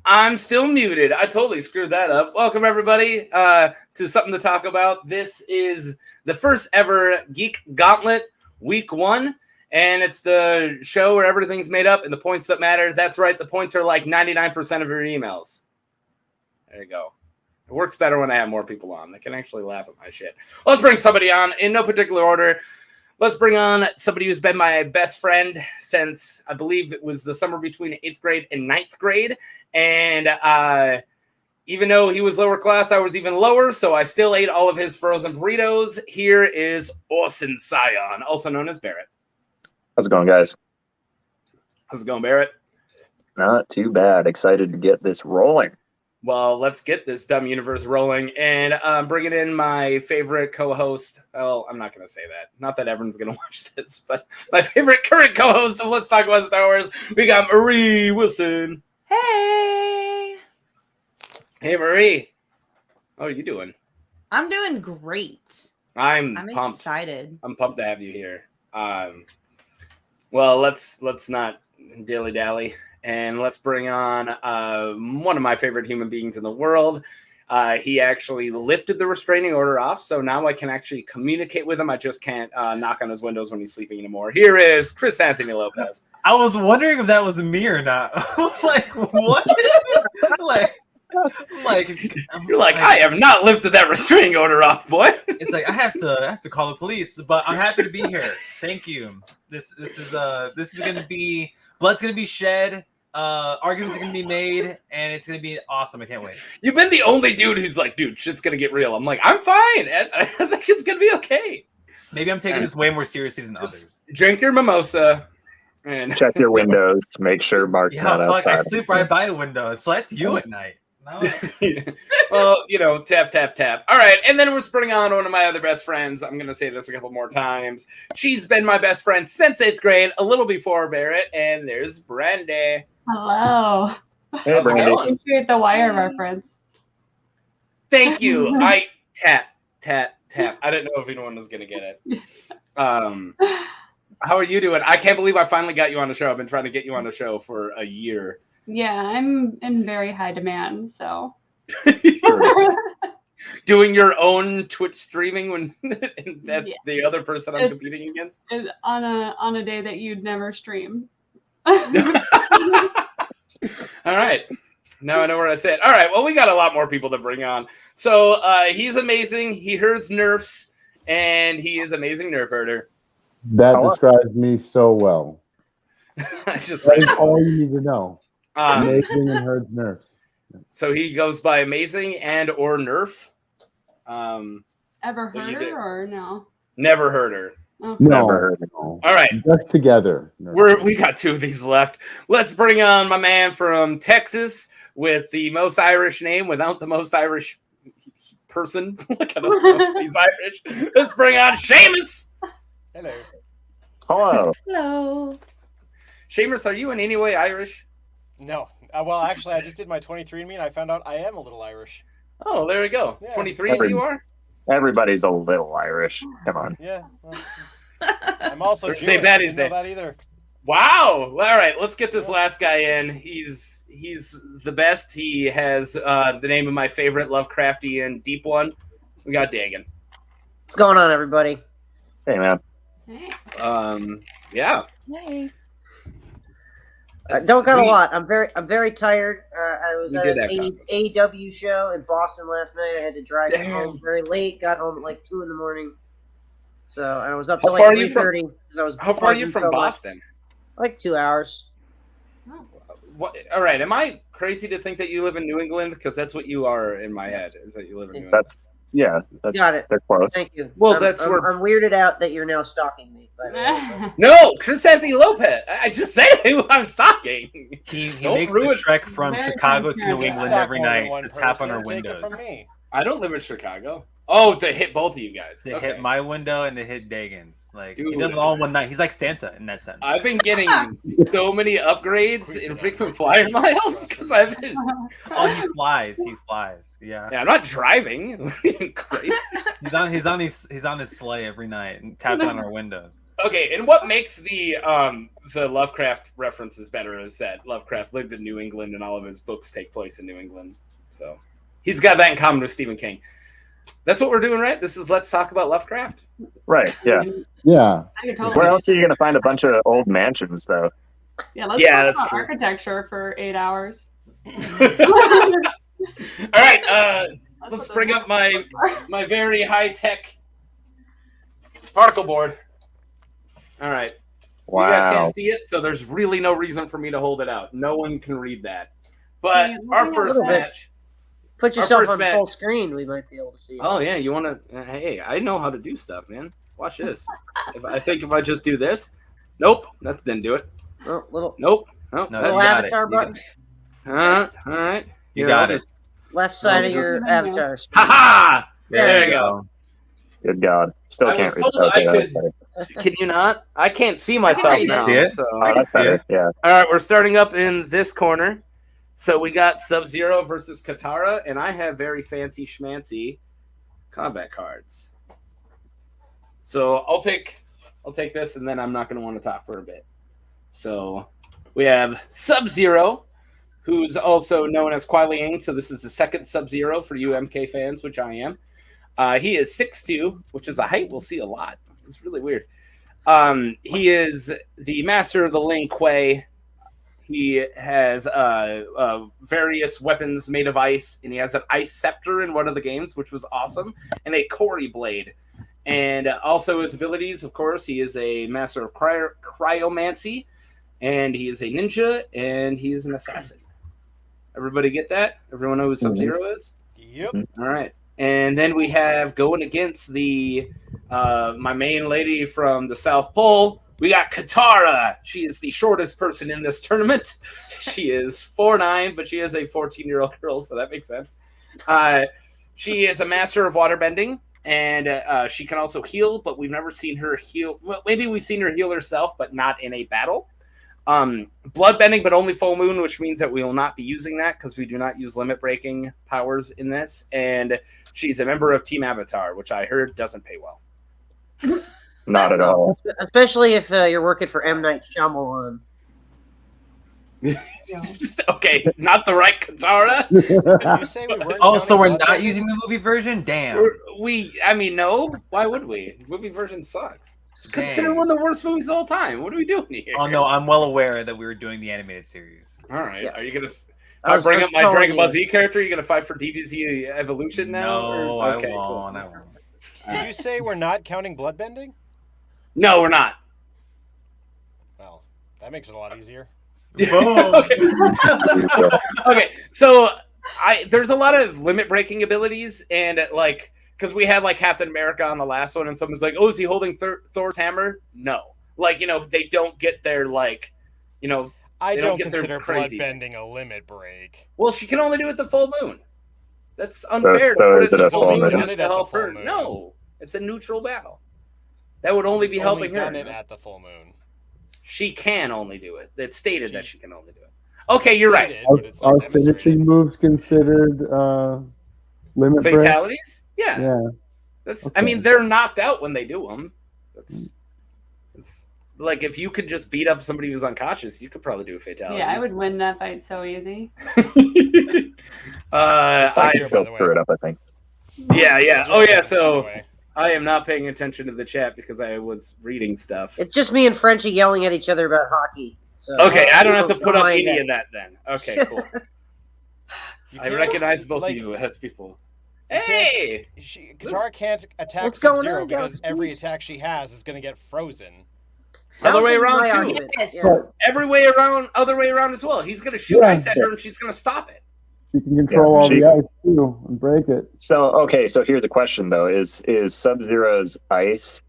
I'm still muted. I totally screwed that up. Welcome, everybody, to Something to Talk About. This is the first ever Geek Gauntlet Week 1, and it's the show where everything's made up and the points that matter. That's right, the points are like 99% of your emails. There you go. It works better when I have more people on. They can actually laugh at my shit. Let's bring somebody on in no particular order. Let's bring on somebody who's been my best friend since, I believe it was the summer between 8th grade and 9th grade. And even though he was lower class, I was even lower, so I still ate all of his frozen burritos. Here is Orson Sion, also known as Barrett. How's it going, guys? How's it going, Barrett? Not too bad. Excited to get this rolling. Well, let's get this dumb universe rolling. And bringing in my favorite co-host. Well, I'm not going to say that. Not that everyone's going to watch this, but my favorite current co-host of Let's Talk About Star Wars. We got Marie Wilson. Hey! Hey, Marie. How are you doing? I'm doing great. I'm pumped. Excited. I'm pumped to have you here. Well, let's not dilly-dally. And let's bring on one of my favorite human beings in the world. He actually lifted the restraining order off, so now I can actually communicate with him. I just can't knock on his windows when he's sleeping anymore. Here is Chris Anthony Lopez. I was wondering if that was me or not. Like, what? You're like, I have not lifted that restraining order off, boy. It's like I have to call the police, but I'm happy to be here. Thank you. This is gonna be blood's gonna be shed. Arguments are gonna be made, and it's gonna be awesome. I can't wait. You've been the only dude who's like, dude, shit's gonna get real. I'm like, I'm fine. I think it's gonna be okay. Maybe I'm taking this way more seriously than others. Drink your mimosa and check your windows. Make sure Mark's not outside. I sleep right by a window, so that's you at night. No. Well, you know, tap, tap, tap. All right, and then let's bring on one of my other best friends. I'm going to say this a couple more times. She's been my best friend since 8th grade, a little before Barrett, and there's Brandy. Hello. Hey, Brandy. I appreciate the wire reference. Thank you. I tap, tap, tap. I didn't know if anyone was going to get it. How are you doing? I can't believe I finally got you on the show. I've been trying to get you on the show for a year. Yeah, I'm in very high demand, so. Doing your own Twitch streaming when that's the other person I'm competing against? On a day that you'd never stream. All right. Now I know where I sit. All right, well, we got a lot more people to bring on. So he's amazing. He herds nerfs, and he is amazing nerf herder. That describes me so well. That is all you need to know. Amazing and herds nerfs. So he goes by amazing and or nerf. Ever heard her or no? Never heard her. Oh. Never heard her. All right. Just together. We got 2 of these left. Let's bring on my man from Texas with the most Irish name without the most Irish person. I don't know if he's Irish. Let's bring on Seamus. Hello. Hello. Hello. Seamus, are you in any way Irish? No. Well, actually, I just did my 23andMe, and I found out I am a little Irish. Oh, there we go. Yeah. 23 you are? Everybody's a little Irish. Come on. Yeah. Well, I'm also Jewish. St. Patty's Day. I didn't know that either. Wow. All right, let's get this last guy in. He's the best. He has the name of my favorite Lovecraftian deep one. We got Dagan. What's going on, everybody? Hey, man. Hey. Yeah. Yay. Don't got a lot. I'm very tired. I was at an that AEW show in Boston last night. I had to drive home very late. Got home at like 2 a.m. So I was up till like 3:30. How far are you from Boston? Like 2 hours. What? All right. Am I crazy to think that you live in New England? Because that's what you are in my head. Is that you live in New England? Got it. They're close. Thank you. Well, I'm weirded out that you're now stalking me. No, Chris Anthony Lopez. I just said who I'm stalking. He makes the trek from Chicago to New England every night to tap on our windows. I don't live in Chicago. Oh, to hit both of you guys. To hit my window and to hit Dagan's. Like, Dude. He does it all in one night. He's like Santa in that sense. I've been getting so many upgrades in frequent flyer miles because I've been. Oh, he flies. He flies. Yeah. Yeah, I'm not driving. Crazy. He's on his sleigh every night and tapping on our windows. Okay, and what makes the the Lovecraft reference is better, is that Lovecraft lived in New England and all of his books take place in New England. So he's got that in common with Stephen King. That's what we're doing, right? This is Let's Talk About Lovecraft? Right, yeah. Yeah. Where else are you going to find a bunch of old mansions, though? Yeah, let's Yeah, talk that's about true. architecture for 8 hours. All right, let's bring up my very high-tech particle board. All right. Wow. You guys can't see it, so there's really no reason for me to hold it out. No one can read that. But our first match... Put yourself first on match- full screen, we might be able to see it. Oh, yeah, you want to... Hey, I know how to do stuff, man. Watch this. I think if I just do this... Nope, that didn't do it. Oh, little Nope. Nope. No, little you got avatar it. You button. All right. You Here, got I'll it. just- Left side of Oh, your just- avatar. Ha-ha! There There you you go. Good God. Still I can't was read. told I Okay, could- that's better. Can you not? I can't see myself read it. now. See it? So. Oh, that's better. Yeah. All right, we're starting up in this corner. So we got Sub-Zero versus Katara, and I have very fancy schmancy combat cards. So I'll take this, and then I'm not going to want to talk for a bit. So we have Sub-Zero, who's also known as Guile. So this is the second Sub-Zero for you MK fans, which I am. He is 6'2", which is a height we'll see a lot. It's really weird. He is the master of the Ling Kuei. He has various weapons made of ice, and he has an ice scepter in one of the games, which was awesome, and a Kori blade. And also his abilities, of course, he is a master of cryomancy, and he is a ninja, and he is an assassin. Everybody get that? Everyone know who Sub-Zero is? Yep. All right. And then we have going against the my main lady from the South Pole. We got Katara. She is the shortest person in this tournament. She is 4'9", but she is a 14-year-old girl, so that makes sense. She is a master of waterbending, and she can also heal, but we've never seen her heal. Well, maybe we've seen her heal herself, but not in a battle. Bloodbending, but only full moon, which means that we will not be using that because we do not use limit breaking powers in this. And she's a member of Team Avatar, which I heard doesn't pay well. Not at all. Especially if you're working for M. Night Shyamalan. Okay, not the right Katara. Did you say we weren't Oh, so we're counting not blood using the movie version? Damn. I mean, no. Why would we? The movie version sucks. Consider Dang. one of the worst movies of all time. What are we doing here? Oh no, I'm well aware that we were doing the animated series. All right. Yeah. Are you gonna? If I I was- bring I was up my telling Dragon Ball you. Z character, you gonna fight for DBZ Evolution now? No, or- okay, I won't. cool. I won't. Did you say we're not counting bloodbending? No, we're not. Well, that makes it a lot easier. Okay. Okay, so there's a lot of limit breaking abilities, and like because we had like Captain America on the last one, and someone's like, "Oh, is he holding Thor's hammer?" No, like they don't get their like, I They don't don't get their consider crazy. bloodbending a limit break. well, she can only do it the full moon. That's unfair. So to put is it in it the a full full moon moon? just Done it to at the help full her. moon. No, it's a neutral battle. That would only be She's helping her. done it at the full moon. She can only do it. It's stated that she can only do it. Okay, you're right. Stated, but it's not Are demonstrated. finishing moves considered limit break? Fatalities? Yeah. Yeah. That's. Okay. I mean, they're knocked out when they do them. It's like if you could just beat up somebody who's unconscious, you could probably do a fatality. Yeah, I would win that fight so easy. It's I, Sub-Zero, by She'll the way. screw it up, I think. yeah. Sub-Zero, Oh yeah. by So the way. I am not paying attention to the chat because I was reading stuff. It's just me and Frenchie yelling at each other about hockey. So Okay, I don't have to put up mind any that. of that then. Okay, cool. You I can't- recognize both like, of you as people. you can't- Hey! Katara can't attack What's going Sub-Zero on down because the every street? attack she has is going to get frozen. Other way That was around, my too. argument. Yes. Yeah. Every way around, other way around as well. He's going to shoot Yeah. ice at her and she's going to stop it. You can control all she- the ice too and break it. So here's a question though: Is Sub-Zero's ice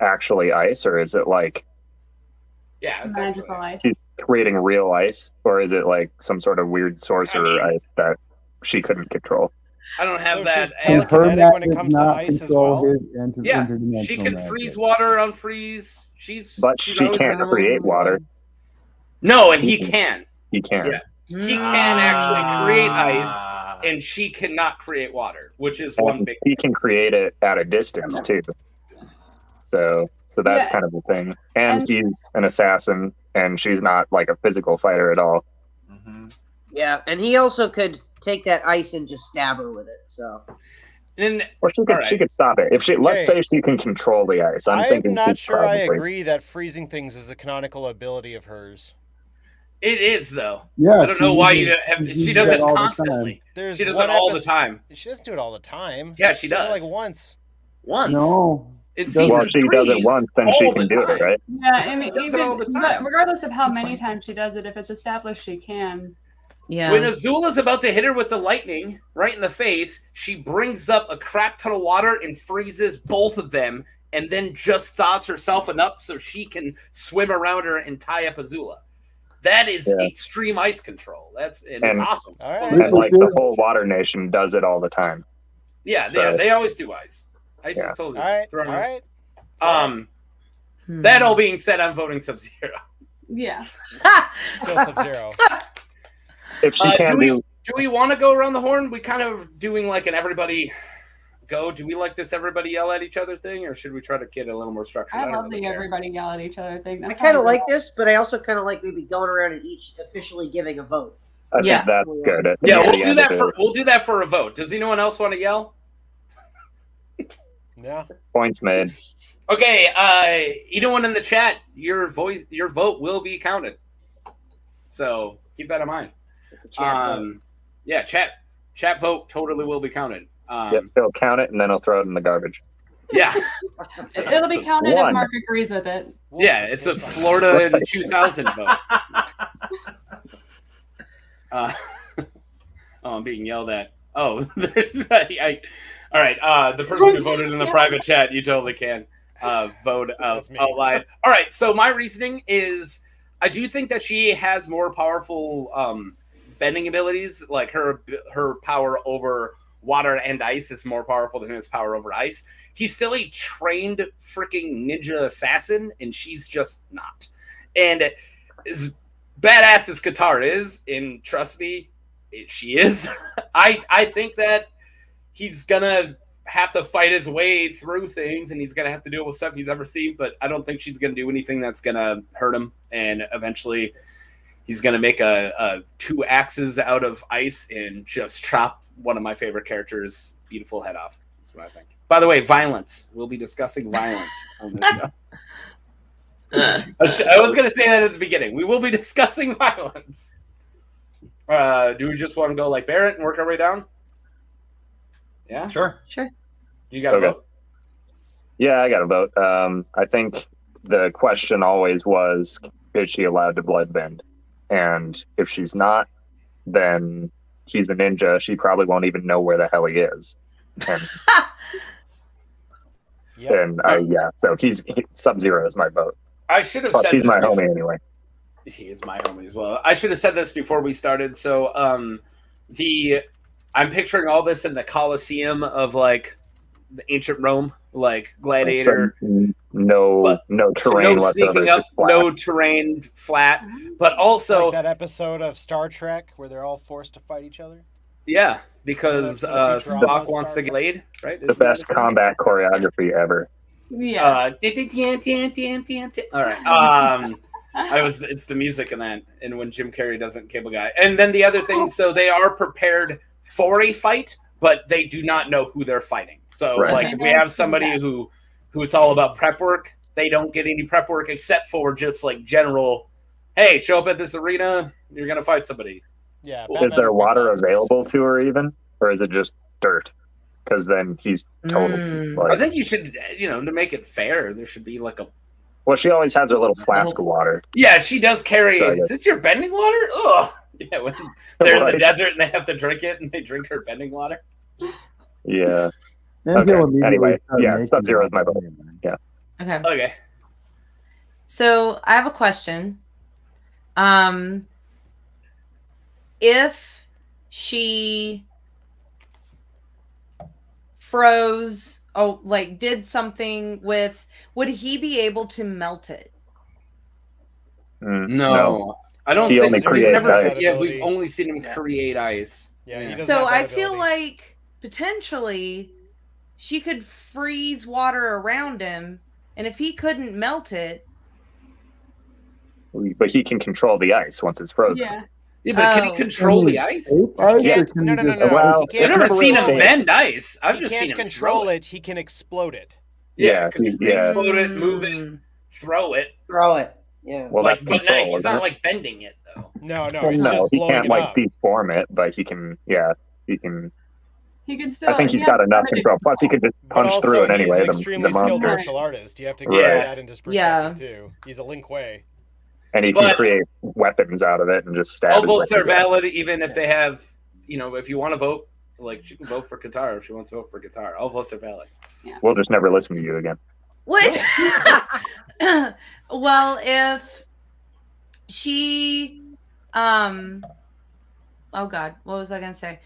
actually ice, or is it like Yeah, it's Magical actually. ice. she's creating real ice, or is it like some sort of weird sorcerer ice that she couldn't control? I don't have So that. she's And answer. her telekinetic mat when it does comes to not ice as control well? his Yeah, interdimensional she can magic. freeze water, unfreeze. She's But she's she always can't been- create water. No, and he can. He can. Yeah. He can actually create ice, Ah. and she cannot create water, which is one And big. he can create it at a distance too. So that's Yeah. kind of the thing. And And- he's an assassin, and she's not like a physical fighter at all. Mm-hmm. Yeah, and he also could take that ice and just stab her with it. So And Or she could stop it. If let's Okay. say she can control the ice. I'm thinking not she's sure I probably- agree that freezing things is a canonical ability of hers. it is though. Yeah, I don't know why uses- she does that it all the time. constantly. There's She does one it all the episode- time. She doesn't do it all the time. Yeah, she does it does. like once. Once. No. In Well, season she 3, does it once, then she all can the do it, time. right? Yeah, I mean, She does it all the but time. regardless of how many times she does it, if it's established she can. Yeah. When Azula's about to hit her with the lightning right in the face, she brings up a crap ton of water and freezes both of them, and then just thaws herself enough so she can swim around her and tie up Azula. That is extreme ice control. It's awesome. All right. And like the whole Water Nation does it all the time. Yeah, So- they always do ice. Ice Yeah. is totally All right. thrown All out. right. That all being said, I'm voting Sub-Zero. Yeah. Still Sub-Zero. If she can do we want to go around the horn? We kind of doing like an everybody go. Do we like this everybody yell at each other thing, or should we try to get a little more structured? I don't love really the care. everybody yell at each other thing. I That's kind of how like this, but I also kind of like maybe going around and each officially giving a vote. I Yeah. think that's good. Yeah, Near we'll the do end that of for it. we'll do that for a vote. Does anyone else want to yell? Yeah. Points made. Okay, anyone in the chat, your vote will be counted. So keep that in mind. Yeah, chat vote totally will be counted. Yep, he'll count it and then he'll throw it in the garbage. Yeah, It'll be counted one. if Mark agrees with it. yeah, it's a Florida in 2000 vote. Oh, I'm being yelled at. Oh, there's all right. The person who voted in the private chat, you totally can vote out loud. All right. So my reasoning is, I do think that she has more powerful bending abilities. Like her power over water and ice is more powerful than his power over ice. He's still a trained freaking ninja assassin, and she's just not. And as badass as Katara is, and trust me, she is. I think that he's gonna have to fight his way through things, and he's gonna have to deal with stuff he's ever seen. But I don't think she's gonna do anything that's gonna hurt him. And eventually, he's gonna make a 2 axes out of ice and just chop one of my favorite characters' beautiful head off. That's what I think. By the way, violence. We'll be discussing violence on this show. I was going to say that at the beginning. We will be discussing violence. Do we just want to go like Barrett and work our way down? Yeah? Sure. You got to Okay. vote? Yeah, I got to vote. I think the question always was, is she allowed to bloodbend? And if she's not, then he's a ninja. She probably won't even know where the hell he is. And, so Sub-Zero is my vote. I should have Plus, said he's this my before. homie anyway. He is my homie as well. I should have said this before we started. So I'm picturing all this in the Colosseum of like the ancient Rome, like Gladiator. No terrain no whatsoever. sneaking up, just flat. no terrain, flat. But also, Like that episode of Star Trek where they're all forced to fight each other. yeah, because Spock wants to get laid, right? The best combat choreography ever. Yeah. All right. It's the music in that, and when Jim Carrey doesn't cable guy. And then the other thing, so they are prepared for a fight, but they do not know who they're fighting. So Right. like if we have somebody who it's all about prep work, they don't get any prep work except for just like general, hey, show up at this arena, you're gonna fight somebody. Yeah. Is there water available to her even? Or is it just dirt? Because then he's total. I think you should, to make it fair, there should be like a. Well, she always has her little flask of water. Yeah, she does carry. Sorry. Is this your bending water? Ugh. Yeah, when they're in the Right. desert and they have to drink it, and they drink her bending water. Yeah. And Okay. he'll immediately Anyway, start yeah, making Sub-Zero is my that. vote. Yeah. Okay. Okay. So I have a question. If she froze, did something with, would he be able to melt it? No. I don't He think only we've creates never. ice. Yeah, we've only seen him create ice. Yeah, he doesn't So have that I feel ability. like potentially she could freeze water around him And if he couldn't melt it, But he can control the ice once it's frozen. Yeah. Yeah, but can he control the ice? He can't, no. Well, He can't I've never seen him control it. bend ice. I've He just can't seen him control throw it. it. He can explode it. Yeah, explode it, move it, throw it. Throw it. Yeah. Well, Like, that's but control. he's isn't not it? like bending it though. No, Well, he's no, just he blowing can't it like up. deform it, but he can. Yeah, he can. He can still. I think he's he got has enough limited control. Plus, he could just But punch also, through it he's anyway. an The extremely skilled monster, martial artist. You have to keep Right. that into perspective too. He's a Lin Kuei. and he can But- create weapons out of it and just stab. All his votes way are through it. valid, even if they have, if you want to vote, like she can vote for Katara if she wants to vote for Katara. All votes are valid. We'll just never listen to you again. what? Well, if she, oh God, what was I gonna say?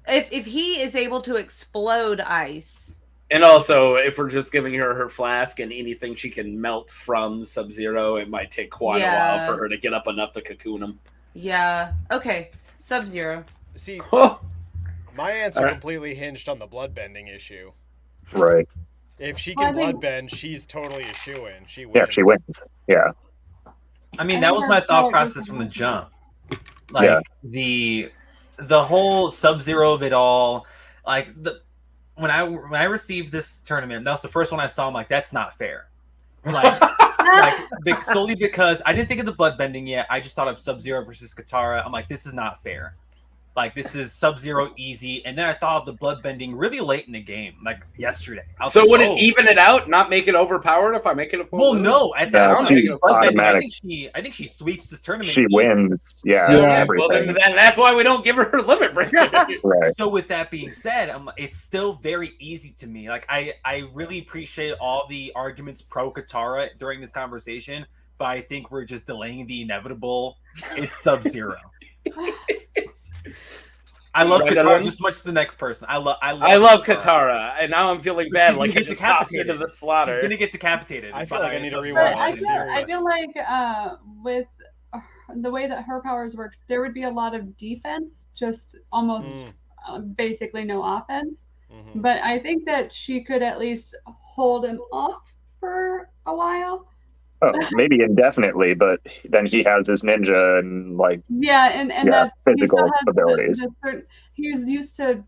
If he is able to explode ice. And also, if we're just giving her flask and anything she can melt from Sub-Zero, it might take quite a while for her to get up enough to cocoon him. Yeah. Okay. Sub-Zero. See, Oh, my answer Alright. completely hinged on the bloodbending issue. Right. If she Well, can I think- bloodbend, she's totally a shoo-in. She wins. Yeah, she wins. Yeah. I mean, I that think was my that's thought how process it from the is. jump. Like the whole Sub-Zero of it all. Like when I received this tournament, that was the first one I saw. I'm like, that's not fair. Solely because I didn't think of the bloodbending yet. I just thought of Sub-Zero versus Katara. I'm like, this is not fair. Like, this is Sub-Zero easy. And then I thought of the bloodbending really late in the game, like yesterday. so would it even it out, not make it overpowered if I make it a Well, no. At that No, point, she's bloodbending, automatic. I think she sweeps this tournament. She wins. Yeah, Well, then everything. that's why we don't give her her limit break. Right. So with that being said, it's still very easy to me. Like I really appreciate all the arguments pro Katara during this conversation, but I think we're just delaying the inevitable. It's Sub-Zero. I love Right, Katara Ellen? just as much as the next person. I love Katara, and now I'm feeling bad. She's Like gonna I get just tossed her to decapitated. the slaughter. She's gonna get decapitated. I feel by like I need to Sub-Zero. rewatch But this I series. feel like with the way that her powers work, there would be a lot of defense, just almost basically no offense. Mhm. But I think that she could at least hold him off for a while. Oh, maybe indefinitely, but then he has his ninja and like Yeah, and Yeah, that he physical still has abilities. He's used to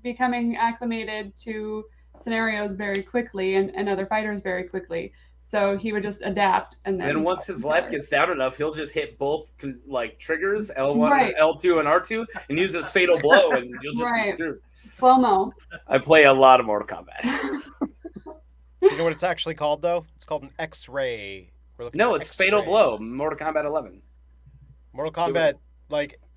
becoming acclimated to scenarios very quickly and other fighters very quickly. So he would just adapt, and then And once his life gets down enough, he'll just hit both triggers, L1, Right. L2, and R2, and use his fatal blow, and you'll just be Right. screwed. slow mo. I play a lot of Mortal Kombat. You know what it's actually called, though? It's called an X-ray. We're looking No, for it's Fatal X-ray. Blow, Mortal Kombat 11. Mortal Kombat,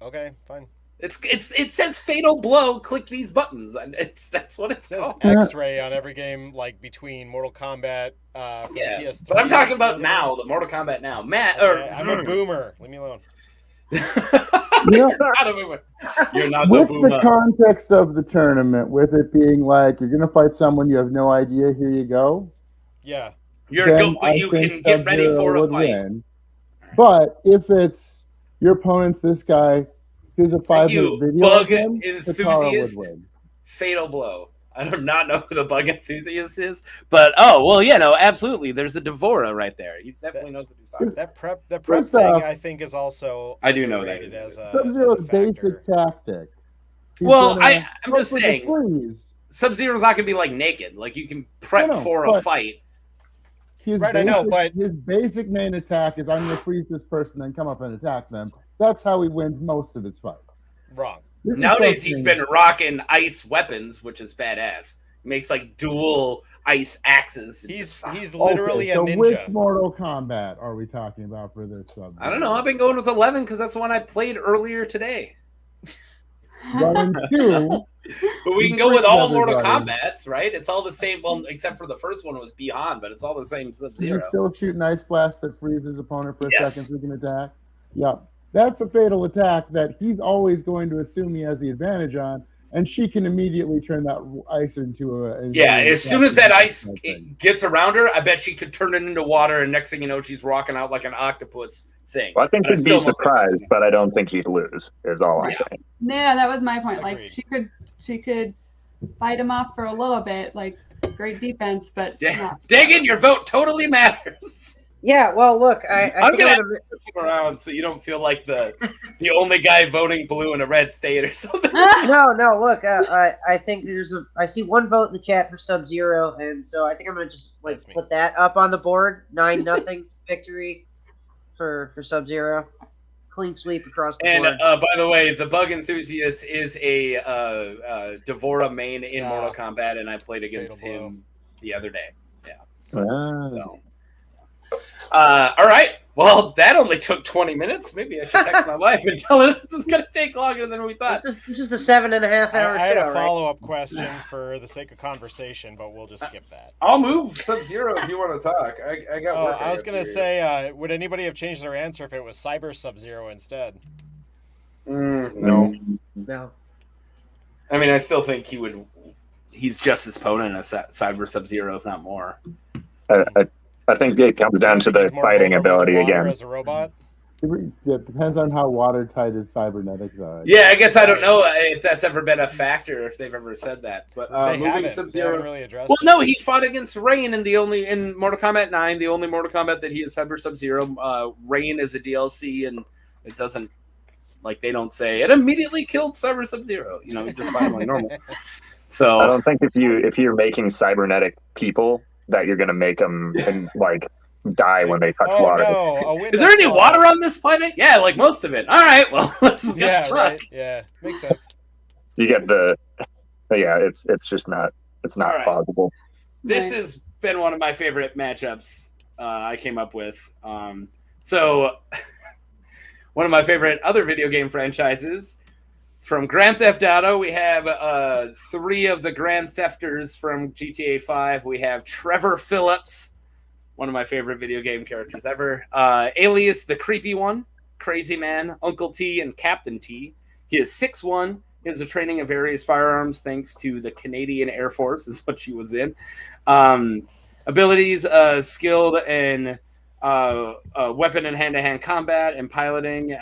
okay, fine. It says Fatal Blow. Click these buttons, and that's what It it's says called. X-ray on every game, like between Mortal Kombat for Yeah, the PS3. but I'm talking about now, the Mortal Kombat now. Matt, or Okay, I'm a boomer. Leave me alone. You're not a boomer. You're not the With boomer. the context of the tournament, with it being like you're going to fight someone you have no idea, here you go. Yeah. You're then good, but I you think can get ready Sub-Zero for a would fight. win. But if it's your opponent's this guy, here's a 5-minute you, video bug of him, Katara would enthusiast. win. Fatal Blow. I do not know who the bug enthusiast is, but absolutely. There's a Devora right there. He definitely knows what he's talking about. That prep First thing, I think, is also I do know that. underrated as a Sub-Zero's factor. basic tactic. He's Well, gonna I'm go just for the saying, freeze. Sub-Zero's not gonna be like naked. Like you can prep No, for a but- fight. His Right, I know, basic- but- his basic main attack is I'm going to freeze this person, then come up and attack them. That's how he wins most of his fights. Wrong. This is Nowadays, he's something- been rocking ice weapons, which is badass. He makes like dual ice axes. He's Okay, literally so a ninja. which Mortal Kombat are we talking about for this sub? I don't know. I've been going with 11 because that's the one I played earlier today. 1 and 2. But we can go with all Mortal Everybody. Kombats, right? It's all the same. Well, except for the first one was Beyond, but it's all the same You Sub-Zero. can still shoot an ice blast that frees his opponent for a Yes. second so he can attack. Yep. That's a fatal attack that he's always going to assume he has the advantage on, and she can immediately turn that ice into a. Yeah, as soon as that ice thing. gets around her, I bet she could turn it into water, and next thing you know, she's rocking out like an octopus thing. Well, I think But he'd still be don't think surprised, it's- but I don't think he'd lose. Is all I'm Yeah. saying. Yeah, that was my point. Agreed. Like she could fight him off for a little bit, like great defense, but not. Dagan, your vote totally matters. Yeah, well, look, I I'm think gonna I'm have to switch you around so you don't feel like the only guy voting blue in a red state or something. No, look, I think I see one vote in the chat for Sub-Zero, and so I think I'm gonna just put that up on the board. 9-0 victory for Sub-Zero. Clean sweep across the board. And by the way, the Bug Enthusiast is a Devora main in Mortal Kombat, and I played against him the other day. Yeah. So. All right. Well, that only took 20 minutes. Maybe I should text my wife and tell her this is going to take longer than we thought. This is the 7.5 hour I had show, a follow-up question for the sake of conversation, but we'll just skip that. I'll move Sub-Zero if you want to talk. I got work. I was going to say, would anybody have changed their answer if it was Cyber Sub-Zero instead? No. I mean, I still think he's just as potent as Cyber Sub-Zero, if not more. I think it comes down to the fighting ability again. As a robot? It depends on how watertight his cybernetics are. Yeah, I guess I don't know if that's ever been a factor, if they've ever said that. But moving Sub-Zero, really addressed well, no, he fought against Rain in Mortal Kombat 9, the only Mortal Kombat that he is Cyber Sub-Zero. Rain is a DLC, and it doesn't they don't say it immediately killed Cyber Sub-Zero. You know, you just fight him like normal. So I don't think if you're making cybernetic people, that you're gonna make them die when they touch water. No. Is there any water on this planet? Yeah, like most of it. All right, well, let's right. Yeah, makes sense. You get it's just not plausible. This has been one of my favorite matchups I came up with. So one of my favorite other video game franchises. From Grand Theft Auto, we have 3 of the Grand Thefters from GTA 5. We have Trevor Phillips, one of my favorite video game characters ever. Alias, the Creepy One, Crazy Man, Uncle T, and Captain T. He is 6'1". He has a training of various firearms thanks to the Canadian Air Force, is what she was in. Abilities, skilled in weapon and hand-to-hand combat and piloting.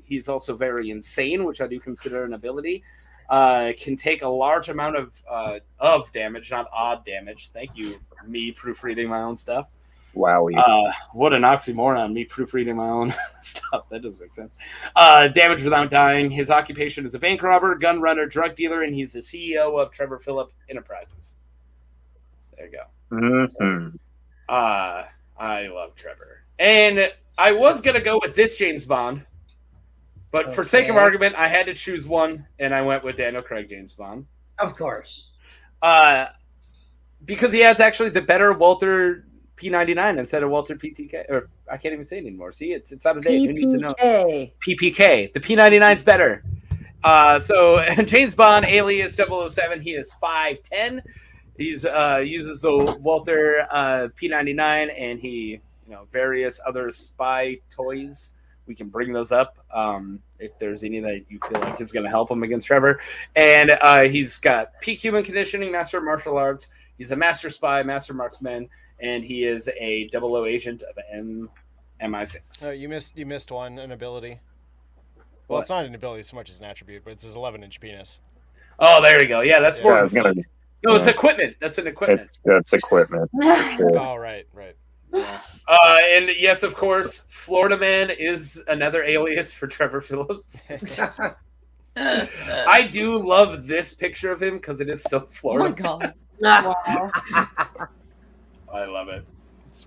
He's also very insane, which I do consider an ability. Can take a large amount of damage, not odd damage. Thank you, me proofreading my own stuff. Wow. What an oxymoron, me proofreading my own stuff. That doesn't make sense. Damage without dying. His occupation is a bank robber, gun runner, drug dealer, and he's the CEO of Trevor Phillips Enterprises. There you go. Mm-hmm. I love Trevor. And I was going to go with this James Bond, but for sake of argument, I had to choose one, and I went with Daniel Craig James Bond. Of course. Because he has actually the better Walter P99 instead of Walter PTK. Or I can't even say it anymore. See, it's out of date. Who needs to know? PPK. The P99's better. So James Bond, alias 007, he is 5'10". He's uses the Walter P99, and he various other spy toys. We can bring those up if there's any that you feel like is going to help him against Trevor. And he's got peak human conditioning, master of martial arts. He's a master spy, master marksman, and he is a 00 agent of MI6. You missed an ability. Well, it's not an ability so much as an attribute, but it's his 11-inch penis. Oh, there you go. Yeah, that's more. No, it's equipment. That's an equipment. That's equipment. Oh, right. Yeah. And yes, of course, Florida Man is another alias for Trevor Phillips. I do love this picture of him because it is so Florida. Oh my god! Wow. I love it.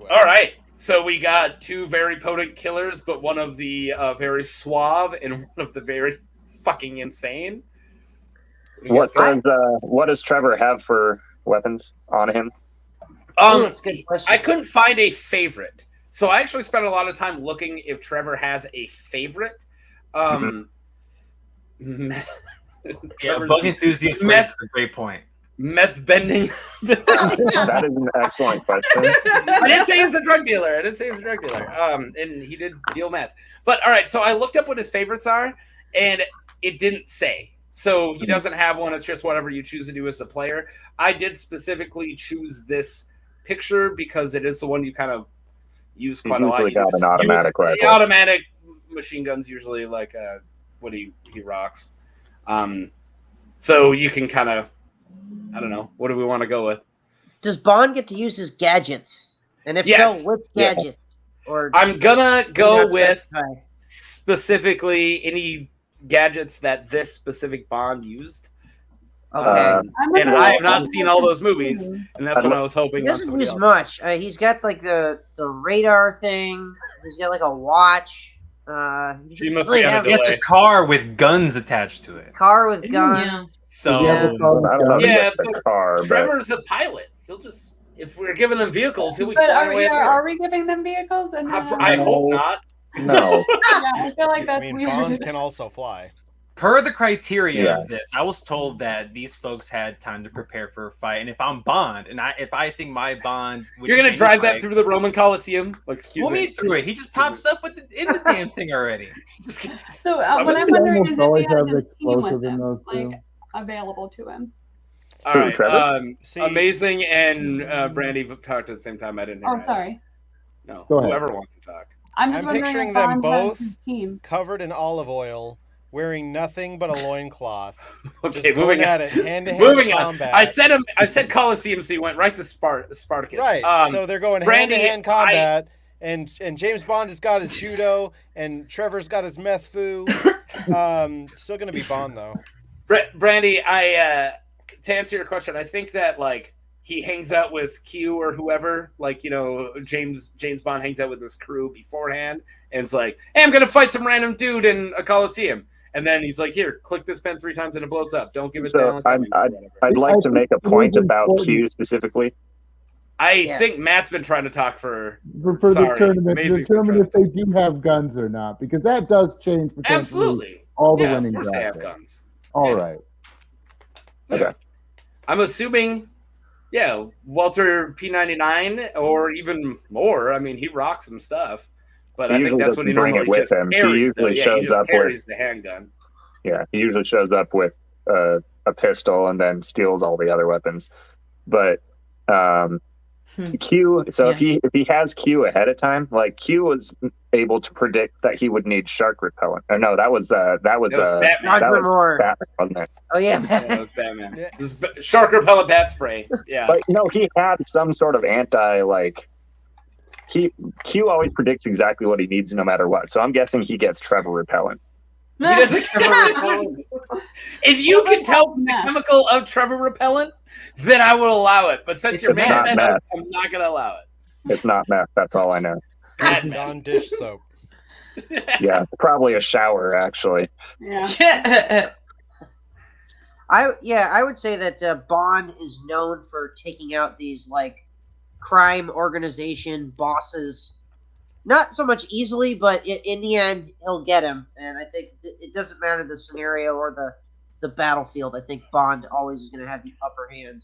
All right, so we got 2 very potent killers, but one of the very suave and one of the very fucking insane. What does Trevor have for weapons on him? That's a good question. I couldn't find a favorite, so I actually spent a lot of time looking if Trevor has a favorite. Bug enthusiast is a great point. Meth bending. That is an excellent question. I didn't say he's a drug dealer. And he did deal meth. But all right, so I looked up what his favorites are, and it didn't say. So he doesn't have one. It's just whatever you choose to do as a player. I did specifically choose this picture because it is the one you kind of use quite a lot. He's usually got an automatic rifle. Automatic machine guns usually like what he rocks. So you can kind of, I don't know. What do we want to go with? does Bond get to use his gadgets? And if Yes. so, which gadgets? Or I'm gonna go not with specify? specifically any gadgets that this specific Bond used. Okay. And I have not seen all those movies, and that's what I was hoping. He doesn't use much. He's got like the radar thing. He's got like a watch. He must be on a He has a delay. car with guns attached to it. Car with guns. Yeah. So Yeah, I don't know if he Yeah, gets the but car, but Trevor's a pilot. He'll just, if we're giving them vehicles, he'll be But flying away. are we giving them vehicles? And I hope not. no. yeah, I feel like I that's mean, weird. Bond can also fly. per the criteria Yeah. of this, I was told that these folks had time to prepare for a fight. And if I'm Bond, and if I think my Bond, You're gonna drive that through the Roman Colosseum? Like, excuse What me. me through it? He just pops up in the damn thing already. So what I'm wondering is if always he has have his team explosive with in him, those too. like available to him. All right. Trevor? See- Amazing and Brandy talked at the same time. I didn't hear Oh, either. sorry. No, Go ahead. whoever wants to talk. I'm just I'm wondering picturing if them Bond both has his team. covered in olive oil, wearing nothing but a loincloth. Okay, Just moving going on. at it hand-to-hand Moving on. combat. I said Colosseum, so you went right to Spartacus. Right. So they're going Brandy, hand-to-hand combat, and James Bond has got his judo, and Trevor's got his meth foo. Still going to be Bond, though. Brandy, to answer your question, I think that like he hangs out with Q or whoever, like, you know, James Bond hangs out with his crew beforehand, and it's like, hey, I'm gonna fight some random dude in a Coliseum, and then he's like, here, click this pen 3 times and it blows up. Don't give it to So Alan Cummings or whatever. I'd like to make a point about Q specifically. I think Matt's been trying to talk for this sorry, tournament to amazing determine if they do have guns or not, because that does change potentially absolutely all the yeah, winning of course they have brackets. guns. All Yeah. right. Okay. I'm assuming, yeah, Walter P99 or even more. I mean, he rocks some stuff, but He I think usually that's what he doesn't bring it normally with just him. He carries. usually though. Yeah, shows he just up with- carries the handgun. Yeah, he usually shows up with a pistol and then steals all the other weapons. But Q. So if he has Q ahead of time, like Q was able to predict that he would need shark repellent. Or no, that was Batman. that was Batman, wasn't it? Oh yeah, Yeah, that was Batman. This is shark repellent bat spray. Yeah. But no, he had some sort of Q always predicts exactly what he needs no matter what. So I'm guessing he gets Trevor repellent. He doesn't Trevor repellent. If you can tell from the chemical of Trevor repellent, then I will allow it. But since you're It's making not that meth. up, I'm not going to allow it. It's not meth. That's all I know. Dawn dish soap. Yeah, probably a shower actually. Yeah. I would say that Bond is known for taking out these like crime organization bosses, not so much easily, but in the end he'll get him. And I think it doesn't matter the scenario or the battlefield. I think Bond always is going to have the upper hand.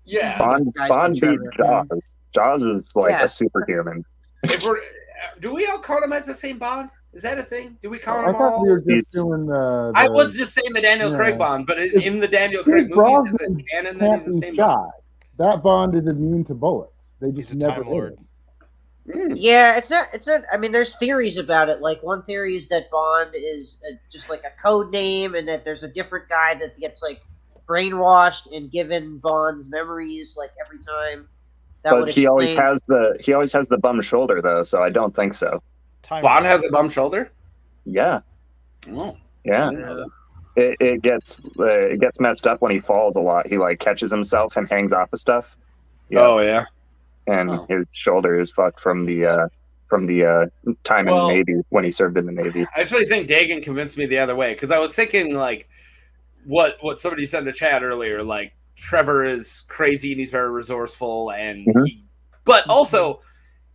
Yeah. Bond beat Jaws. Jaws is like a superhuman. If we're, do we all count him as the same Bond? Is that a thing? Do we count I them thought all? we were just doing the I was just saying the Daniel Craig Bond, but in the Daniel Craig movies, is it canon that he's the same Bond? That Bond is immune to bullets. They just He's a never Time Lord. Yeah, it's not. I mean, there's theories about it. Like one theory is that Bond is just like a code name, and that there's a different guy that gets like brainwashed and given Bond's memories like every time. That would But he always explain- has the bum shoulder though, so I don't think so. Bond has a bum shoulder? Yeah. Oh. Yeah. It gets messed up when he falls a lot. He like catches himself and hangs off of stuff. Yeah. Oh yeah. And his shoulder is fucked from the time in the Navy when he served in the Navy. I actually think Dagan convinced me the other way because I was thinking like what somebody said in the chat earlier, like Trevor is crazy and he's very resourceful and but also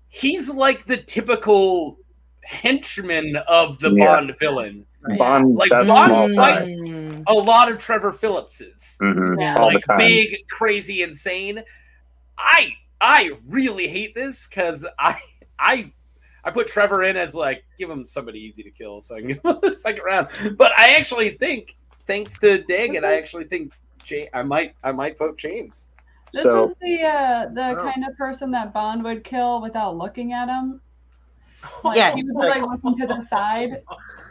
he's like the typical henchman of the Bond villain. Bond, like that's Bond small fights fry. a lot of Trevor Phillipses. All the Like time. big, crazy, insane. I really hate this because I put Trevor in as like give him somebody easy to kill so I can give him the second round. But I actually think, thanks to Dagan, I actually think I might vote James. This is the kind of person that Bond would kill without looking at him. Like, Yeah, he would be like looking to the side.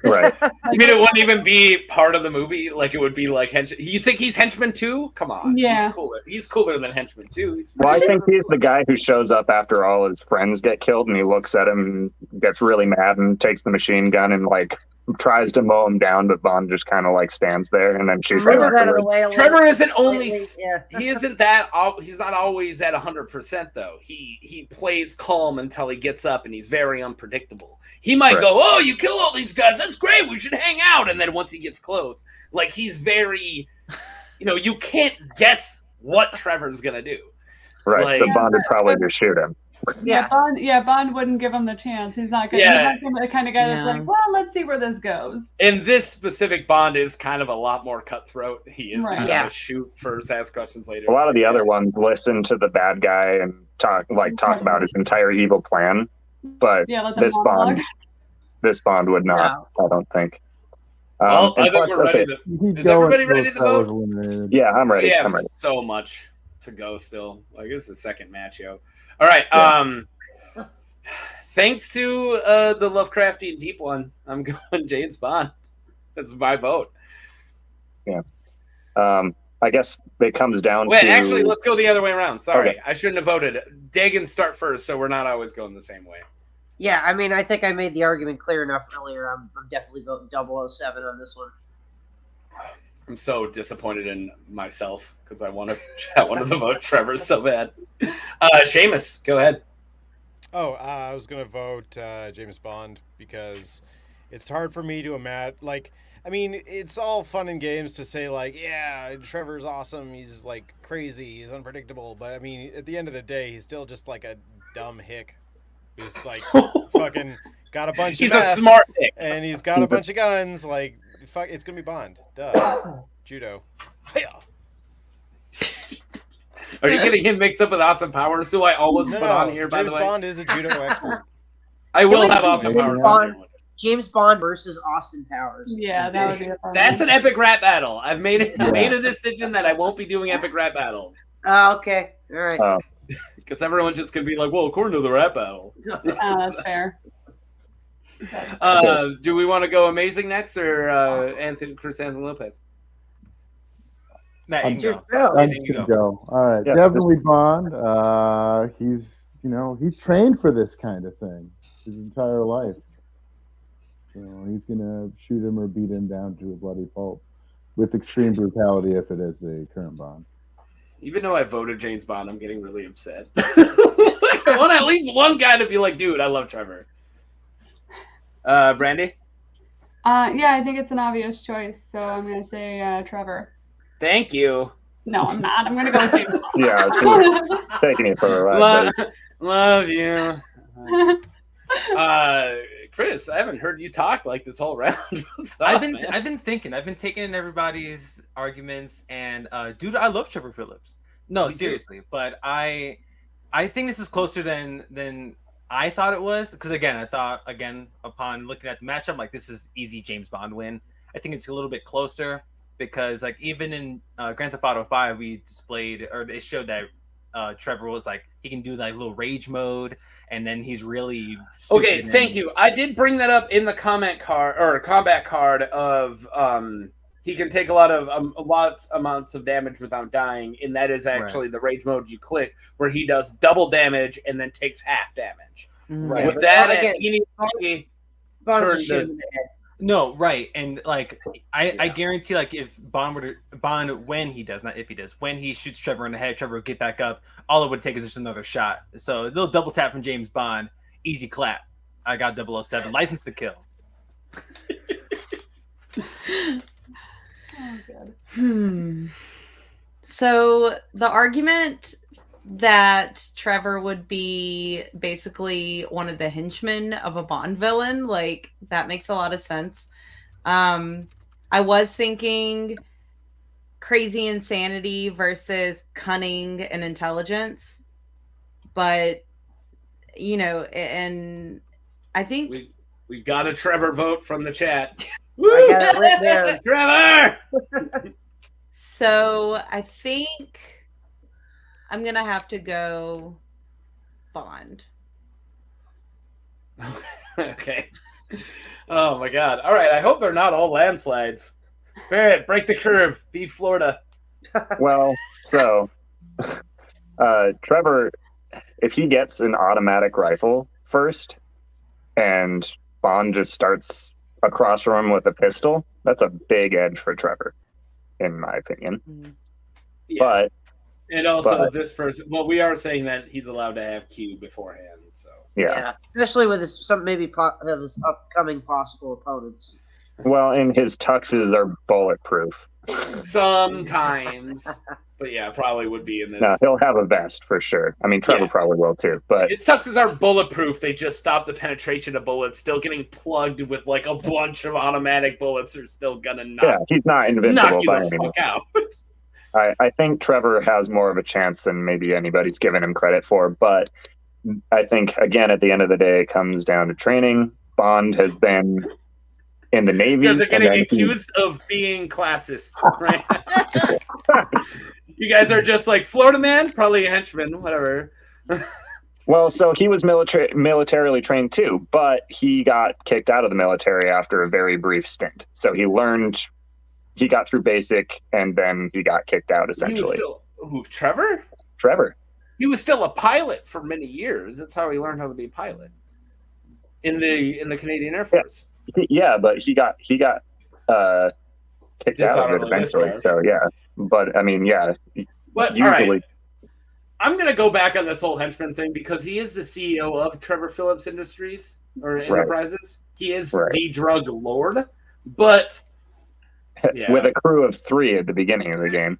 Right. I mean, it wouldn't even be part of the movie. Like, it would be like You think he's henchman too? Come on. Yeah. He's cooler. He's cooler than henchman too. He's Well, I think he's the guy who shows up after all his friends get killed, and he looks at him, and gets really mad, and takes the machine gun and like tries to mow him down, but Bond just kind of like stands there and then shoots him Moves out of the afterwards. way a little Trevor isn't only. slightly, yeah. He isn't that. He's not always at 100% though. He plays calm until he gets up, and he's very unpredictable. He might Right. go, "Oh, you kill all these guys. That's great. We should hang out." And then once he gets close, like he's very, you can't guess what Trevor's gonna do. Right. Like- So Bond would probably just shoot him. Yeah. Bond wouldn't give him the chance. He's not gonna Yeah. he's not the kind of guy that's Yeah. like, well, let's see where this goes. And this specific Bond is kind of a lot more cutthroat. He is Right. kind Yeah. of a shoot first, ask questions later. A lot of the other ones listen to the bad guy and talk about his entire evil plan, but Yeah, let them this monologue. Bond would not. I don't think. Well, I and think plus, we're ready okay, to. He's Is going everybody till ready to Trevor's vote? eliminated. Yeah, I'm ready. We have I'm ready. so much to go still. Like, it's the second match, yo. All right. Yeah. Thanks to the Lovecrafty and Deep one, I'm going James Bond. That's my vote. I guess it comes down Wait, to. actually, let's go the other way around. Sorry, Okay. I shouldn't have voted. Dagan, start first, so we're not always going the same way. Yeah, I mean, I think I made the argument clear enough earlier. I'm definitely voting 007 on this one. I'm so disappointed in myself because I wanted to vote Trevor so bad. Seamus, go ahead. Oh, I was gonna vote James Bond because it's hard for me to imagine. Like, I mean, it's all fun and games to say like, yeah, Trevor's awesome. He's like crazy. He's unpredictable. But I mean, at the end of the day, he's still just like a dumb hick who's like fucking got a bunch He's of a meth, smart dick. and he's got a bunch of guns. Like, fuck, it's gonna be Bond. Duh. Judo. Hiya. Are you getting him mixed up with Austin Powers, who I always No, put no, on here, by James the way? Bond is a judo expert. I will Can we have do Austin James Powers Bond? on here. James Bond versus Austin Powers. Yeah, that would be a fun That's one. an epic rap battle. I've made it. Yeah. Made a decision that I won't be doing epic rap battles Oh, okay. All right. because everyone's just gonna be like, "Well, according to the rap battle." That's fair. Do we want to go amazing next or Chris Anthony Lopez? Matt, you can Cheers, go. Joe. I'm Amazing, just you gonna go. go. All right, Yeah, definitely Bond. He's trained for this kind of thing his entire life. So he's gonna shoot him or beat him down to a bloody pulp with extreme brutality if it is the current Bond. Even though I voted James Bond, I'm getting really upset. Like, I want at least one guy to be like, "Dude, I love Trevor." Brandy, Yeah, I think it's an obvious choice, so I'm gonna say Trevor. thank you. No, I'm not. I'm gonna go with James Bond. Yeah, she's taking it for a ride. buddy. Love you. Chris, I haven't heard you talk like this whole round. What's up, I've been man? thinking. I've been taking in everybody's arguments, and dude, I love Trevor Phillips. No, Me too. seriously, but I think this is closer than I thought it was. Because again, I thought upon looking at the matchup, like this is easy James Bond win. I think it's a little bit closer because like even in Grand Theft Auto 5, we displayed or they showed that Trevor was like he can do like little rage mode. And then he's really Okay, stupid thank and- you. I did bring that up in the comment card or combat card of he can take a lot of amounts of damage without dying, and that is actually the rage mode you click where he does double damage and then takes half damage. Right. With but that, again, he needs to Bond turn just shoot him in the head. No, right, and like I Yeah. guarantee, like if Bond when he does, not if he does, when he shoots Trevor in the head, Trevor will get back up. All it would take is just another shot. So a little double tap from James Bond, easy clap. I got 007, license to kill. Oh, good. So the argument that Trevor would be basically one of the henchmen of a Bond villain, like that makes a lot of sense. I was thinking crazy insanity versus cunning and intelligence, but and I think we got a Trevor vote from the chat. I got it written down. Trevor! so. I think I'm gonna have to go Bond. Okay. Oh my God. All right. I hope they're not all landslides. Barrett, break the curve. Be Florida. Well, so Trevor, if he gets an automatic rifle first and Bond just starts across from him with a pistol, that's a big edge for Trevor, in my opinion. Yeah. But also this person, well, we are saying that he's allowed to have Q beforehand, so. yeah. Especially with his, some maybe of his upcoming possible opponents. Well, and his tuxes are bulletproof. Sometimes. But yeah, probably would be in this. No, he'll have a vest for sure. I mean, Trevor probably will too. But his tuxes are bulletproof. They just stop the penetration of bullets. Still getting plugged with like a bunch of automatic bullets are still gonna knock. Yeah, he's not invincible knock you by the any means. fuck out. I think Trevor has more of a chance than maybe anybody's given him credit for. But I think again, at the end of the day, it comes down to training. Bond has been in the Navy. You guys are getting accused of being classist, right? You guys are just like Florida man, probably a henchman, whatever. Well, so he was militarily trained too, but he got kicked out of the military after a very brief stint. So he got through basic, and then he got kicked out essentially. He was still Trevor? Trevor. He was still a pilot for many years. That's how he learned how to be a pilot in the Canadian Air Force. Yeah, but he got kicked out of it eventually. So yeah, but I mean, yeah. But usually, all right. I'm going to go back on this whole henchman thing because he is the CEO of Trevor Phillips Industries or Enterprises. Right. He is the drug lord, but yeah. With a crew of 3 at the beginning of the game.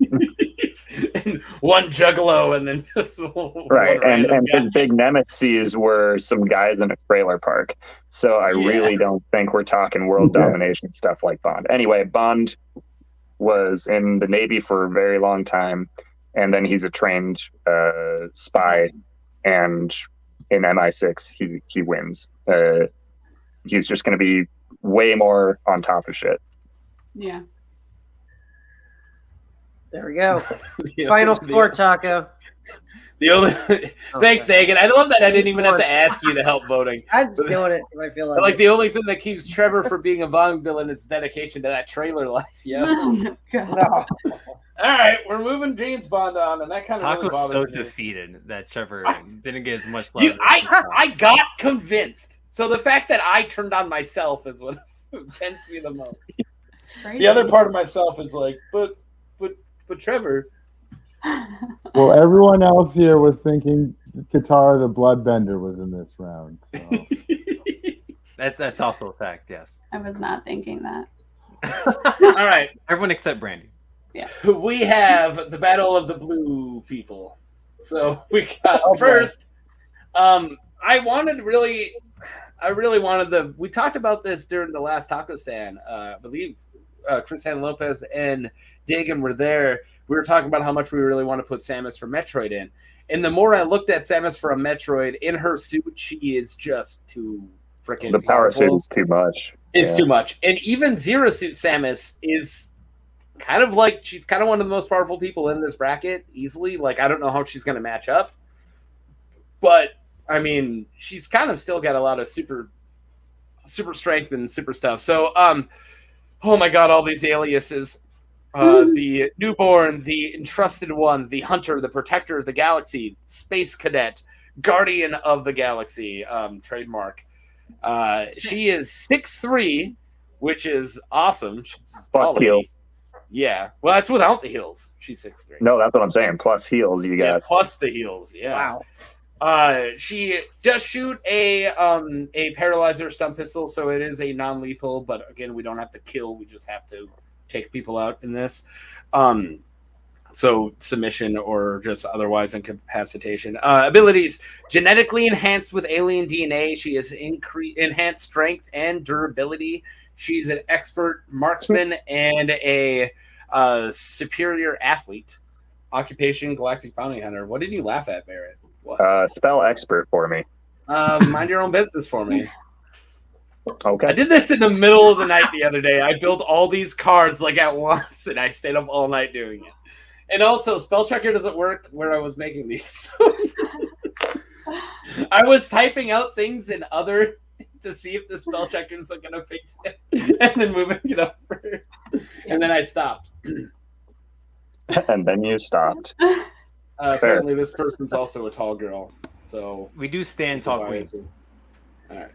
And one juggalo and then just right. And his big nemesis were some guys in a trailer park. So I really don't think we're talking world domination stuff like Bond. Anyway, Bond was in the Navy for a very long time. And then he's a trained spy, and in MI6 he wins. He's just going to be way more on top of shit. Yeah. There we go. Final score, Taco. The only thanks, Megan. I love that I didn't even have to ask you to help voting. I'm just doing it if I feel like. Like the only thing that keeps Trevor from being a Bond villain is dedication to that trailer life. Yeah. Oh, God. All right, we're moving James Bond on, and that kind of really bothers so me. Defeated that Trevor didn't get as much love. Dude, I got convinced. So the fact that I turned on myself is what offends me the most. The other part of myself is like, but Trevor. Well, everyone else here was thinking Katara the Bloodbender was in this round. So. That's also a fact, yes. I was not thinking that. All right. Everyone except Brandy. Yeah. We have the Battle of the Blue People. So we got first. I really wanted we talked about this during the last Taco Stand. I believe Chris Han Lopez and Dagan were there. We were talking about how much we really want to put Samus for Metroid in. And the more I looked at Samus for a Metroid, in her suit, she is just too freaking The power suit is too much. It's too much. And even Zero Suit Samus is kind of like, she's kind of one of the most powerful people in this bracket, easily. Like, I don't know how she's going to match up. But, I mean, she's kind of still got a lot of super strength and super stuff. So, oh my God, all these aliases. The newborn, the entrusted one, the hunter, the protector of the galaxy, space cadet, guardian of the galaxy, trademark. She is 6'3", which is awesome. She's Plus heels. Yeah. Well, that's without the heels. She's 6'3". No, that's what I'm saying. Plus heels, you got. Yeah, plus the heels. Yeah. Wow. She does shoot a paralyzer stun pistol, so it is a non-lethal. But again, we don't have to kill; we just have to take people out in this. So submission or just otherwise incapacitation. Abilities: genetically enhanced with alien DNA. She has enhanced strength and durability. She's an expert marksman and a superior athlete. Occupation: galactic bounty hunter. What did you laugh at, Barrett? What? Spell expert for me. Mind your own business for me. Okay. I did this in the middle of the night the other day. I built all these cards like at once, and I stayed up all night doing it. And also, spell checker doesn't work where I was making these. I was typing out things in other to see if the spell checker is going to fix it, and then moving it over. And then I stopped. And then you stopped. Apparently, this person's also a tall girl, so We do stand tall queens. All right.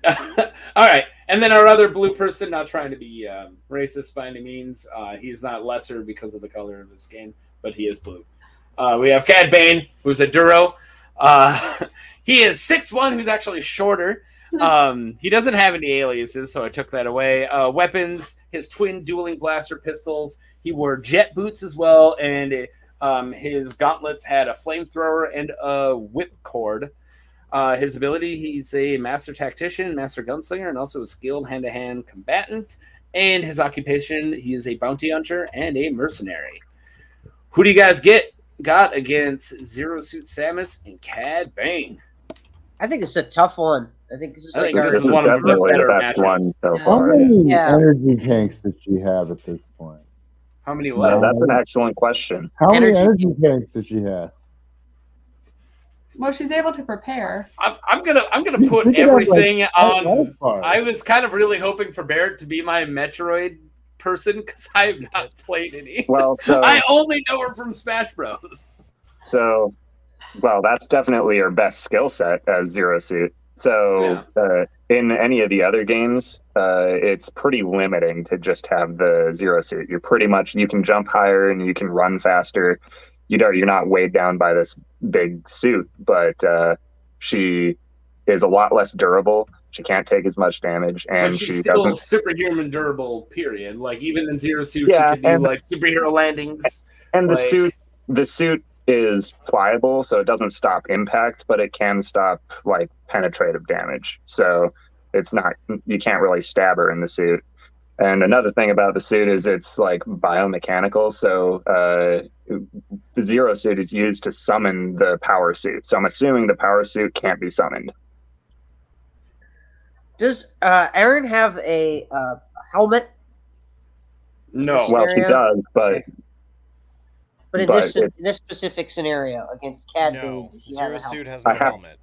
All right. And then our other blue person, not trying to be racist by any means. He's not lesser because of the color of his skin, but he is blue. We have Cad Bane, who's a Duro. He is 6'1", who's actually shorter. He doesn't have any aliases, so I took that away. Weapons, his twin dueling blaster pistols. He wore jet boots as well, and his gauntlets had a flamethrower and a whipcord. His ability, he's a master tactician, master gunslinger, and also a skilled hand-to-hand combatant. And his occupation, he is a bounty hunter and a mercenary. Who do you guys got against Zero Suit Samus and Cad Bane? I think it's a tough one. I think this is I like think our- this is one of the definitely better the best matchups. one so Yeah. How far. many Yeah. energy tanks does she have at this point? How many No, left? that's an excellent question. How many Energy energy tanks does she have? Well, she's able to prepare. I'm gonna put We could have, like, everything five on. life bars. I was kind of really hoping for Barrett to be my Metroid person because I have not played any. Well, so I only know her from Smash Bros. well, that's definitely her best skill set as Zero Suit. So in any of the other games, it's pretty limiting to just have the Zero Suit. You're pretty much, you can jump higher and you can run faster. You're not weighed down by this big suit, but she is a lot less durable. She can't take as much damage, and But she's she still doesn't. superhuman durable. Period. Like even in Zero Suit, Yeah, she could do and- like superhero landings. And the like- suit is pliable, so it doesn't stop impact, but it can stop like penetrative damage. So it's not, you can't really stab her in the suit. And another thing about the suit is it's like biomechanical. So the Zero Suit is used to summon the power suit. So I'm assuming the power suit can't be summoned. Does Aaron have a helmet? No. Well, she Scenario? does, but But in But this it's- in this specific scenario against Cad Bane, No, does she have Zero a Suit helmet? has I no have- helmet.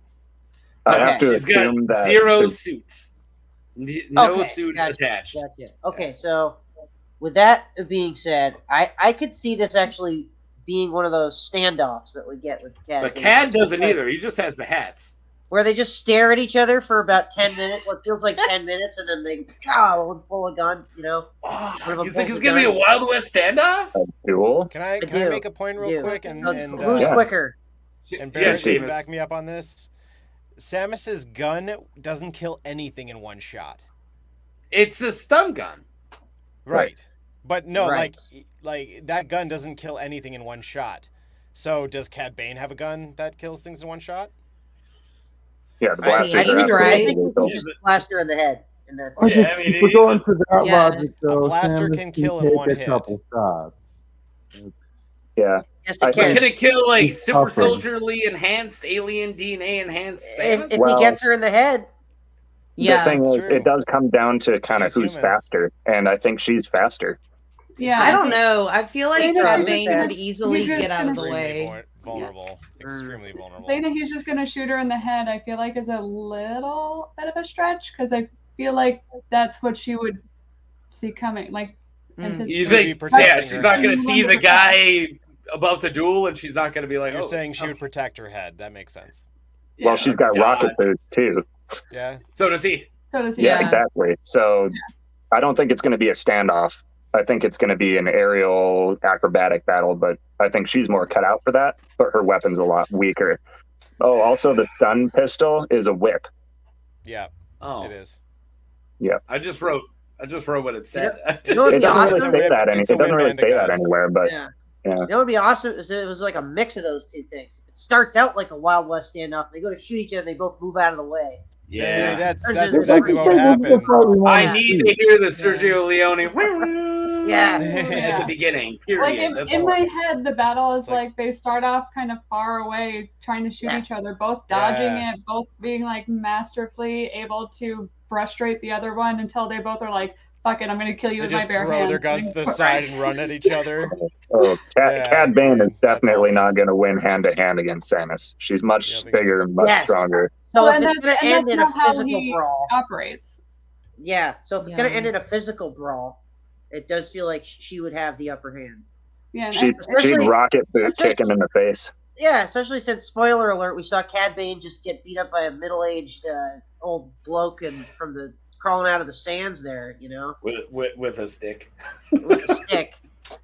I have to She's got assume that zero the- suits. No Okay, suits gotcha, attached. Gotcha. Okay, so with that being said, I could see this actually being one of those standoffs that we get with Cad. But Bane. Cad doesn't either. He just has the hats. Where they just stare at each other for about 10 minutes, what feels like 10 minutes, and then they pull a gun, you know? Oh, One of them you think pulls it's a gonna be a gun. Wild West standoff? a duel. Can I do. make a point real Do. quick? And, So and who's Yeah. quicker? And Yeah, Barrett, can you Seamus. back me up on this? Samus's gun doesn't kill anything in one shot. It's a stun gun. Right. But no, Right. like that gun doesn't kill anything in one shot. So does Cad Bane have a gun that kills things in one shot? Yeah, the I blasters think are you're absolutely right. I think lethal. you just blast her in the head, and that's I it. Yeah, think I mean, if we're he's going a- for that Yeah. logic, though, blaster Samus can kill in take one a hit. couple shots. It's, Yeah, Yes, I it can. think- Can it kill like He's super tougher. soldierly enhanced alien DNA enhanced Samus? If Well- he gets her in the head, Yeah, the thing that's is, true. it does come down to kind of She's who's human. faster, and I think she's faster. Yeah, I don't know. I feel like Dana, Cad he's Bane just- would easily he's just get out of the gonna- way. Vulnerable. Extremely vulnerable. Saying that he's just gonna shoot her in the head, I feel like is a little bit of a stretch because I feel like that's what she would see coming. Like, Mm. You She would be think? protecting Yeah, her she's not head. gonna see the guy above the duel, and she's not gonna be like, You're "Oh, saying she would protect her head. That makes sense. Well, she's got rocket boots too. Yeah. So does he? so does he. Yeah, Yeah. exactly. So I don't think it's going to be a standoff. I think it's going to be an aerial acrobatic battle, but I think she's more cut out for that, but her weapon's a lot weaker. Oh, also the stun pistol is a whip. Yeah, Oh, it is. I just wrote what it said. you know what'd It be doesn't really awesome? say that. It It's a doesn't whip really and a say that gun. anywhere, but Yeah. Yeah. You know what would be awesome is if it was like a mix of those two things. It starts out like a Wild West standoff. They go to shoot each other, they both move out of the way. Yeah. That's Turns that's into- exactly what would happen. I need to hear the Sergio Leone Yeah. at the beginning. Like Period. That's in all. my head, the battle is It's like- like they start off kind of far away, trying to shoot Yeah. each other, both dodging Yeah. it, both being like masterfully able to frustrate the other one until they both are like, "Fuck it, I'm gonna kill you They with my just bare throw hands." their guns to the side and run at each other. oh, Yeah, Cad Bane is that's definitely awesome. not going to win hand to hand against Samus. She's much Yeah, I think bigger and much Yes. stronger. So Well, if and it's going that's to end in a not how physical he brawl, operates. Yeah, so if it's going to Yeah. end in a physical brawl, it does feel like she would have the upper hand. Yeah, She'd Especially- rocket boot kick him in the face. Yeah, especially since, spoiler alert, we saw Cad Bane just get beat up by a middle-aged old bloke from the crawling out of the sands there, you know, with a stick. with a stick. All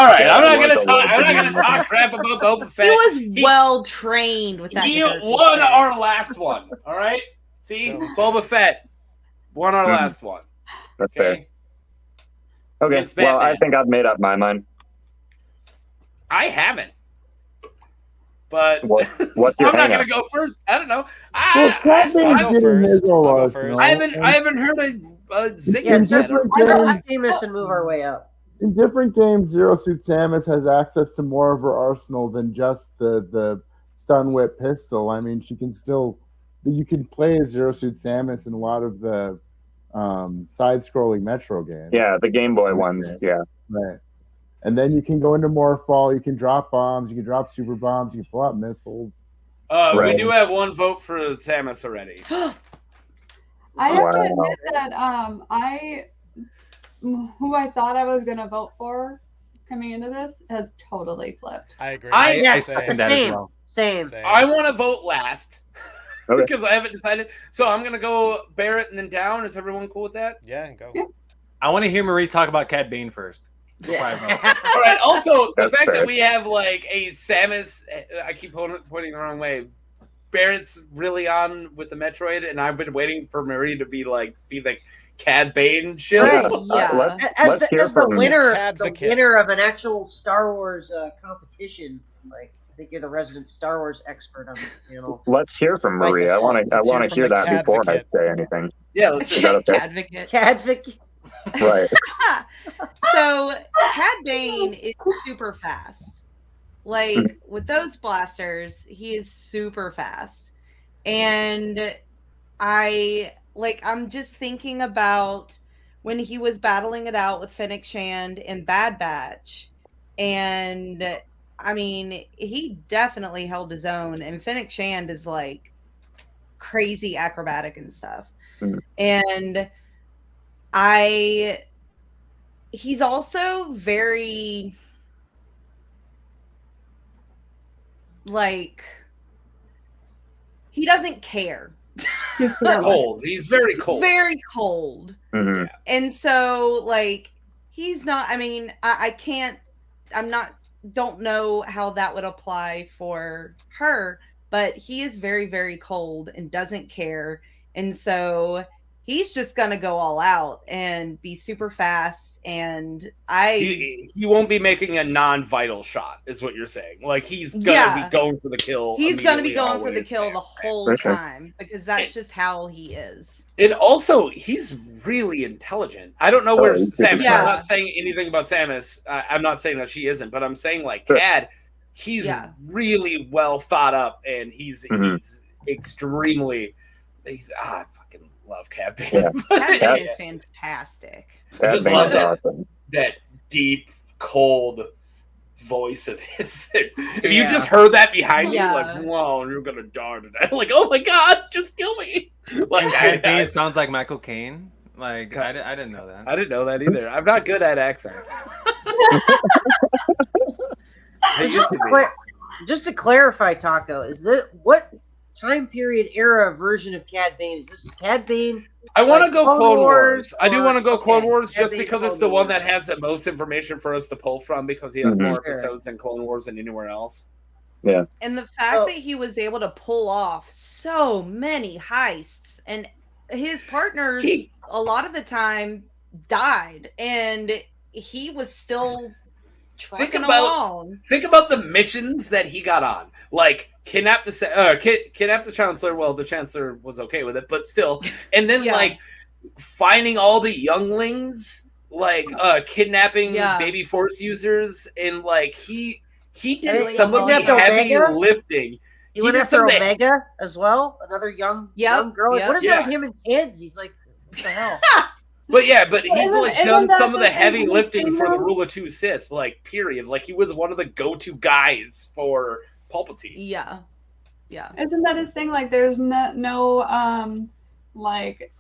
right, Yeah, I'm not like gonna a talk. I'm not little gonna talk crap about Boba He Fett. was well trained with that. He dirt won stick. our last one. All right. See, Boba Fett won our last one. That's fair. Okay, It's well, I Batman. think I've made up my mind. I haven't. But What's your I'm not hang-up? gonna go first. I don't know. Well, Cad Bane's I'll go getting first. his whole I'll go arc, first. you know? I haven't heard a zing Yeah, yet. different I'm famous and move our way up. In different games, Zero Suit Samus has access to more of her arsenal than just the stun whip pistol. I mean, she can still you can play as Zero Suit Samus in a lot of the side-scrolling Metro games. Yeah, the Game Boy ones. Yeah. Right. And then you can go into Morphball, you can drop bombs, you can drop super bombs, you can pull out missiles. We Right. do have one vote for Samus already. I have to Wow. admit that who I thought I was gonna vote for coming into this has totally flipped. I agree. Yeah, Same. that as same, well. same. I want to vote last Okay. because I haven't decided. So I'm gonna go Barrett and then down. Is everyone cool with that? Yeah, go. Yeah. I want to hear Marie talk about Cad Bane first. Yeah. All right. Also, the That's fact fair. that we have like a Samus, I keep pointing the wrong way. Barrett's really on with the Metroid, and I've been waiting for Marie to be like Cad Bane shit. Right. Yeah. Let's hear As the from winner Advocate. of an actual Star Wars competition, like I think you're the resident Star Wars expert on this panel. Let's hear from Marie. I want Let's to hear from hear the that before I Cadvocate. say anything. Yeah. Let's Is that okay? Advocate. Cadvic. Right. So Cad Bane is super fast. Like with those blasters, he is super fast. And I'm just thinking about when he was battling it out with Fennec Shand in Bad Batch. And I mean, he definitely held his own. And Fennec Shand is like crazy acrobatic and stuff. Mhm. And he's also very like he doesn't care. He's fearless. cold. He's very cold. Very cold. hmm And so like he's not, I mean, don't know how that would apply for her, but he is very, very cold and doesn't care. And so he's just gonna go all out and be super fast. And He won't be making a non-vital shot, is what you're saying. Like he's gonna be going for the kill. he's gonna be immediately, going for the always. kill the whole For sure. time because that's just how he is. And also, he's really intelligent. I don't know where he's Samus. Yeah. I'm not saying anything about Samus. I'm not saying that she isn't, but I'm saying like Sure. Cad. He's Yeah. really well thought up, and he's Mhm. extremely. I fucking love Cad Bane. Yeah. Cad Yeah. Bane is fantastic. Cad just Bane's love that. awesome. That deep, cold voice of his. If you Yeah. just heard that behind you, Yeah. like, whoa, you're gonna die today. Like, oh my god, just kill me. Like, Cad Bane I sounds like Michael Caine. Like I didn't know that. didn't know that either. I'm not good at accents. I used to be. Just to clarify, Taco, is this what time period era version of Cad Bane? Is this Cad Bane? I want to like go Clone Clone Wars. Wars I do or- want to go Clone okay, Wars Cad just Bane because it's Clone the one Wars. that has the most information for us to pull from because he has Mhm. more Sure. episodes in Clone Wars than anywhere else. And the fact Oh. that he was able to pull off so many heists and his partners He- a lot of the time died and he was still trucking along. Think about the missions that he got on. Like kidnap the Chancellor. Well, the Chancellor was okay with it, but still. And then Yeah. like finding all the younglings, like kidnapping Yeah. baby Force users, and like he did Really some of the kidnapped heavy Omega? lifting. He He went did after some of the- Omega as well, another young girl. Like, Yep, what is yeah. that with him and kids? He's like, what the hell? But he's Isn't- like isn't done that some of the the heavy thing lifting for the though? Rule of Two Sith, like period. Like he was one of the go-to guys for Palpatine. Yeah. Isn't that his thing? Like, there's no like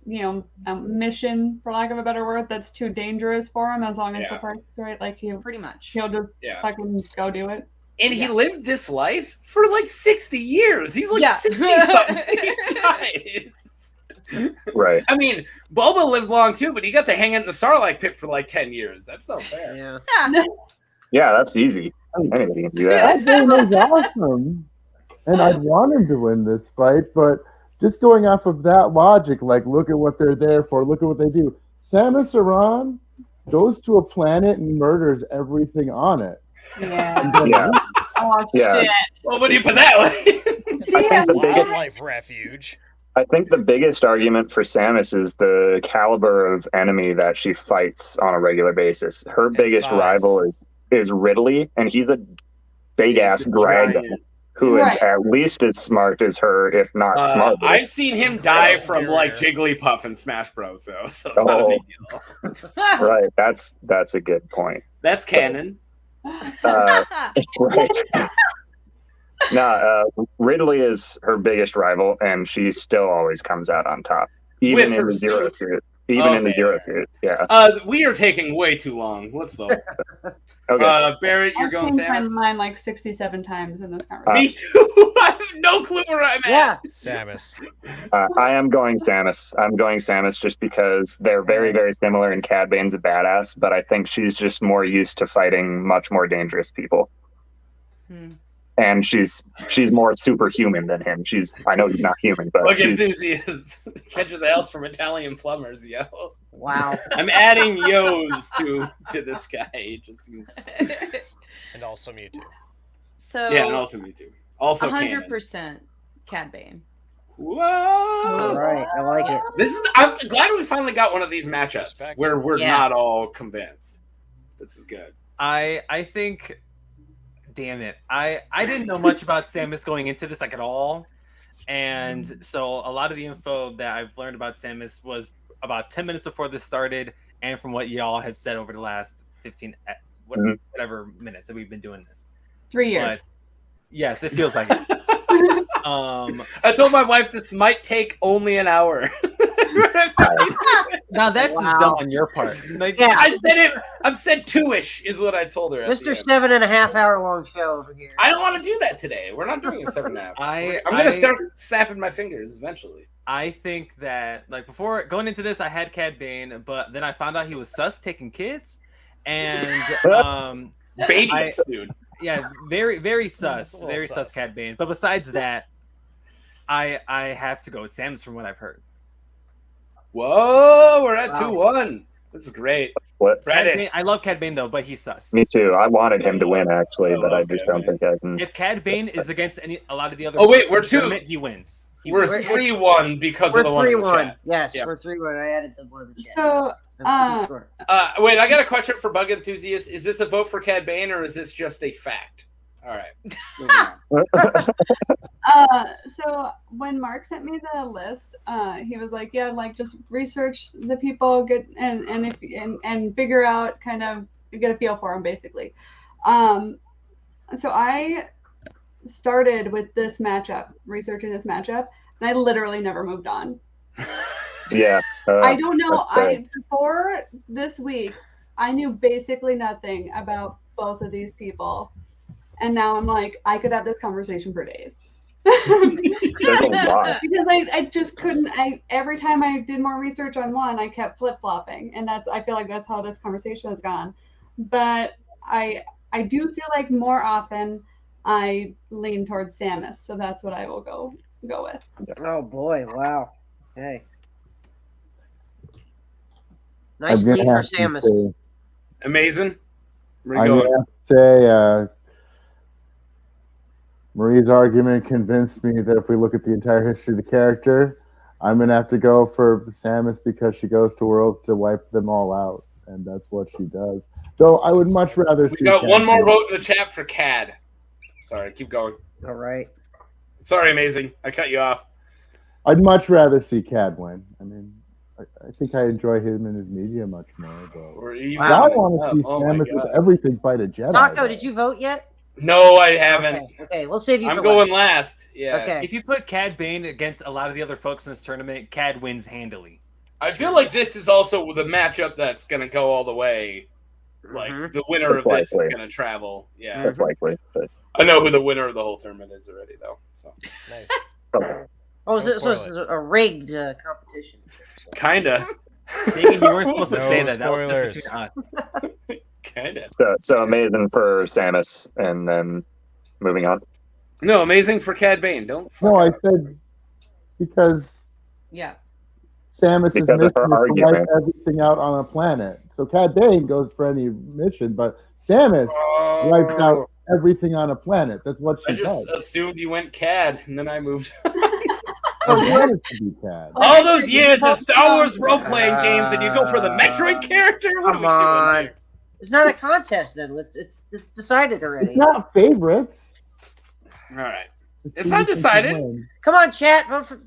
mission, for lack of a better word, that's too dangerous for him. As long as the price is right, like pretty much, he'll just fucking go do it. And he lived this life for like 60 years. He's like 60-something. Right. I mean, Bulba lived long too, but he got to hang out in the Sarlacc pit for like 10 years. That's not fair. Yeah, that's easy. Anybody can do that. That game is awesome. And I'd want him to win this fight, but just going off of that logic, like, look at what they're there for, look at what they do. Samus Aran goes to a planet and murders everything on it. Yeah. Oh, shit. Well, what do you put that way? Wildlife refuge. I think the biggest argument for Samus is the caliber of enemy that she fights on a regular basis. Her biggest rival is Ridley, and he's a big-ass dragon who is at least as smart as her, if not smarter. I've seen him die from like Jigglypuff in Smash Bros. So it's not a big deal. Right, that's a good point. That's canon. Right. Ridley is her biggest rival, and she still always comes out on top, even in the Zero suit. In the Zero suit, we are taking way too long. Let's vote. Okay. Barrett, you're going Samus? Mine like 67 times in this conversation. Me too. I have no clue where I'm at. Samus. I am going Samus. I'm going Samus just because they're very, very similar, and Cad Bane's a badass, but I think she's just more used to fighting much more dangerous people. And she's more superhuman than him. I know he's not human, but look, enthusiast catches ales from Italian plumbers, yo. Wow. I'm adding yos to this guy agency. And also Mewtwo. So and also Mewtwo. Also 100% Cad Bane. Whoa! All right, I like it. I'm glad we finally got one of these matchups where we're not all convinced. This is good. I think. Damn it. I didn't know much about Samus going into this, like, at all. And so a lot of the info that I've learned about Samus was about 10 minutes before this started, and from what y'all have said over the last 15 whatever minutes that we've been doing this. 3 years. But, yes, it feels like it. I told my wife this might take only an hour. Now that's just dumb on your part. Like, I've said 2-ish is what I told her. Mr. 7.5 hour long show over here. I don't want to do that today. We're not doing a 7.5. I'm gonna start snapping my fingers eventually. I think that, like, before going into this, I had Cad Bane, but then I found out he was sus taking kids, and babies, dude. Yeah, very, very sus, very sus Cad Bane. But besides that, I have to go with Samus from what I've heard. Whoa, we're at 2-1. This is great. What? Bane, I love Cad Bane though, but he's sus. Me too. I wanted him to win actually, but I just don't think I can. If Cad Bane is against a lot of the other, we're 2. He wins. We're 3-1 because of the one in the chat. Yes, we're 3-1. I added the one in the chat. So, wait, I got a question for Bug Enthusiast. Is this a vote for Cad Bane, or is this just a fact? All right. So when Mark sent me the list, he was like, "Yeah, like just research the people, get and figure out, kind of get a feel for them, basically." So I started with this matchup, researching this matchup, and I literally never moved on. Yeah. I don't know. Before this week, I knew basically nothing about both of these people. And now I'm like, I could have this conversation for days. There's a lot. Because I just couldn't. Every time I did more research on one, I kept flip-flopping. And I feel like that's how this conversation has gone. But I do feel like more often I lean towards Samus. So that's what I will go with. Oh, boy. Wow. Hey. Nice lead for Samus. Amazing. I'm going to have to say, Marie's argument convinced me that if we look at the entire history of the character, I'm going to have to go for Samus because she goes to Worlds to wipe them all out, and that's what she does. Though I would much rather see... We got one more vote in the chat for Cad. Sorry, keep going. All right. Sorry, Amazing. I cut you off. I'd much rather see Cad win. I mean, I think I enjoy him and his media much more. But I want to see Samus with everything fight a Jedi. Taco, did you vote yet? No, I haven't. Okay, we'll save you. I'm going last. Yeah. Okay. If you put Cad Bane against a lot of the other folks in this tournament, Cad wins handily. I feel like this is also the matchup that's going to go all the way. Like, the winner That's of this likely. is going to travel. Yeah. That's likely. But I know who the winner of the whole tournament is already, though. So Nice. Oh, Don't so spoil it's a rigged competition. Kinda. Thinking you weren't supposed to No say that. That was spoilers. just between us. Kinda. so amazing for Samus, and then moving on. No, amazing for Cad Bane. Don't. No, I fuck up. said because Yeah. Samus's Because mission of her is to wipe argument. everything out on a planet. So Cad Bane goes for any mission, but Samus wipes out everything on a planet. That's what I she just does. assumed you went Cad, and then I moved. I wanted to be Cad. All those years of Star Wars role-playing games, and you go for the Metroid character? What Come are we doing on. here? It's not a contest then. It's decided already. It's not favorites. All right. It's It's who not you think decided. should win. Come on, chat. Vote for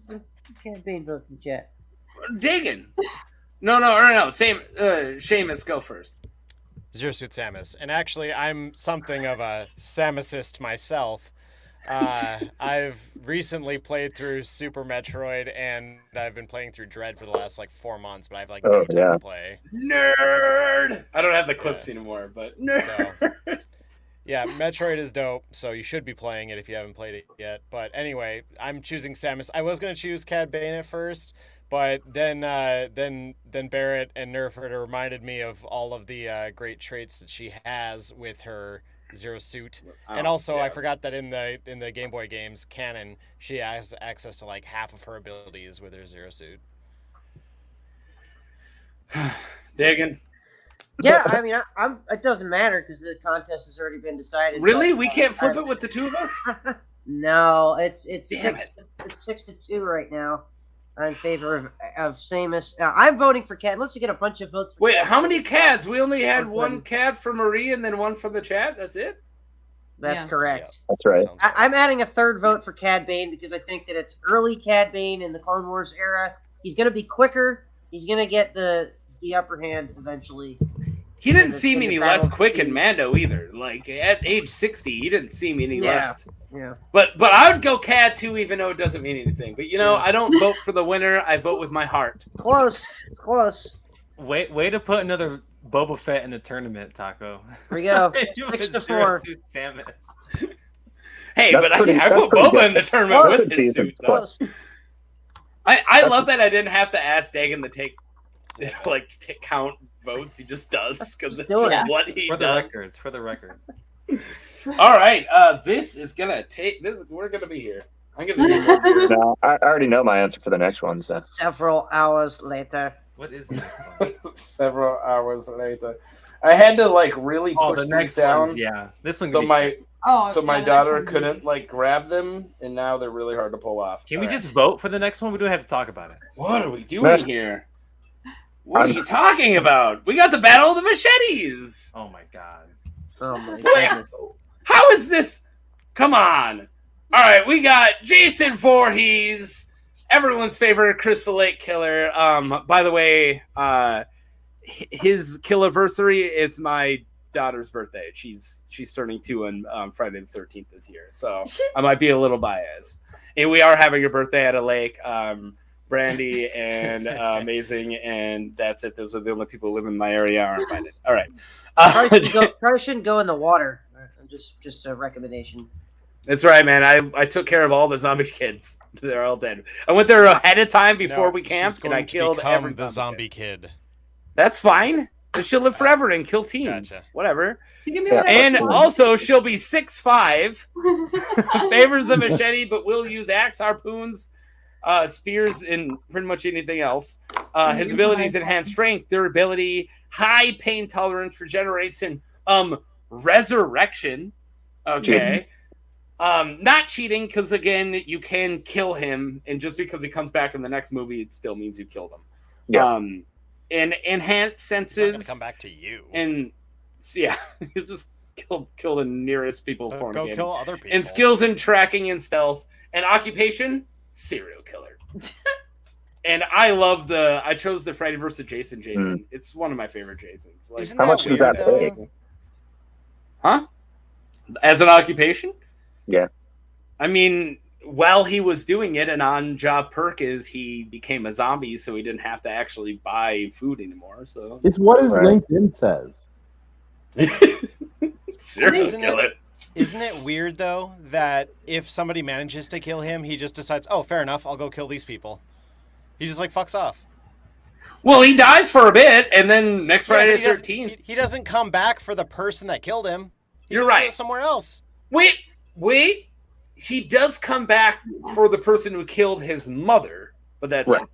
campaign votes in chat. Digging. No. Same. Seamus, go first. Zero Suit Samus. And actually, I'm something of a Samusist myself. I've recently played through Super Metroid, and I've been playing through Dread for the last 4 months, but I have no time to play. Nerd. I don't have the clips anymore, but nerd. So, yeah, Metroid is dope, so you should be playing it if you haven't played it yet. But anyway, I'm choosing Samus. I was going to choose Cad Bane at first, but then Barrett and Nerfer reminded me of all of the great traits that she has with her Zero Suit. And also, I forgot that in the Game Boy games canon, she has access to half of her abilities with her Zero Suit. Digging. Yeah, I mean, I'm. It doesn't matter because the contest has already been decided. Really? but, We can't flip it with the two of us? No, it's Damn it's 6-2 right now in favor of Samus. Now, I'm voting for Cad. Unless we get a bunch of votes. For Wait, Cad. how many Cads? We only had One. one Cad for Marie and then one for the chat? That's it? That's Yeah. correct. That's right. Sounds right. I'm adding a third vote for Cad Bane because I think that it's early Cad Bane in the Clone Wars era. He's going to be quicker. He's going to get the upper hand eventually. He didn't In the- seem in the any less battle quick in between- Mando either. At age 60, he didn't seem any Yeah. less. Yeah. But I would go Cad too, even though it doesn't mean anything. But I don't vote for the winner. I vote with my heart. Close. It's close. Way to put another Boba Fett in the tournament, Taco. Here we go. You 6-4. Zero Suit Samus. Hey, That's but pretty- I that's put pretty Boba good. in the tournament That's with a his decent suit, though. Close. I love that I didn't have to ask Dagan to take count votes. He just does because it's doing just it. what he For the does. records, for the record. All right, this is gonna take. We're gonna be here. I'm gonna do more beer. No, I already know my answer for the next one. So Several hours later. What is this? Several hours later, I had to really Oh, push the next these down. one. Yeah, this one's So gonna be my yeah, daughter that's- couldn't grab them, and now they're really hard to pull off. Can we All right. just vote for the next one? We don't have to talk about it. What are we doing That's- here? What are you talking about? We got the Battle of the Machetes. Oh my god. Oh my Wait, goodness. how is this? Come on. All right, we got Jason Voorhees, everyone's favorite Crystal Lake killer. By the way, his killiversary is my daughter's birthday. She's turning 2 on Friday the 13th this year, so I might be a little biased. And we are having a birthday at a lake. Brandy and Amazing, and that's it. Those are the only people who live in my area are invited. All right. Probably shouldn't go in the water. Just a recommendation. That's right, man. I took care of all the zombie kids. They're all dead. I went there ahead of time before No, we she's camped, and going I to killed become every the zombie zombie kid. That's fine. She'll live forever and kill teens. Gotcha. Whatever. Can you give me Yeah. that And one? also, she'll be 6'5", favors the machete, but will use axe, harpoons, spears, and pretty much anything else. His abilities: enhanced strength, durability, high pain tolerance, regeneration, resurrection. Okay. Not cheating, because again, you can kill him, and just because he comes back in the next movie, it still means you killed him. Yeah. And enhanced It's not senses, gonna come back to you. and yeah, you just kill the nearest people for him. Go again. kill other people. And skills in tracking and stealth, and occupation, serial killer. And I chose the Freddy vs. Jason. It's one of my favorite Jasons. Isn't How that much does weird, that though? pay? Huh? As an occupation? Yeah. I mean, while he was doing it, an on-job perk is he became a zombie, so he didn't have to actually buy food anymore. So It's what his Right. LinkedIn says. serial Isn't killer. Isn't it weird, though, that if somebody manages to kill him, he just decides, oh, fair enough, I'll go kill these people. He just, like, fucks off. Well, he dies for a bit, and then next Yeah, Friday but the he doesn't- 13th. He doesn't come back for the person that killed him. He You're goes right. somewhere else. Wait. He does come back for the person who killed his mother, but that's Right. it.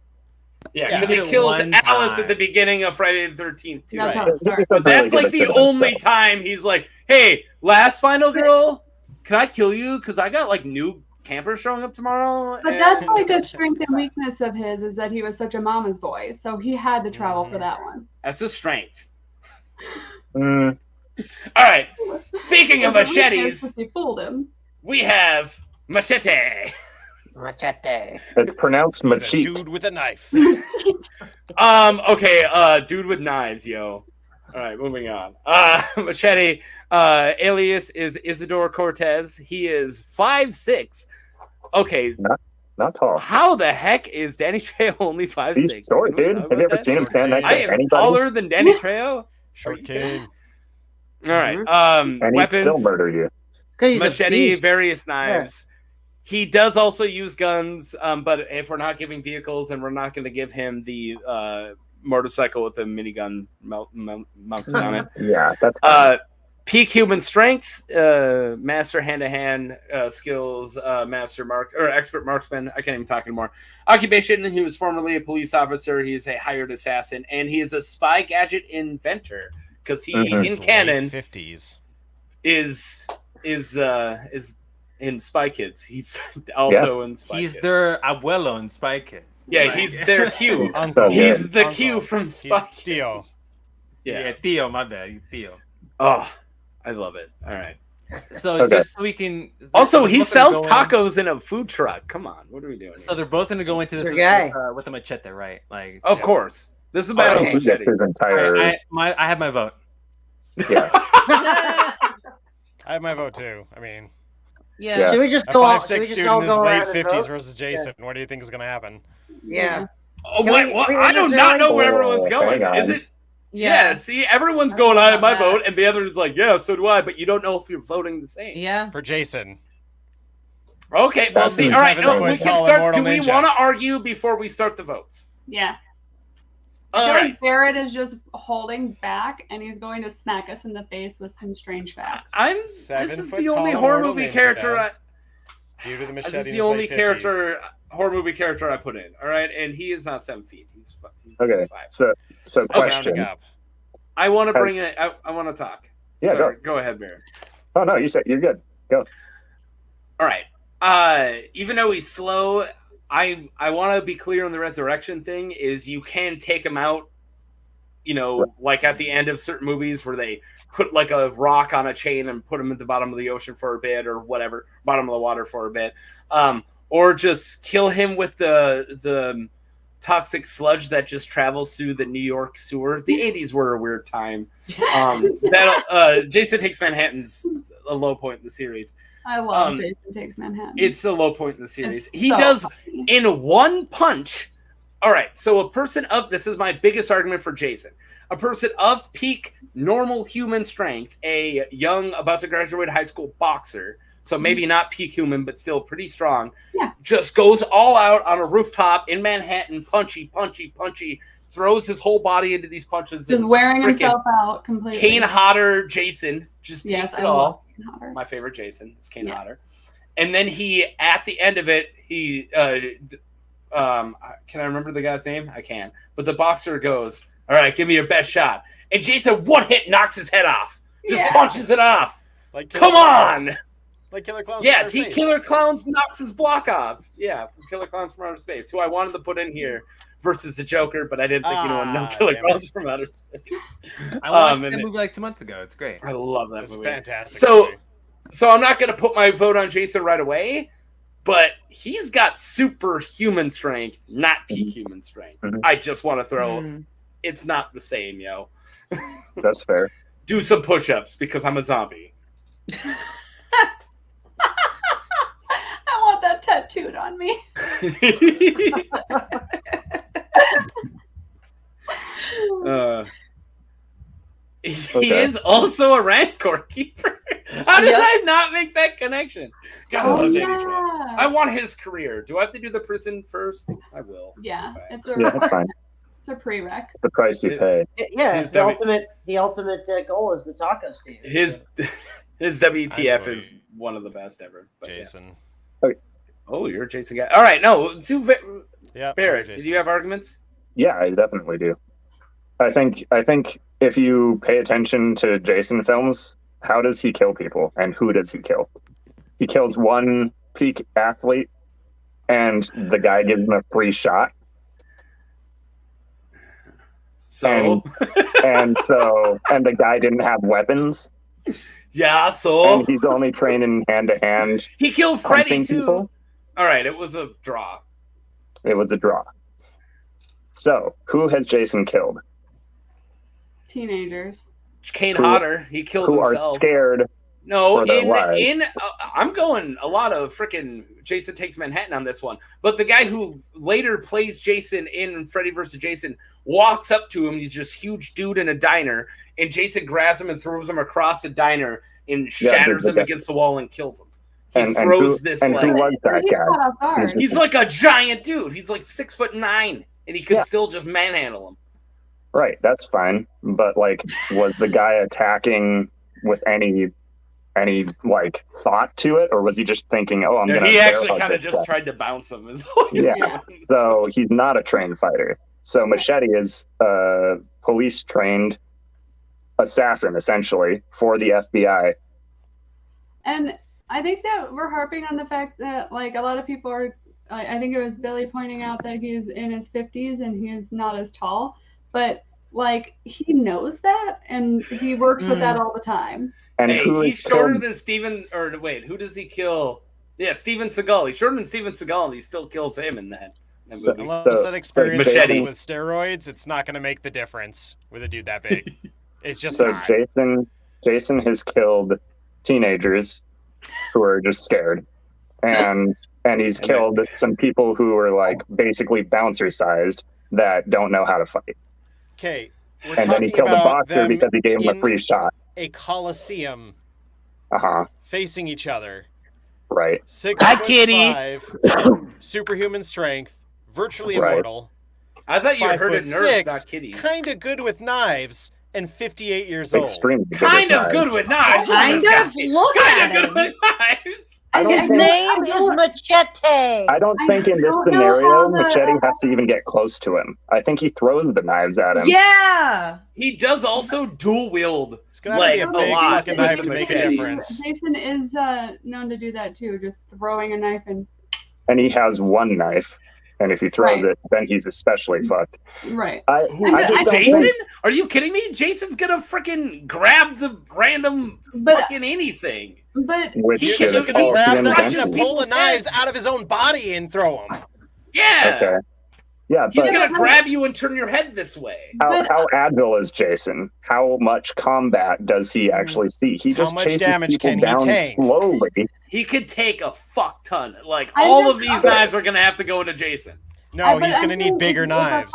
Yeah, Yeah. because He he did it kills one Alice at time. the beginning of Friday the 13th, too. That's Right. how it starts. But that's like the only time he's like, hey, last final girl, can I kill you? Because I got like new campers showing up tomorrow. But and- that's like a strength and weakness of his, is that he was such a mama's boy, so he had to travel for that one. That's a strength. Mm, All right. Speaking of The weakness machetes, was he fooled him. we have Machete. Machete. it's pronounced He's a Machete. dude with a knife. Okay, dude with knives, yo. All right, moving on. Machete, alias is Isidore Cortez. He is 5'6". Okay, Not tall. how the heck is Danny Trejo only 5'6"? He's short, Can we dude. talk Have you about ever that? seen him stand next I to am anybody? taller than Danny Trejo. Short you kidding? king. All right. And he'd Weapons, still murder you. 'Cause he's a machete, beast. various knives. He does also use guns, but if we're not giving vehicles, and we're not going to give him the motorcycle with a minigun mounted on it. Yeah, that's fine. Peak human strength, master hand-to-hand skills, expert marksman. I can't even talk anymore. Occupation: he was formerly a police officer. He is a hired assassin, and he is a spy gadget inventor because he, Mhm. in His canon, late 50s. is in Spy Kids. He's also in Spy He's Kids. their abuelo in Spy Kids. Yeah, Like- he's their Q. Uncle. He's the Uncle. Q from He's Spy Theo. Kids. Yeah, Yeah. Theo, my bad. He's Theo. Oh, I love it. All right. So Okay. just so we can. Also, they're he both gonna sells go in- tacos in a food truck. Come on, what are we doing? So here? they're both going to go into this Your guy. with a machete, right? Like, Of course, this is about He gets machete. his entire. I have my vote. Yeah. I have my vote, too. I mean, Yeah. Yeah. Should we just a go all? 5'6" Should we just dude all in his go late around and 50s vote? versus Jason. What do you think is going to happen? Yeah. Oh, Can we- what? can we I do not know where Oh, everyone's going. hang on. Is it? Yeah. See, everyone's going I have my vote, and the other is like, yeah, so do I. But you don't know if you're voting the same. Yeah. For Jason. Okay. Well, That's see. a All right. No, 7 we foot can tall start. immortal Do we ninja. want to argue before we start the votes? Yeah. I All feel right. like Barrett is just holding back, and he's going to smack us in the face with some strange facts. This 7 is foot the only tall horror immortal movie ninja. character. Due to the machete. This is in the his only late 50s. character horror movie character I put in. All right, and he is not 7 feet. He's Okay. 5. So Rounding question. up. I want to bring it. I want to talk. Yeah, Sorry, go ahead, Barrett. Oh no, you said you're good. All right. Even though he's slow, I want to be clear on the resurrection thing. Is you can take him out. You know, like at the end of certain movies where they put like a rock on a chain and put him at the bottom of the ocean for a bit or whatever, bottom of the water for a bit, or just kill him with the toxic sludge that just travels through the New York sewer. The 80s were a weird time. Jason Takes Manhattan's a low point in the series. I love Jason Takes Manhattan. It's a low point in the series. It's He so does funny. in one punch. All right, so a person of this is my biggest argument for Jason. A person of peak normal human strength, a young about to graduate high school boxer, so maybe not peak human but still pretty strong, Yeah. just goes all out on a rooftop in Manhattan, punchy, throws his whole body into these punches. Just and wearing frickin' himself out completely. Kane Hodder Jason just Yes, takes I it love all. Kane Hodder. My favorite Jason is Kane Yes. Hodder. And then he, at the end of it, he, can I remember the guy's name? I can. But the boxer goes, all right, give me your best shot. And Jason, one hit, knocks his head off. Just Yeah. punches it off. Like Killer Come Clowns. on. Like Killer Clowns. Yes, from he Outer Space. Killer Clowns knocks his block off. Yeah, from Killer Clowns from Outer Space, who I wanted to put in here versus the Joker, but I didn't think anyone know Killer damn it. Clowns from Outer Space. I watched and that it- movie like 2 months ago. It's great. I love that It's movie. fantastic. So- movie. So I'm not going to put my vote on Jason right away, but he's got superhuman strength, not peak human strength. Mhm. I just want to throw Mm. it's not the same, yo. That's fair. Do some push-ups because I'm a zombie. I want that tattooed on me. He is also a Rancor keeper. How did I not make that connection? God, I love Danny Trejo. I want his career. Do I have to do the prison first? I will. Yeah, it's that's fine. It's a prereq. It's the price you pay. Yeah, the ultimate goal is the taco stand. His WTF is one of the best ever. But Jason. Yeah. Oh, you're a Jason guy. All right, no. Barrett, did you have arguments? Yeah, I definitely do. I think if you pay attention to Jason films, how does he kill people and who does he kill? He kills one peak athlete and the guy gives him a free shot. So and the guy didn't have weapons. Yeah, so and he's only trained in hand-to-hand. He killed Freddy too. People. All right, it was a draw. It was a draw. So, who has Jason killed? Teenagers. Kane Hodder. He killed who himself. Are scared. No, I'm going a lot of freaking Jason Takes Manhattan on this one. But the guy who later plays Jason in Freddy vs. Jason walks up to him. He's just huge dude in a diner, and Jason grabs him and throws him across the diner and shatters him against the wall and kills him. He throws this. And who was that guy? He's like a giant dude. He's like 6'9", and he could still just manhandle him. Right, that's fine. But like, was the guy attacking with any like thought to it, or was he just thinking, "Oh, I'm gonna"? He actually kind of just tried to bounce him. So he's not a trained fighter. So Machete is a police-trained assassin, essentially, for the FBI. And I think that we're harping on the fact that, like, a lot of people are. I think it was Billy pointing out that he's in his 50s and he is not as tall, but like he knows that and he works with that all the time. And he's shorter than Steven. Or wait, who does he kill? Yeah, Steven Seagal. He's shorter than Steven Seagal, and he still kills him in that movie. Unless that experience with steroids, it's not going to make the difference with a dude that big. It's just not. Jason has killed teenagers who are just scared, and he's killed some people who are like basically bouncer sized that don't know how to fight. Okay, and then he killed a boxer because he gave him a free shot. A Colosseum. Facing each other. Right. 6'5", superhuman strength, virtually immortal. I thought you heard it nerds, not kitties. Kind of good with knives, and 58 years old. Extremely kind of good with knives. Kind of. Look at him. Knives. His name is Machete. I don't think in this scenario Machete has to even get close to him. I think he throws the knives at him. Yeah. He does also dual wield. It's gonna be a big fucking knife to make a difference. Jason is known to do that too, just throwing a knife and. And he has one knife. And if he throws it, then he's especially fucked. Right. Jason? Are you kidding me? Jason's gonna freaking grab the random fucking anything. But he's just gonna grab them, pull the knives out of his own body and throw them. Yeah. Okay. Yeah, he's gonna grab you and turn your head this way. How agile is Jason? How much combat does he actually see? He just chases people down slowly. He could take a fuck ton. Like all of these knives are gonna have to go into Jason. No, he's gonna need bigger knives.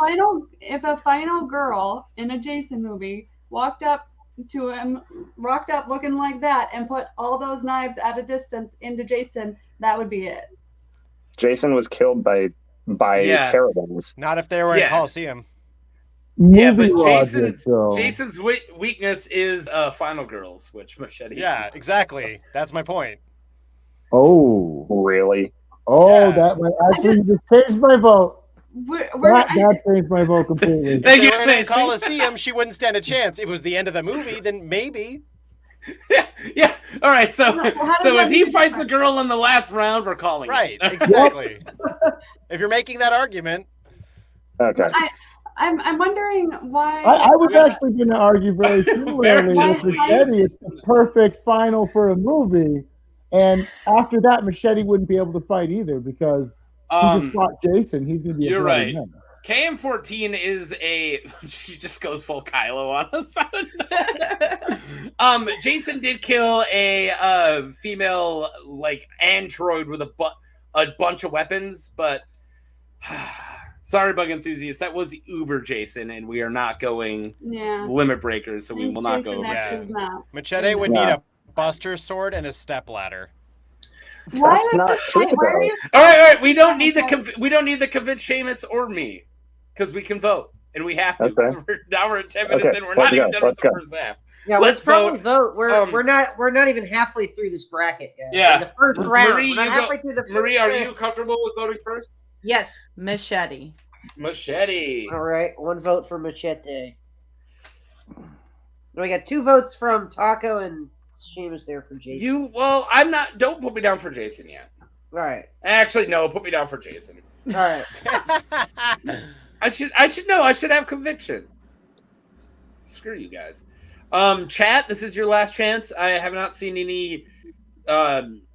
If a final girl in a Jason movie walked up to him, rocked up looking like that, and put all those knives at a distance into Jason, that would be it. Jason was killed by carabins. Not if they were in Colosseum. Yeah, but Jason's weakness is final girls, which Machete. Yeah, exactly. That's my point. Oh, really? Oh, that might actually just changed my vote. That changed my vote completely. If they were in Colosseum, she wouldn't stand a chance. If it was the end of the movie, then maybe. Yeah. All right. So if he fights a girl in the last round, we're calling it. Exactly. If you're making that argument. Okay. I'm wondering why. I was actually going to argue very similarly with Machete. It's the perfect final for a movie, and after that, Machete wouldn't be able to fight either because he just fought Jason. He's going to be. You're right. KM14 is she just goes full Kylo on us. Jason did kill a female like android with a a bunch of weapons, but sorry, Bug Enthusiast, that was the Uber Jason, and we are not going limit breakers, so we will not go over Jason. Machete would need a Buster Sword and a stepladder. That's not true, though. All right. We don't need the convince Seamus or me, because we can vote, and we have to. Okay. Now we're at 10 minutes in. We're not even done with the first half. Yeah, let's probably vote. We're not even halfway through this bracket yet. Yeah, in the first round. Marie, we're not halfway through the first Marie, are round. you comfortable with voting first? Yes, Machete. Machete. All right, 1 vote for Machete. We got 2 votes from Taco and Seamus there for Jason. I'm not. Don't put me down for Jason yet. All right. Actually, no. Put me down for Jason. All right. I should know. I should have conviction. Screw you guys. Chat, this is your last chance. I have not seen any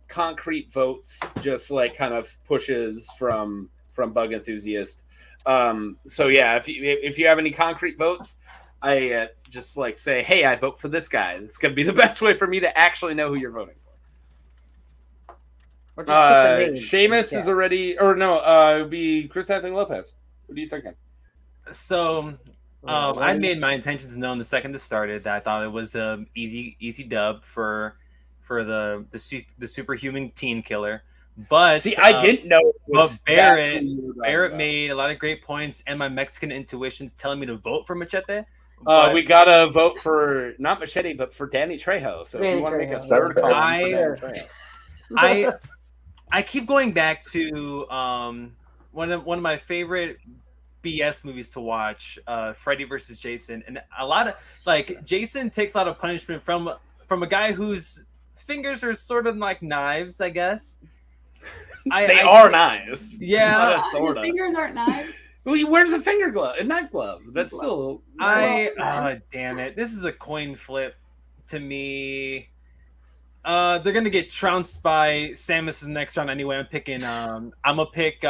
concrete votes, just like kind of pushes from Bug Enthusiast. So yeah, if you have any concrete votes, I just like say, hey, I vote for this guy. It's gonna be the best way for me to actually know who you're voting for. Seamus is already, or no, it would be Chris Anthony Lopez. What are you thinking? So, I made my intentions known the second this started. That I thought it was an easy dub for the superhuman teen killer. But see, I didn't know. But Barrett made a lot of great points, and my Mexican intuition's telling me to vote for Machete. We gotta vote for not Machete, but for Danny Trejo. So if you want to make a third call, I keep going back to one of my favorite BS movies to watch, Freddy versus Jason, and a lot of Jason takes a lot of punishment from a guy whose fingers are sort of like knives, I guess. They are knives. Yeah, your fingers aren't knives. Well, he wears a finger glove, a knife glove. That's still. Damn it! This is a coin flip to me. They're gonna get trounced by Samus in the next round anyway. I'm gonna pick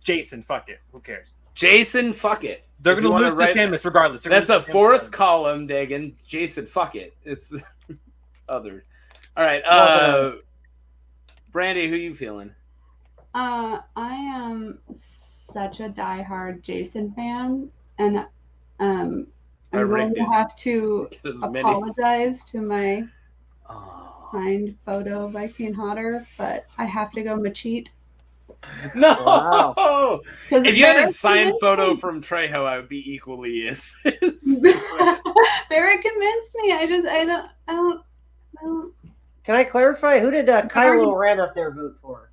Jason. Fuck it. Who cares? Jason. Fuck it. They're gonna lose to Samus regardless. That's a 4th column, Dagan. Jason. Fuck it. It's other. All right. Brandy, who you feeling? I am such a diehard Jason fan, and I'm going to have to apologize to my signed photo of Viking Hotter, but I have to go Machete. No! Wow. If you had a signed photo from Trejo, I would be equally as Barrett convinced me. I don't. Can I clarify? Who did Kylo Ren up there vote for?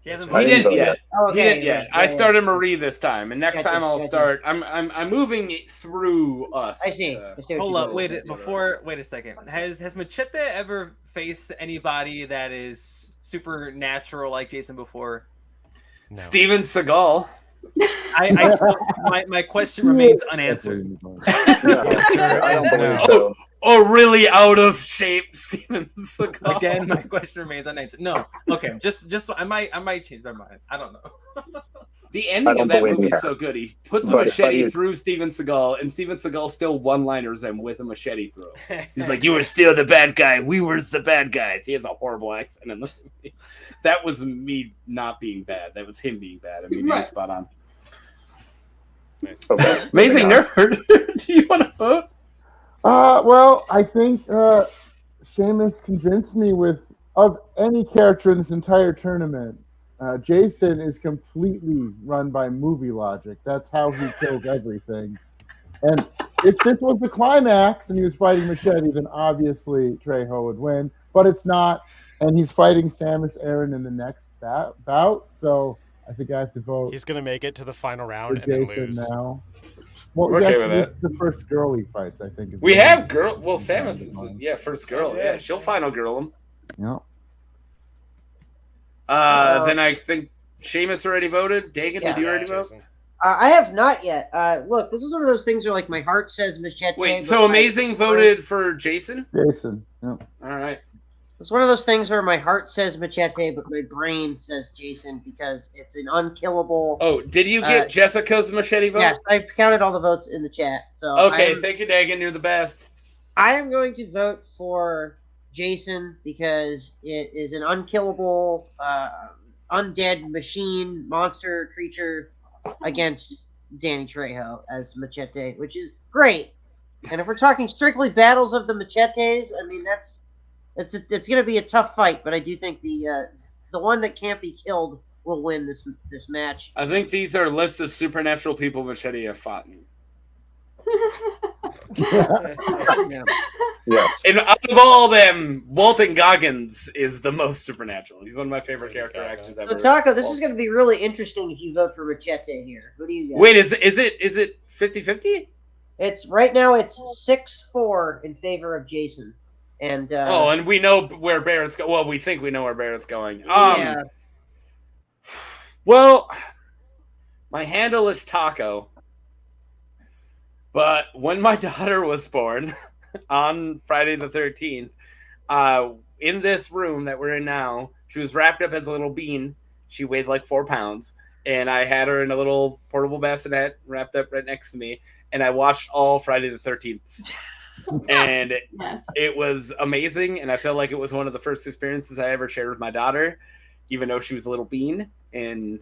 He hasn't. He didn't yet. Oh, okay. He didn't yet. I started Marie this time, and next Gotcha, time I'll gotcha. start. I'm moving it through us. I see. Hold up. Wait a second. Has Machete ever faced anybody that is supernatural like Jason before? No. Steven Seagal. My question remains unanswered. Really out of shape, Steven Seagal. Again, my question remains unanswered. No, okay, just I might change my mind. I don't know. The ending of that movie is so good. He puts a machete through Steven Seagal, and Steven Seagal still one-liners him with a machete through. He's like, "You were still the bad guy. We were the bad guys." He has a horrible accent in the movie. That was me not being bad. That was him being bad. I mean, he's spot on. Nice. Okay. Amazing nerd. Do you want to vote? Well, I think Seamus convinced me of any character in this entire tournament. Jason is completely run by movie logic. That's how he kills everything. And if this was the climax and he was fighting Machete, then obviously Trejo would win. But it's not. And he's fighting Samus Aran in the next bout. So I think I have to vote. He's going to make it to the final round for and Jason then lose. now. Well, We're okay yes, with the first girl he fights, I think. We have girl. Well, Samus is first girl. Yeah, she'll final girl him. Yeah. Then I think Seamus already voted. Dagan, did you already vote? Jason. I have not yet. Look, this is one of those things where, like, my heart says Machete. Wait, so Amazing voted for Jason? Jason. Yeah. All right. It's one of those things where my heart says Machete, but my brain says Jason because it's an unkillable. Oh, did you get Jessica's machete vote? Yes, I counted all the votes in the chat. So okay, thank you, Dagan. You're the best. I am going to vote for Jason because it is an unkillable, undead machine monster creature against Danny Trejo as Machete, which is great. And if we're talking strictly battles of the Machetes, I mean it's going to be a tough fight, but I do think the one that can't be killed will win this match. I think these are lists of supernatural people Machete have fought in. Yes. And out of all them, Walton Goggins is the most supernatural. He's one of my favorite character actors ever. So Taco, this is going to be really interesting if you vote for Machete here. Who do you got? Wait, is it 50-50? It's right now. It's 6-4 in favor of Jason, and and we know where Barrett's going. Well, we think we know where Barrett's going. Yeah. Well, my handle is Taco, but when my daughter was born on Friday the 13th, in this room that we're in now, she was wrapped up as a little bean. She weighed like 4 pounds, and I had her in a little portable bassinet wrapped up right next to me, and I watched all Friday the 13th. And it was amazing, and I felt like it was one of the first experiences I ever shared with my daughter, even though she was a little bean, and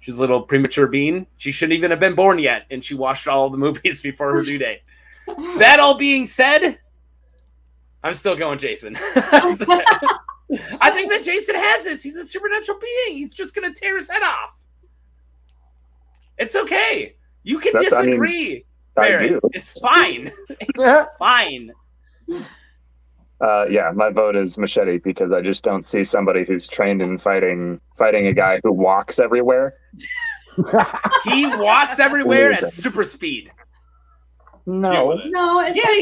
she was a little premature bean. She shouldn't even have been born yet, and she watched all the movies before her due date. That all being said, I'm still going Jason. I think that Jason has this. He's a supernatural being. He's just going to tear his head off. It's okay. You can disagree. I do. It's fine. It's fine. Yeah, my vote is Machete because I just don't see somebody who's trained in fighting a guy who walks everywhere. He walks everywhere at super speed. No. He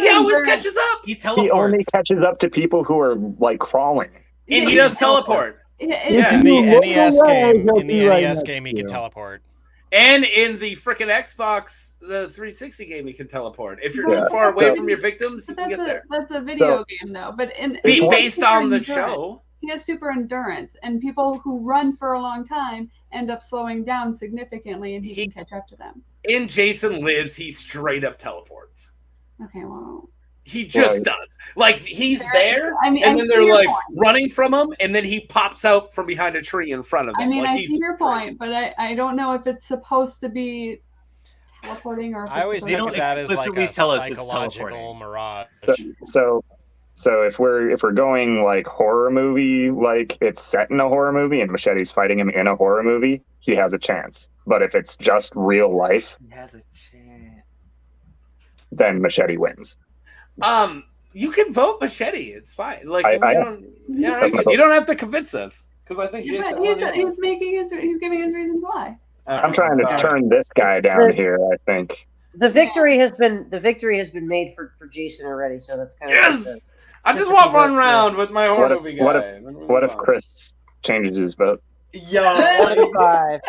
always catches up. He teleports. He only catches up to people who are like crawling. And he does teleport. In the NES game, he can teleport. And in the frickin' Xbox, the 360 game, you can teleport. If you're too far away from your victims, you can get there. That's a video game, though. But based on the show, he has super endurance, and people who run for a long time end up slowing down significantly, and he can catch up to them. In Jason Lives, he straight up teleports. Okay, well. He just does. Like, he's there, and then they're like running from him, and then he pops out from behind a tree in front of them. I mean, like, I see your point, but I don't know if it's supposed to be teleporting or if I always took that as like a psychological mirage. So if we're going like horror movie, like it's set in a horror movie and Machete's fighting him in a horror movie, he has a chance. But if it's just real life, he has a chance. Then Machete wins. You can vote Machete. It's fine. Like you don't have to convince us because I think he's giving his reasons why. I'm trying to turn this guy down here. I think the victory has been made for Jason already, so that's kind of yes. I just want one round with my horror movie guy. What if Chris changes his vote? Yo, 95.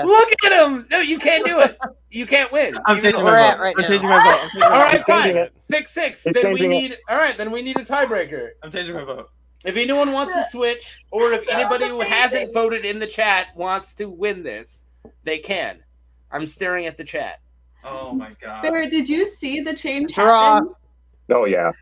Look at him! No, you can't do it. You can't win. I'm changing my vote. Right I'm now. changing my vote. All right, fine. it. 6-6. Then we need. All right, then we need a tiebreaker. I'm changing my vote. If anyone wants to switch, or if anybody who hasn't voted in the chat wants to win this, they can. I'm staring at the chat. Oh my god. Barrett, did you see the change Draw. happen? Oh yeah.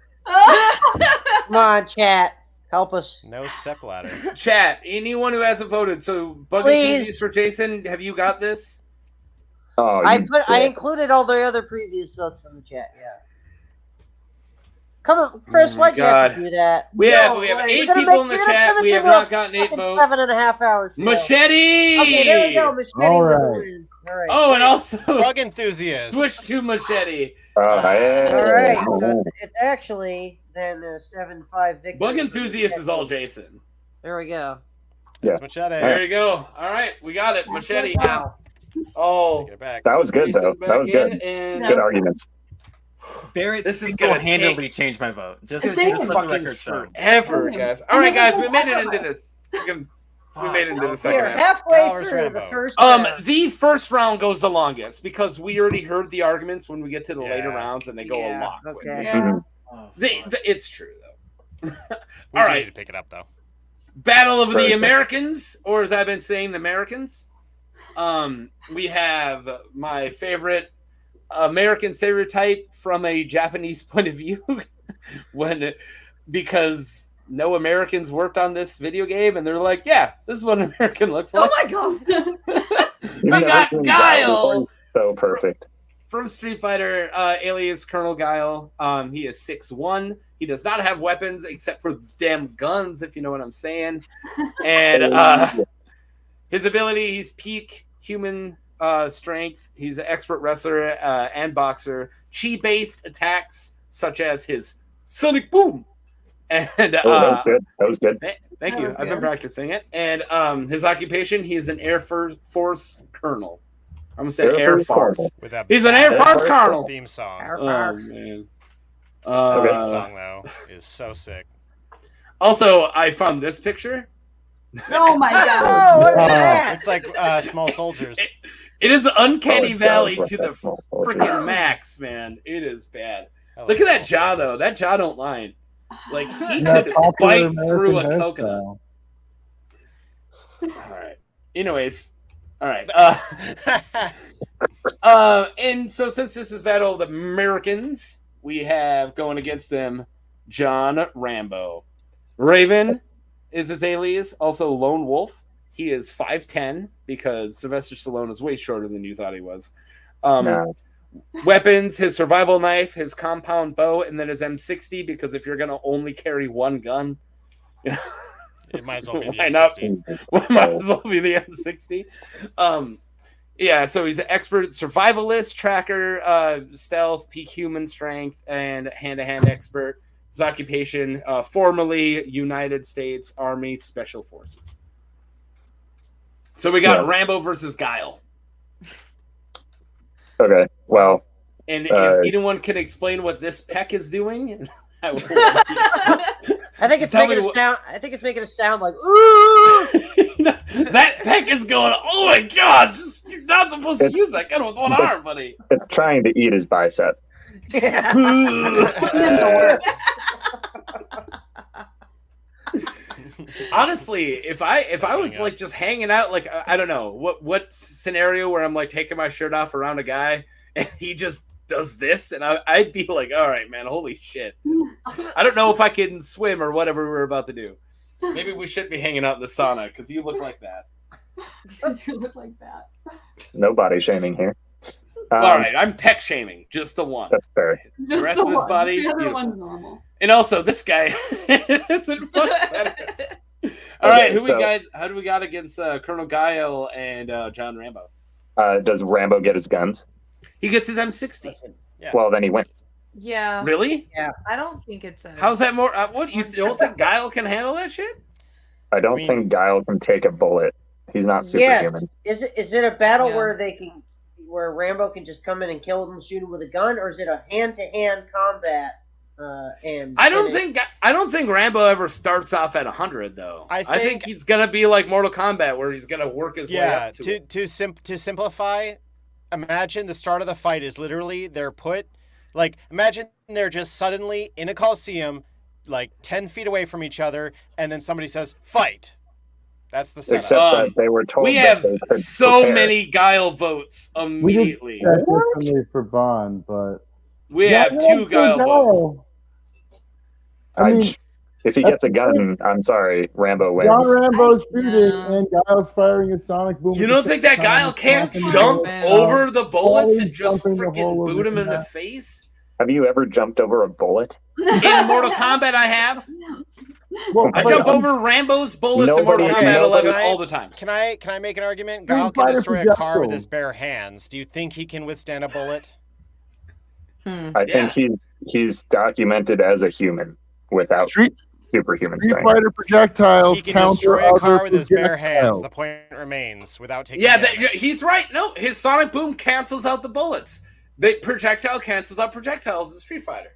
Come on, chat. Help us. No stepladder. Chat, anyone who hasn't voted. So, Bug Enthusiast for Jason, have you got this? Oh, I included all the other previous votes from the chat. Yeah. Come on, Chris. Why'd you have to do that? We have 8 people in the chat. We have not gotten 8 votes. 7.5 hours. Machete. Okay, there we go. Machete All with right. the win. All right. Oh, and also Bug Enthusiast. switch to Machete. All right. So it's actually then a 7-5 victory. Bug Enthusiast is all Jason. There we go. It's Machete. There you go. All right, we got it. Machete. Wow. Oh, Get it back. That was good though. That was good. And Good arguments. Barrett This is single-handedly changed my vote. Just it's to gonna let take the fucking record show. forever, guys. All right, guys, we made it into this. We made it into the We second are half. halfway Towers through Rambo. the first round. The first round goes the longest because we already heard the arguments when we get to the later Yeah. rounds and they go a lot quicker. Okay. Yeah. Oh, It's true though. We All need right, to pick it up though. Battle of the Right. Americans, or as I've been saying, the Americans. We have my favorite American stereotype from a Japanese point of view when because no Americans worked on this video game, and they're like, yeah, this is what an American looks like. Oh my god! We got Guile. So perfect. From Street Fighter, alias Colonel Guile. He is 6'1". He does not have weapons except for damn guns, if you know what I'm saying. And his ability, he's peak human strength. He's an expert wrestler and boxer. Chi-based attacks, such as his Sonic Boom. And that was good. That was good. Thank you. I've been practicing it. And his occupation, he's an Air Force colonel. I'm gonna say Air Force. He's an Air Force colonel. Theme song. Oh man. Theme song though is so sick. Also, I found this picture. Oh my god! Oh, look at that! It's like Small Soldiers. It is Uncanny Valley like to that the Small Soldiers. freaking max, man. It is bad. I Look like at that Small jaw, Soldiers. though. That jaw don't lie. Like, he That could popular bite through a American coconut. hairstyle. All right. Anyways. All right. And so since this is Battle of the Americans, we have going against them John Rambo. Raven is his alias, also Lone Wolf. He is 5'10", because Sylvester Stallone is way shorter than you thought he was. No. Weapons, his survival knife, his compound bow, and then his M60, because if you're going to only carry one gun, you know, It might as well be the why not? M60. Might as well be the M60. Yeah, so he's an expert survivalist, tracker, stealth, peak human strength, and hand-to-hand expert. His occupation, formerly United States Army Special Forces. So we got Rambo versus Guile. Okay, well. And if anyone can explain what this peck is doing, I will. I think it's Tell making me a sound. I think it's making a sound like ooh. That peck is going. Oh my god! You're not supposed to use that gun with one arm, buddy. It's trying to eat his bicep. Honestly, if I was like just hanging out, like I don't know what scenario where I'm like taking my shirt off around a guy and he just does this, and I'd be like, all right, man, holy shit. I don't know if I can swim or whatever we're about to do. Maybe we shouldn't be hanging out in the sauna because you look like that. You look like that. No body shaming here. All right, I'm peck shaming, just the one. That's fair. The rest of his one. body, The other beautiful. one's normal. And also, this guy isn't much better. All right, how do we got against Colonel Guile and John Rambo? Does Rambo get his guns? He gets his M60. Yeah. Well, then he wins. Yeah. Really? I don't think it's a. How's that more? What you don't think Guile can handle that shit? I don't think Guile can take a bullet. He's not superhuman. Is it a battle Yeah. where Rambo can just come in and kill him, shoot him with a gun, or is it a hand-to-hand combat? I don't think Rambo ever starts off at 100 though. I think he's gonna be like Mortal Kombat where he's gonna work his way up to it. To simplify, imagine the start of the fight is literally imagine they're just suddenly in a Colosseum, like 10 feet away from each other, and then somebody says, fight. That's the setup. Except that they were told we that have they could so prepare. many Guile votes immediately. We did differently for Bond, but We have two Guile votes. If he gets a gun, I'm sorry, Rambo wins. John Rambo's shooting and Guile's firing a sonic boom. You don't think that Guile can't jump over the bullets and just freaking boot him in the face? Have you ever jumped over a bullet? In Mortal Kombat, I have. Well, I jump over Rambo's bullets in Mortal Kombat 11 all the time. Can I make an argument? Guile can destroy a car with his bare hands. Do you think he can withstand a bullet? I think he's documented as a human without superhuman Street strength. Fighter projectiles. He can destroy a car with his bare hands. projectiles. The point remains without taking. Yeah, damage. he's right. No, his sonic boom cancels out the bullets. The projectile cancels out projectiles in Street Fighter.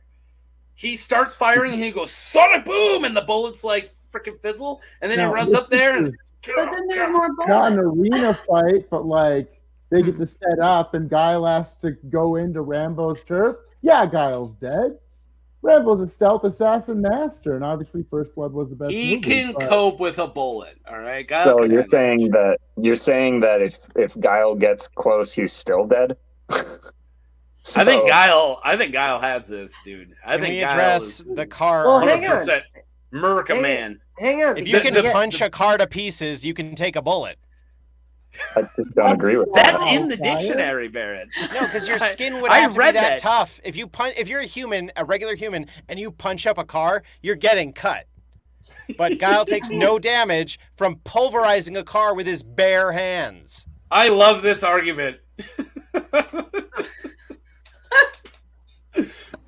He starts firing and he goes sonic boom, and the bullets like freaking fizzle, and then he runs up there and. But then there's more Not an bullets. arena fight, but like they get to set up, and Guile has to go into Rambo's turf. Yeah, Guile's dead. Rambo's a stealth assassin master, and obviously First Blood was the best. He movie, can but- cope with a bullet. All right, Guile So can you're handle saying that if Guile gets close, he's still dead. So, I think Guile has this, dude. Can we address the car? Well, hang on. 100% murk a man. Hang on. If you can punch a car to pieces, you can take a bullet. I just don't agree with That's that. in the dictionary, Barrett. No, because your skin would I have to be read that that. tough. If you're a human, a regular human, and you punch up a car, you're getting cut. But Guile takes no damage from pulverizing a car with his bare hands. I love this argument.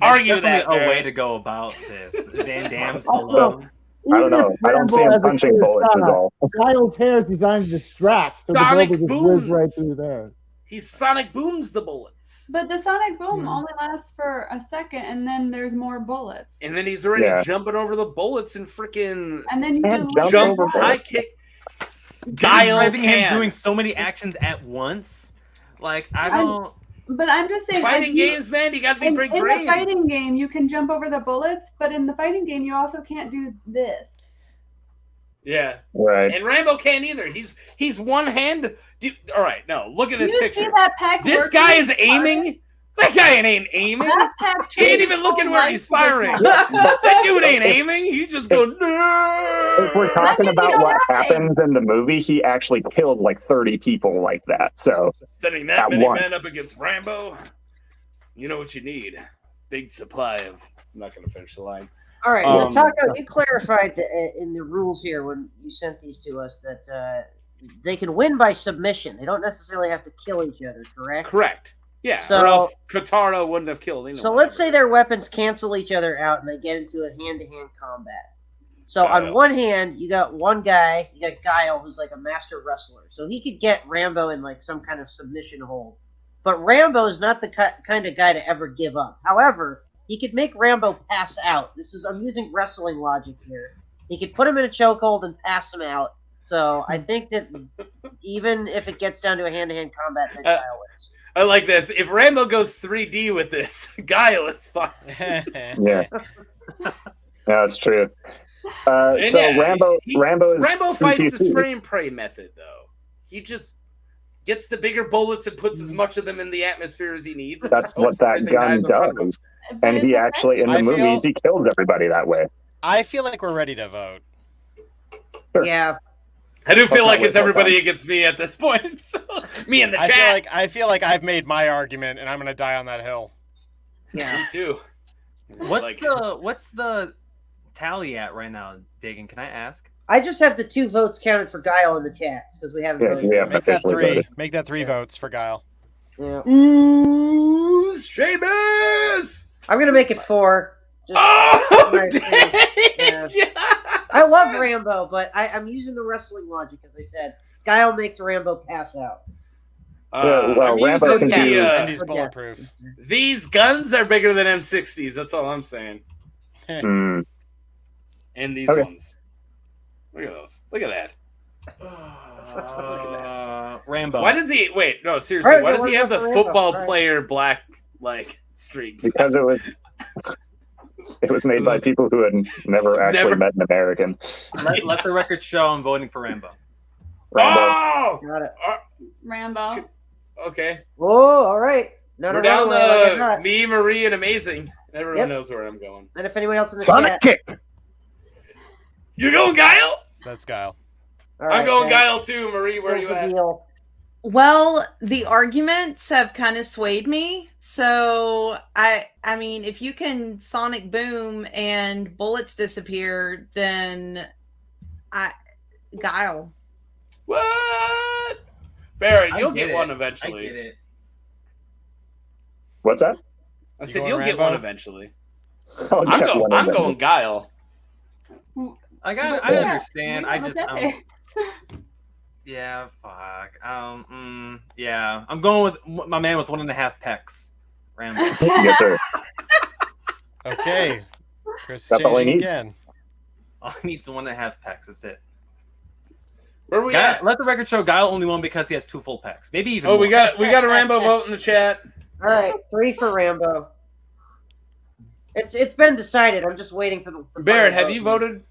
Argue that, a Barrett. way to go about this. Van Damme, Stallone. I don't know. I don't see him punching bullets at all. Guile's hair is designed to distract, so the Sonic bullet just booms. whizzed right through there. He sonic booms the bullets. But the sonic boom only lasts for a second, and then there's more bullets. And then he's already Yeah. jumping over the bullets and freaking And then you And just jump jump, over high bullets. kick. Guile Driving him can. doing so many actions at once. Like, I don't. But I'm just saying, Fighting games, man, you gotta be in big the brain. fighting game, you can jump over the bullets, but in the fighting game, you also can't do this. Yeah. Right. And Rambo can't either. He's one hand. All right, no, look at Do this you picture. see that pack This working? guy is aiming. That guy ain't aiming. That pack He ain't trains even looking so where nice he's to this firing. one. That dude ain't aiming. He's just going. If we're talking Maybe about you what don't happens in the movie, he actually killed like 30 people like that. So Sending that At many once. men up against Rambo. You know what you need? Big supply of. I'm not gonna finish the line. All right, Um, now, Taco, you clarified in the rules here when you sent these to us that they can win by submission. They don't necessarily have to kill each other, correct? Correct. Yeah. So- or else Katara wouldn't have killed anyone. So let's say their weapons cancel each other out and they get into a hand-to-hand combat. So Guile. on one hand, you got one guy, you got Guile, who's like a master wrestler. So he could get Rambo in like some kind of submission hold. But Rambo is not the kind of guy to ever give up. However, he could make Rambo pass out. I'm using wrestling logic here. He could put him in a chokehold and pass him out. So I think that even if it gets down to a hand-to-hand combat, then Guile wins. I like this. If Rambo goes 3D with this, Guile is fine. yeah, that's true. So yeah, Rambo is Rambo fights the 3-2-2. spray and pray method, though. He just gets the bigger bullets and puts as much of them in the atmosphere as he needs. That's what that Everything gun dies in front of him. does. But And it's he okay. actually, in the I feel- movies, he killed everybody that way. I feel like we're ready to vote. Sure. Yeah. I do feel Let's like not it's waste our everybody time. against me at this point. So, me in the I chat. feel like I've made my argument, and I'm gonna die on that hill. Yeah. Me too. What's the tally at right now, Dagan? Can I ask? I just have the 2 votes counted for Guile in the chat because we haven't Yeah, voted. yeah. Make that Officially 3. voted. Make that 3 votes for Guile. Yeah. Ooh, Seamus! I'm gonna make it 4. Just Oh, Right, dang! yeah. I love Rambo, but I'm using the wrestling logic, as I said. Guile makes Rambo pass out. Yeah, well, I'm Rambo using can the, do- And he's Yeah. bulletproof. these guns are bigger than M60s. That's all I'm saying. Hmm. And these Okay. ones. Look at those. Look at that. Rambo. Why does he wait? No, seriously. Alright, why yeah, does he we're have the going for Rambo. football Alright. player black like streaks? Because it was made by people who had never actually Never- met an American. Let the record show I'm voting for Rambo. Rambo. Oh, Got it. Rambo. okay. Whoa, all right. No, We're no, down no, like I'm not. me, Marie, and Amazing. Everyone Yep. knows where I'm going. And if anyone else in the Sonic chat, kick. You're going Guile? That's Guile. all right, I'm going then. Guile too. Marie, where are you Seal's the at? deal. Well, the arguments have kind of swayed me. So I mean, if you can sonic boom and bullets disappear, then Guile. What? Barrett, I you'll get get it. one I eventually. get it. What's that? I You said going you'll get Rambo? one eventually. I'll I'm get going. one I'm of them. going Guile. I Yeah, understand. I just Machete. yeah, fuck. Yeah. I'm going with my man with 1.5 pecs. Rambo. Yes, sir. Okay. Chris is That's all I changing need. again. All he needs is 1.5 pecs. That's it. Where we Guile, at? let the record show Guile only won because he has 2 full pecs. Maybe even Oh, more. we got a Rambo vote in the chat. All right, 3 for Rambo. It's been decided. I'm just waiting for the. Barrett, final have you vote. voted?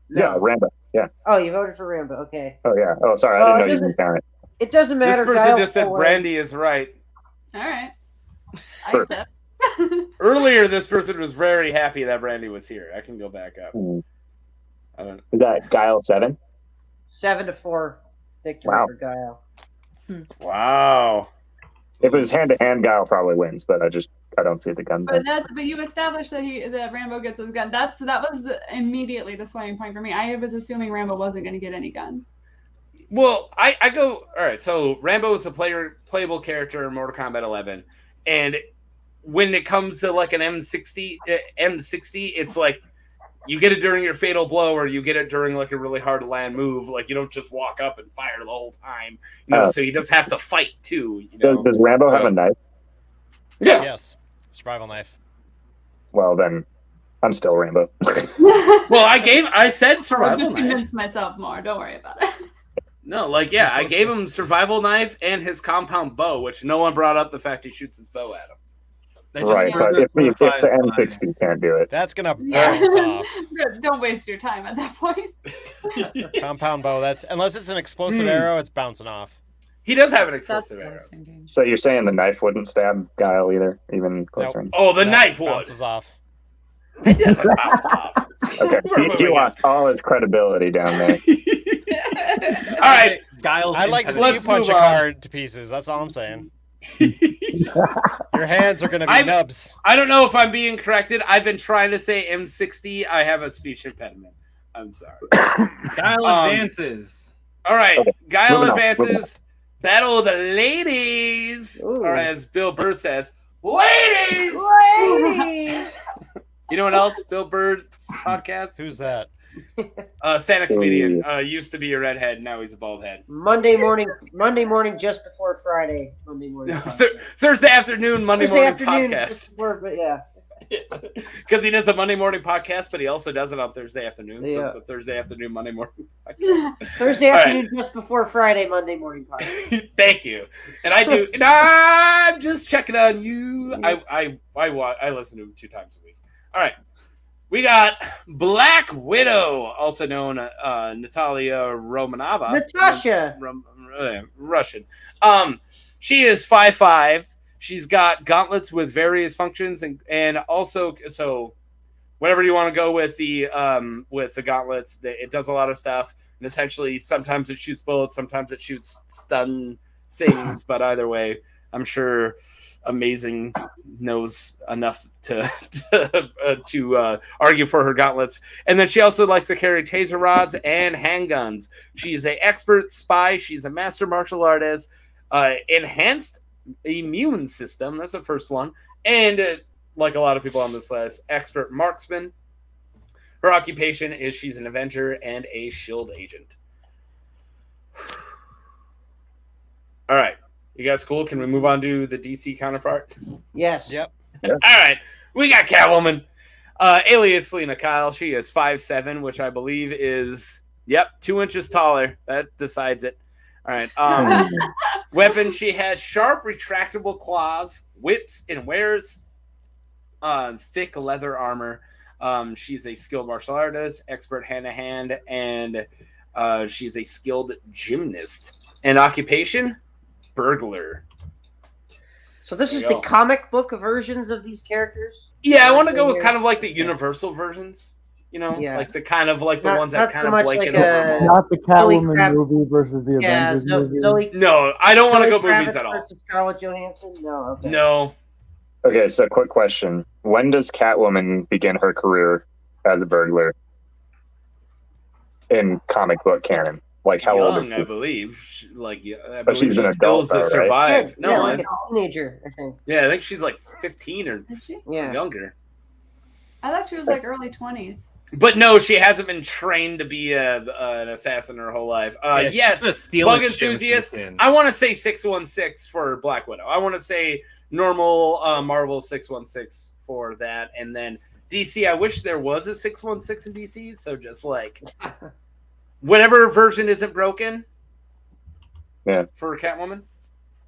No. Yeah, Rambo. Yeah. Oh, you voted for Rambo. Okay. Oh, yeah. Oh, sorry. Oh, I it didn't know you doesn't- didn't count it. It doesn't This matter. person Guile just said still wins. Brandy is right. All right. I accept. Earlier, this person was very happy that Brandy was here. I can go back up. I don't. Is that Guile 7? 7-4 victory Wow. for Guile. Wow. If it was hand to hand, Guile probably wins, but I don't see the gun. But you established that Rambo gets his gun. That was immediately the swaying point for me. I was assuming Rambo wasn't going to get any guns. Well, I go all right. So Rambo is a playable character in Mortal Kombat 11, and when it comes to like an M60, it's like you get it during your fatal blow, or you get it during like a really hard to land move. Like you don't just walk up and fire the whole time, so you just have to fight too. Does Rambo have a knife? Yeah. Yes. Survival knife. Well, then I'm still Rambo. Well, I said I survival just knife. convinced myself more. Don't worry about it. No, I gave him survival knife and his compound bow, which no one brought up the fact he shoots his bow at him. Right, but if the M60 can't do it, That's gonna bounce off. Don't waste your time at that point. Compound bow. That's unless it's an explosive arrow, it's bouncing off. He does have an That's explosive what I arrow. was thinking. so you're saying the knife wouldn't stab Guile either, even closer? Nope. Oh, the That knife would. bounces off. It doesn't bounce off. Okay, he lost all his credibility down there. All right. Guile's I'd like to see Let's you punch a move on. car to pieces. That's all I'm saying. Your hands are gonna be nubs. I don't know if I'm being corrected. I've been trying to say M60. I have a speech impediment. I'm sorry. Guile advances. All right. Okay, Guile moving on, advances. Battle of the ladies. Ooh. Or as Bill Burr says, ladies. Ladies! You know what else? Bill Burr's podcast? Who's that? Stand-up comedian. Used to be a redhead. Now he's a bald head. Monday morning, just before Friday. Monday morning. Thursday afternoon, Monday Thursday morning afternoon, podcast. just before, but yeah. Because he does a Monday morning podcast, but he also does it on Thursday afternoon. So Yeah. it's a Thursday afternoon, Monday morning podcast. Thursday All afternoon, just before Friday, Monday morning podcast. Thank you. And I do. And I'm just checking on you. I listen to him 2 times a week. All right. We got Black Widow, also known Natalia Romanova. Natasha. Russian. She is 5'5". She's got gauntlets with various functions and also so whatever you want to go with the gauntlets, it does a lot of stuff. And essentially sometimes it shoots bullets, sometimes it shoots stun things, but either way, I'm sure Amazing knows enough to argue for her gauntlets. And then she also likes to carry taser rods and handguns. She's an expert spy. She's a master martial artist. Enhanced immune system. That's the first one. And like a lot of people on this list, expert marksman. Her occupation is she's an Avenger and a shield agent. All right. You guys cool? Can we move on to the DC counterpart? Yes. Yep. All right. We got Catwoman. Alias Selena Kyle. She is 5'7", which I believe is, 2 inches taller. That decides it. All right. Weapon. She has sharp retractable claws, whips, and wears thick leather armor. She's a skilled martial artist, expert hand-to-hand, and she's a skilled gymnast. And occupation? Burglar. So this There is you the go. comic book versions of these characters? Yeah, I want to go with kind of like the Universal versions. Yeah. Like the kind of like the Not- ones not that kind so of much blanket like over them all. Not the Zoe Catwoman Krav- movie versus the Yeah, Avengers movie. Zoe. No, I don't want to go Zoe movies Kravitz at all. versus Scarlett Johansson? No, okay. No. Okay, so quick question. When does Catwoman begin her career as a burglar in comic book canon? Like, how old is Young, she? I believe. I But she's an she skills adult, to though, right? Yeah, survive. No, yeah, I like a teenager, I think. think she's like 15 or Is she? Yeah. younger. I thought she was like early 20s. But no, she hasn't been trained to be an assassin her whole life. Yes, she's a stealing bug shit enthusiast. assistant. I want to say 616 for Black Widow. I want to say normal Marvel 616 for that. And then DC, I wish there was a 616 in DC. So just like whatever version isn't broken. Yeah. For Catwoman.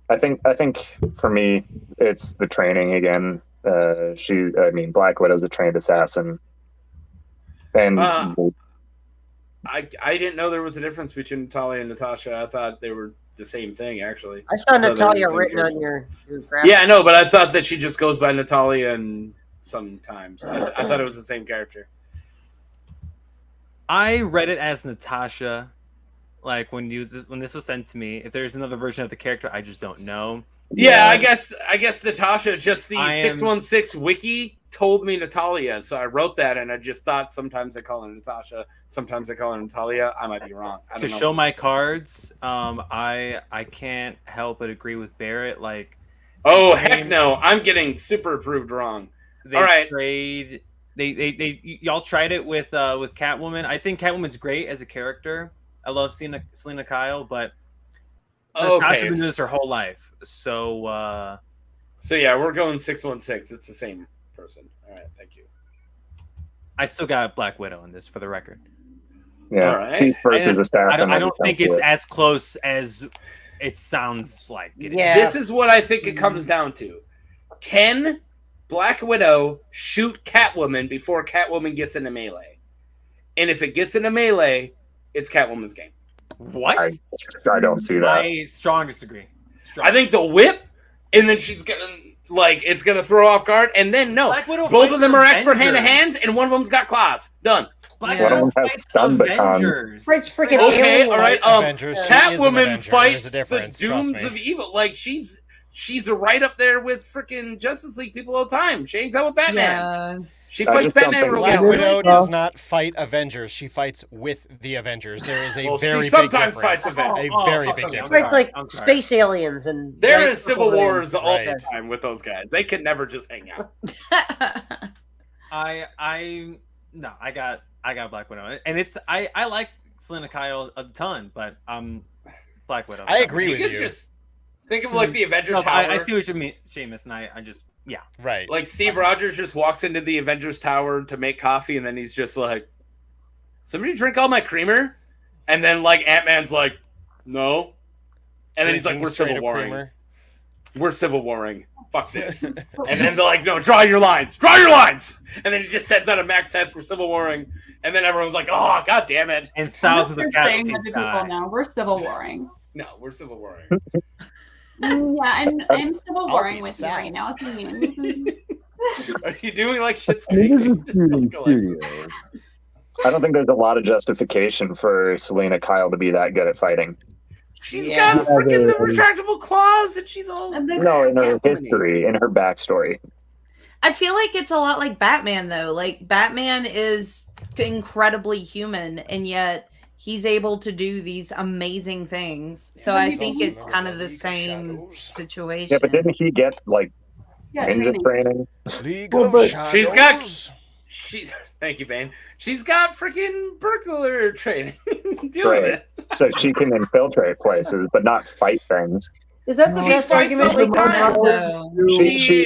I think for me, it's the training again. Black Widow's a trained assassin. And I didn't know there was a difference between Natalia and Natasha. I thought they were the same thing, actually. I saw thought they were the Natalia same written on character. your graphic. Yeah, I know, but I thought that she just goes by Natalia and sometimes. I thought it was the same character. I read it as Natasha. Like when this was sent to me. If there's another version of the character, I just don't know. Yeah, I guess Natasha. Just the 616 wiki told me Natalia, so I wrote that, and I just thought sometimes I call her Natasha, sometimes I call her Natalia. I might be wrong. I don't know. Show my cards, I can't help but agree with Barrett. Like, oh heck no, I'm getting super approved wrong. All right, y'all tried it with Catwoman. I think Catwoman's great as a character. I love Selena Kyle, but Natasha's been doing this her whole life. So yeah, we're going 616. It's the same person. All right, thank you. I still got Black Widow in this, for the record. Yeah, all right. I don't think it's as close as it sounds like. This is what I think it comes down to. Can Black Widow shoot Catwoman before Catwoman gets into melee? And if it gets into melee, it's Catwoman's game. What? I don't see that. I strong disagree. I think the whip, and then she's gonna it's gonna throw off guard, and then both of them are expert hand to hands, and one of them's got claws. Done. One of them has stun batons. Fridge freaking okay, alien. all right. Avengers, Catwoman fights the trust dooms me. of evil. Like she's right up there with freaking Justice League people all the time. She hangs out with Batman. Yeah. She fights Batman. Black Widow does not fight Avengers. She fights with the Avengers. There is a very she big sometimes difference. fights Avengers. A very big difference. It's like space aliens and there is civil wars all Right. the time with those guys. They can never just hang out. I got Black Widow, and it's I like Selena Kyle a ton, but Black Widow. I agree with you. Just think of like the Avengers Tower. I see what you mean, Seamus, and I just right. Like Steve Rogers just walks into the Avengers Tower to make coffee, and then he's just like, "Somebody drink all my creamer," and then like Ant-Man's like, "No," and then he's like, "We're civil warring. We're civil warring. Fuck this." And then they're like, "No, draw your lines. Draw your lines." And then he just sends out a max test for civil warring, and then everyone's like, "Oh, god damn it!" And thousands of saying casualties that to people now. We're civil warring. No, we're civil warring. Yeah, I'm civil warring with you right now. What do you mean? Are you doing like shit's I mean, creek? this is shooting studio. I don't think there's a lot of justification for Selena Kyle to be that good at fighting. She's got freaking the retractable claws, and she's all No, in her history, in her backstory. I feel like it's a lot like Batman, though. Like, Batman is incredibly human, and yet he's able to do these amazing things. So I think it's kind of the same situation. Yeah, but didn't he get like ninja training? Thank you, Bane. She's got freaking burglar training. Right. It. So she can infiltrate places, but not fight things. Is that the best argument we can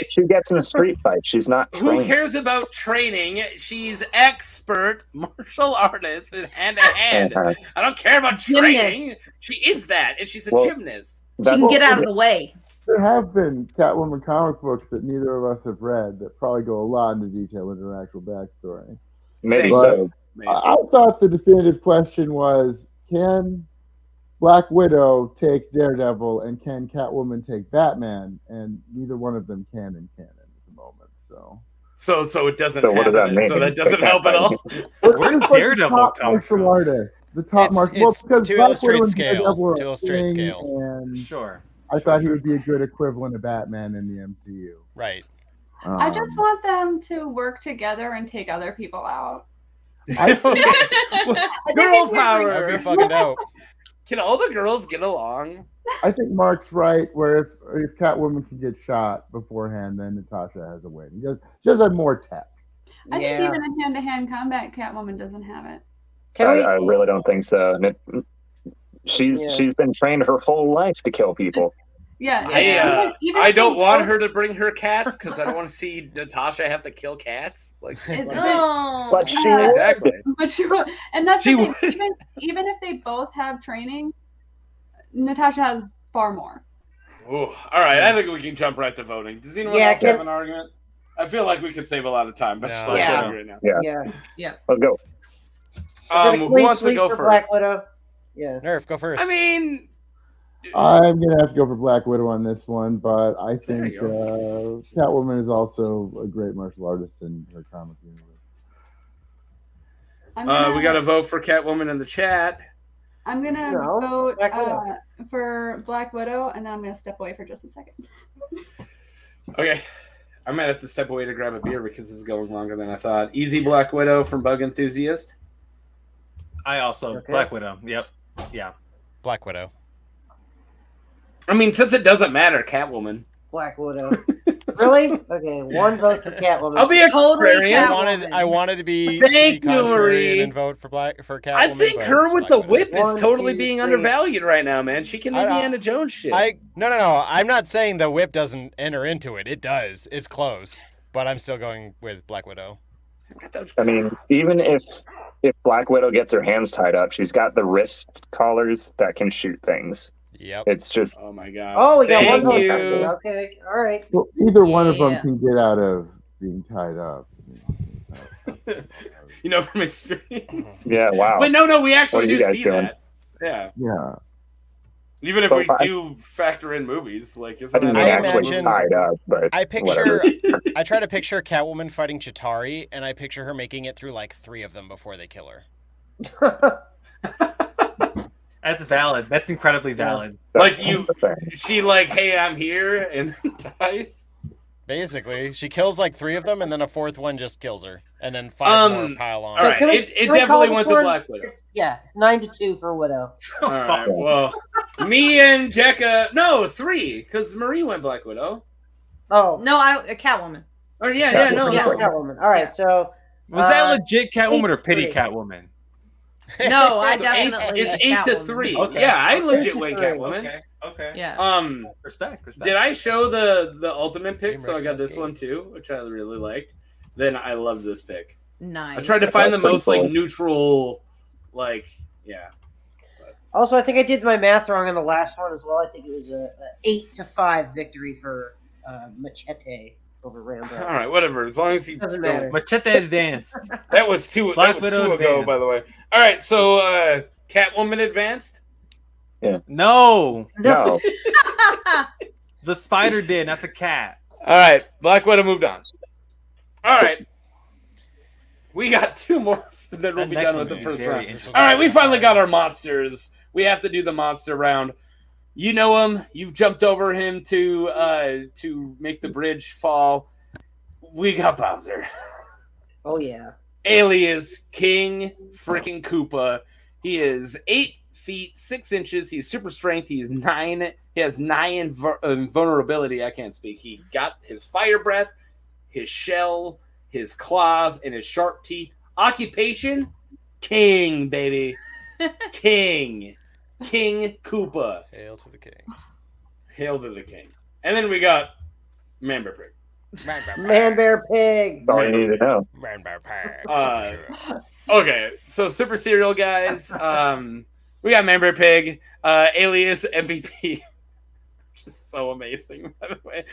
She gets in a street fight. She's not trained. Who cares about training? She's expert martial artist and hand-to-hand. I don't care about training. She is that, and she's a gymnast. She can get out of the way. There have been Catwoman comic books that neither of us have read that probably go a lot into detail into her actual backstory. Maybe but so. I thought the definitive question was, can Black Widow take Daredevil and can Catwoman take Batman? And neither one of them can in canon at the moment. So it doesn't. So what does that mean? So that doesn't help at all. Where does Daredevil come from? The top martial artist. Because to Black illustrate Widow and scale. Daredevil are To illustrate a thing, scale. And Sure. I thought he would be a good equivalent of Batman in the MCU. Right. I just want them to work together and take other people out. Girl power. That'd be fucking dope. Can all the girls get along? I think Mark's right. Where if Catwoman can get shot beforehand, then Natasha has a win. She does have more tech. I think even in hand-to-hand combat, Catwoman doesn't have it. I really don't think so. She's been trained her whole life to kill people. Yeah, I don't want her to bring her cats because I don't want to see Natasha have to kill cats. Like, but she exactly. But she would, and that's the thing. Even if they both have training, Natasha has far more. Ooh, all right, I think we can jump right to voting. Does anyone else have an argument? I feel like we could save a lot of time, but right now. Yeah. Let's go. Who wants to go first? Black Widow? Yeah. Nerf, go first. I mean, I'm gonna have to go for Black Widow on this one, but I There think you Catwoman is also a great martial artist in her comic universe. We got a vote for Catwoman in the chat. I'm gonna No, vote Black Widow. for Black Widow, and then I'm gonna step away for just a second. Okay. I might have to step away to grab a beer because this is going longer than I thought. Easy Black Widow from Bug Enthusiast. I also Okay. Black Widow. Yep. Yeah. Black Widow. I mean, since it doesn't matter, Catwoman. Black Widow. Really? Okay, one vote for Catwoman. I'll be a Totally contrarian. I wanted to be Thank you, contrarian Marie. and vote for Catwoman. I think but her it's with Black the Widow. whip is One, totally two, being three. undervalued right now, man. She can Indiana Jones shit. No. I'm not saying the whip doesn't enter into it. It does. It's close, but I'm still going with Black Widow. I mean, even if Black Widow gets her hands tied up, she's got the wrist collars that can shoot things. Yep. It's just Oh my god. Oh, we got one Thank vote. you. Okay, all right. Well, either one of them Yeah. can get out of being tied up. You know from experience. yeah, wow. But no, we What actually are you do guys see doing? that. Yeah. Yeah. Even if Well, we I- do factor in movies, like I isn't didn't that mean I actually imagine- tied up, but I whatever. picture. I try to picture Catwoman fighting Chitauri, and I picture her making it through like 3 of them before they kill her. That's valid. That's incredibly valid. Like That's you- the thing. she like, hey, I'm here, and then dies? Basically, she kills like 3 of them, and then a 4th one just kills her, and then 5 more pile on. All right, can we- it can we definitely call went this to one- Black Widow. It's 9-2 for Widow. All right, well, me and Jekka, no, 3, because Marie went Black Widow. Oh, No, a Catwoman. Or yeah, no. Catwoman. All right, so Was that legit Catwoman or 8-3. pity Catwoman? No, I So definitely. it's a 8-3. Catwoman. Okay. Yeah, I Okay. legit went 8-3. Catwoman. Okay. Yeah. Respect. Did I show the ultimate pick? Game So I got this game. one too, which I really liked. Then I love this pick. Nice. I tried to find the That's pretty most like cool. neutral, like yeah. also I think I did my math wrong on the last one as well. I think it was a 8-5 victory for Machete over Rambo. All right, whatever. As long as you Doesn't don't- matter. Machete advanced. That was two. Black That was Widow 2 ago, advanced. by the way. All right, so Catwoman advanced. No, No, the spider did, not the cat. All right, Black Widow moved on. All right, we got 2 more. Then we'll That be next done with one's the gonna be first very round. interesting. All right, we finally got our monsters. We have to do the monster round. You know him. You've jumped over him to make the bridge fall. We got Bowser, Oh yeah. alias King freaking Koopa. He is 8 feet 6 inches. He's super strength. He has 9 vulnerability. I can't speak. He got his fire breath, his shell, his claws, and his sharp teeth. Occupation: King, baby. King Koopa. Hail to the king. Hail to the king. And then we got Manbearpig. Manbearpig. that's all you need to know. Manbearpig. Okay, so Super Serial guys. We got Manbearpig, alias MVP. Which is so amazing, by the way.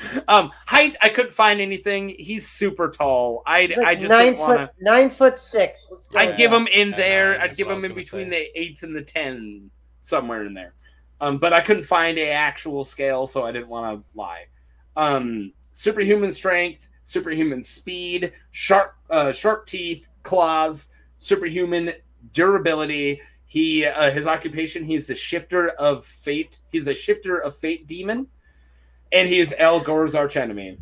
Height, I couldn't find anything. He's super tall. I It's like just didn't want to. 9'6". Let's go I'd with give that. him in I there. know, I'd that's give what I him was in gonna between say. the 8s and the 10, somewhere in there. But I couldn't find an actual scale, so I didn't want to lie. Superhuman strength, superhuman speed, sharp teeth, claws, superhuman durability. He his occupation, he's the shifter of fate. He's a shifter of fate demon, and he is Al Gore's archenemy.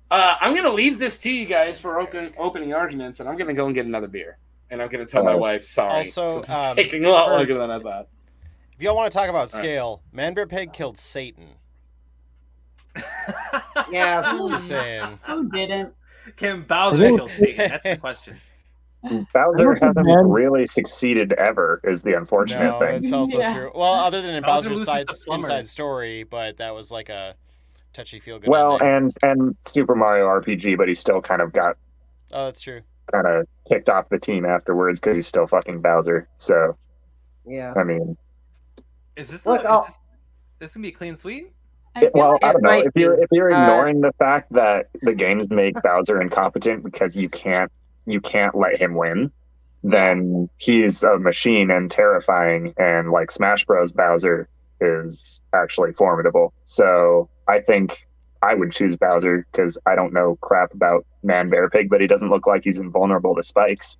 I'm gonna leave this to you guys for opening arguments, and I'm gonna go and get another beer, and I'm gonna tell my wife sorry. Also, this is taking a lot for- longer than I thought. If y'all want to talk about All right. scale, Manbearpig killed Satan. Yeah. Just saying. Who didn't? Can Bowser kill Satan? That's the question. Bowser I don't think hasn't Man- really succeeded ever, is the unfortunate No, thing. that's also Yeah. true. Well, other than in Bowser Bowser's loses to plumbers. inside story, but that was like a touchy feel good. Well, ending. and Super Mario RPG, but he still kind of got Oh, that's true. kind of kicked off the team afterwards because he's still fucking Bowser. So, Yeah. I mean, Is this, Look, this gonna be a clean sweep? I feel well, like I don't know. might If you're be. ignoring the fact that the games make Bowser incompetent because you can't let him win, then he's a machine and terrifying, and like Smash Bros. Bowser is actually formidable. So I think I would choose Bowser because I don't know crap about Manbearpig, but he doesn't look like he's invulnerable to spikes.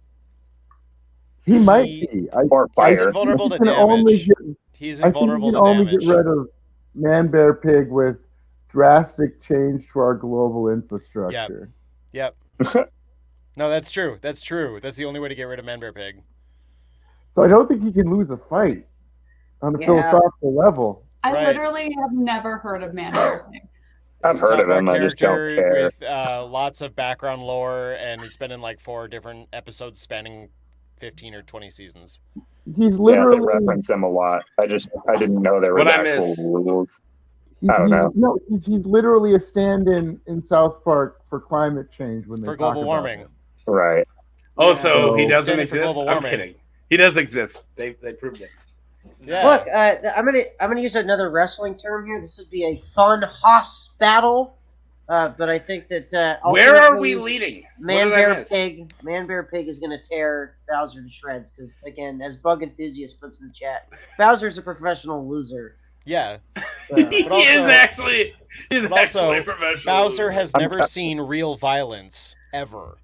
He might be. Or fire. He's invulnerable to can only damage. get- He's I think you invulnerable can to only damage. get rid of Manbearpig with drastic change to our global infrastructure. Yep. No, that's true. That's true. That's the only way to get rid of Manbearpig. So I don't think he can lose a fight on a Yeah. philosophical level. I Right. literally have never heard of Manbearpig. I've heard of him, I just don't character care. with lots of background lore, and it's been in like 4 different episodes spanning 15 or 20 seasons. He's Yeah, literally they reference him a lot. I didn't know there was What I actual miss? rules. I don't know. No, he's literally a stand-in in South Park for climate change when they For talk global about warming. him. Right. Oh, Yeah. so he So- doesn't Standing for exist? global I'm warming. kidding. He does exist. They proved it. Yeah. Look, I'm gonna use another wrestling term here. This would be a fun hoss battle, but I think that Where are ultimately, we leading? What did I miss? Manbearpig is gonna tear Bowser to shreds because, again, as Bug Enthusiast puts in the chat, Bowser's a professional loser. Yeah. He also- is actually. He's but also, actually a professional. Bowser has never seen real violence ever.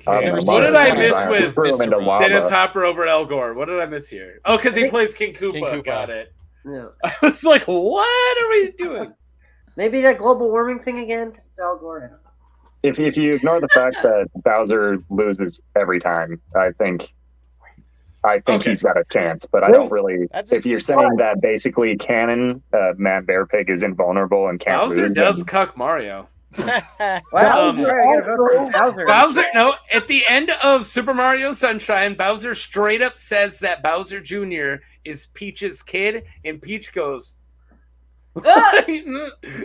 I He's don't never know. seen What did I violence miss ever. with Threw him into Viscera. lava. Dennis Hopper over El Gore? What did I miss here? Oh, because he plays King Koopa. King Koopa. Got it. No. I was like, what are we doing? Maybe that global warming thing again because it's Al Gore. I don't know. If you ignore the fact that Bowser loses every time, I think Okay. he's got a chance. But I don't really. That's If you're saying that basically canon, Manbearpig is invulnerable and can't Bowser lose, does cuck Mario. Well, Um, all right, I gotta vote for Bowser. Bowser, no, at the end of Super Mario Sunshine, Bowser straight up says that Bowser Jr. is Peach's kid, and Peach goes.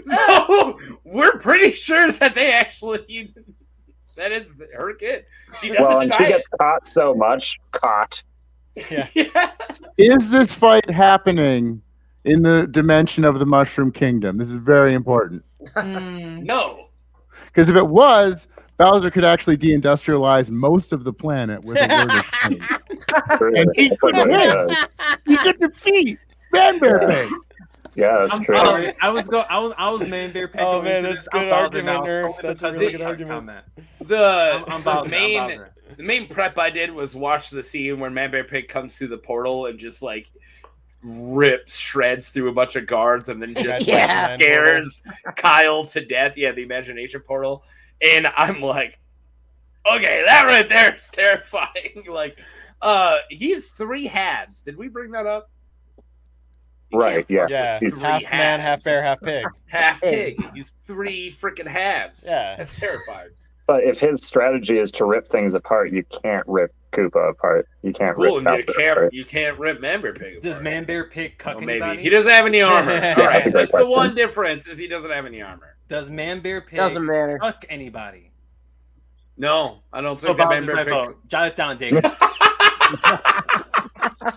So we're pretty sure that they actually. That is her kid. She doesn't well, and she deny gets caught so much. it. Yeah. Is this fight happening in the dimension of the Mushroom Kingdom? This is very important. Mm. No. Because if it was, Bowser could actually deindustrialize most of the planet with a word of change. Really. And he That's like could what he win. does. He could defeat Manbearpig. Yeah, that's I'm true. sorry. I was Manbearpig. Oh, going man, into that's this. good I'm Bowser argument, now. Nerf. It's That's a because really of good the argument. comment. The I'm Bowser. main I'm Bowser. the main prep I did was watch the scene where Manbearpig comes through the portal and just like rips shreds through a bunch of guards and then just Yeah. like scares Kyle to death. Yeah, the imagination portal. And I'm like, okay, that right there is terrifying. Like, he has 3 halves. Did we bring that up? You Right, can't yeah. fuck Yeah, with 3 half man, half halves. bear, half pig. Half pig. He's 3 freaking halves. Yeah. That's terrifying. But if his strategy is to rip things apart, you can't rip Koopa apart. You can't Cool, rip and Bowser apart. you can't rip Manbearpig. Does apart. Manbearpig cuck Oh, maybe anybody? he doesn't have any armor. Yeah, All right, that's a great that's the question. one difference is he doesn't have any armor. Does Manbearpig Doesn't matter. cuck anybody? No, I don't So think that Bowser's my Manbearpig. vote. Jot it down, Dave. I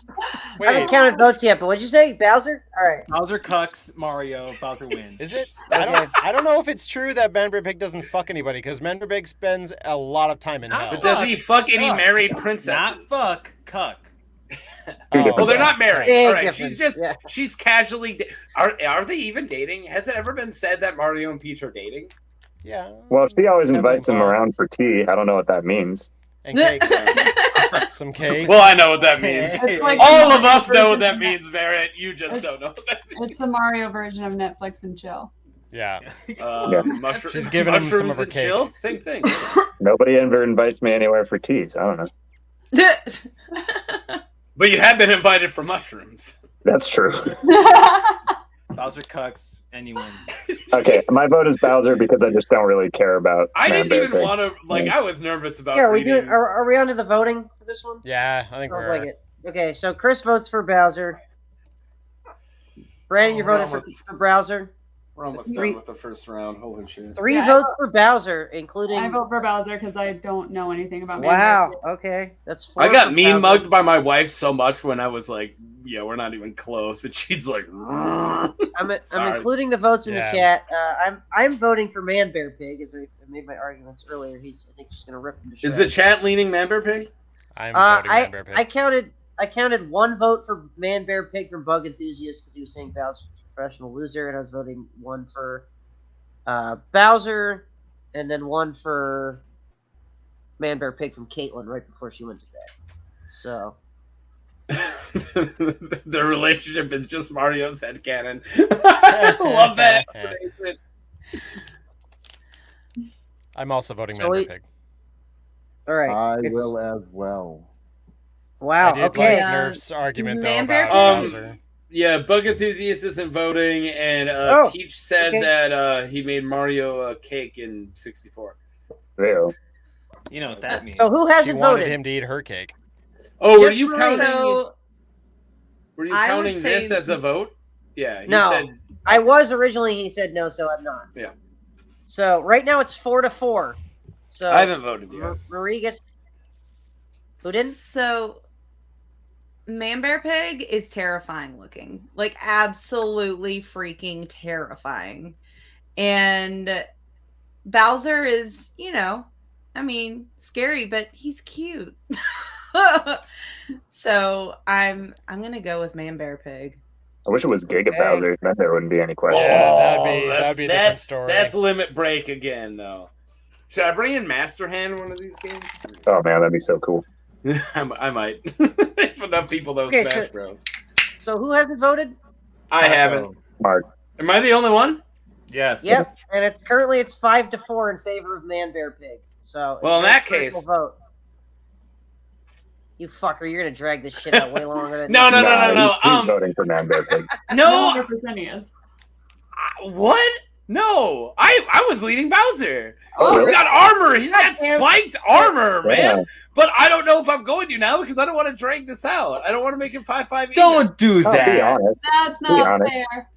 Wait, haven't counted votes yet, but what'd you say, Bowser? All right. Bowser cucks Mario. Bowser wins. is it? Okay. I don't know if it's true that Manbearpig doesn't fuck anybody because Manbearpig spends a lot of time in Not hell. But does he fuck any Cuck. married Not princesses? fuck, cuck. Well, they're not married. Big All right, difference, she's just yeah. she's casually. Are they even dating? Has it ever been said that Mario and Peach are dating? Yeah. Well, she always Seven invites him bar. around for tea. I don't know what that means. And cake. Some cake. Well, I know what that means. It's like All the of us know what version that of means, Barrett. You just don't know what that means. It's a Mario version of Netflix and chill. Yeah. Yeah. She's giving him some mushrooms of her and cake. chill? Same thing. Nobody ever invites me anywhere for tea, so I don't know. But you have been invited for mushrooms. That's true. Bowser cucks and you win. Okay, my vote is Bowser because I just don't really care about. I didn't even Manbearpig. want to. Like, I was nervous about. Yeah, are we reading- doing? Are we on to the voting for this one? Yeah, I think Sounds we're. like it. Okay, so Chris votes for Bowser. Brandon, you're we're voting almost- for Bowser. We're almost Three- done with the first round. Holy shit. 3 Yeah, I votes vote- for Bowser, including. I vote for Bowser because I don't know anything about Wow. Manbearpig. Okay, that's. 4 I got for mean Bowser. mugged by my wife so much when I was like, yeah, we're not even close. And she's like, I'm Sorry. including the votes in Yeah. the chat. I'm voting for Manbearpig as I made my arguments earlier. I think he's going to rip him to is shreds. the chat leaning Manbearpig? I'm voting Manbearpig. I counted one vote for Manbearpig from Bug Enthusiast because he was saying Bowser's a professional loser, and I was voting one for Bowser, and then one for Manbearpig from Caitlin right before she went to bed. So the relationship is just Mario's headcanon. I love that. I'm also voting Manbearpig. All right. I will as well. Wow. I did Okay. like Nerf's argument though Manbearpig? about Bowser. Yeah, Bug Enthusiast isn't voting, and Peach said that he made Mario a cake in 64. Ew. You know what that means. So who She hasn't wanted voted? him to eat her cake. Oh, were Just you Marie. counting? So Were you I would counting say- this as a vote? Yeah. He No. said, I was originally. He said no, so I'm not. Yeah. So right now it's 4-4. So I haven't voted yet. Marie gets. Who didn't? So Manbearpig is terrifying looking. Like absolutely freaking terrifying. And Bowser is, I mean, scary, but he's cute. So I'm gonna go with Manbearpig. I wish it was Giga Bowser. Then there wouldn't be any question. Yeah, that'd be a different story. That's Limit Break again, though. Should I bring in Master Hand one of these games? Oh man, that'd be so cool. I might. If enough people know Smash Bros. So who hasn't voted? I haven't. Mark. Am I the only one? Yes. Yep. And it's currently 5-4 in favor of Manbearpig. So Well, in it's that a critical case- vote. You fucker, you're gonna drag this shit out way longer than No. He's voting for Manbearpig. No. 100% he is. What? No. I was leading Bowser. Oh, He's really? got armor. He's got Goddamn. spiked armor, man. Yeah. But I don't know if I'm going to now because I don't want to drag this out. I don't want to make it 5-5. Don't do Oh, be that. honest. That's Be not honest. fair.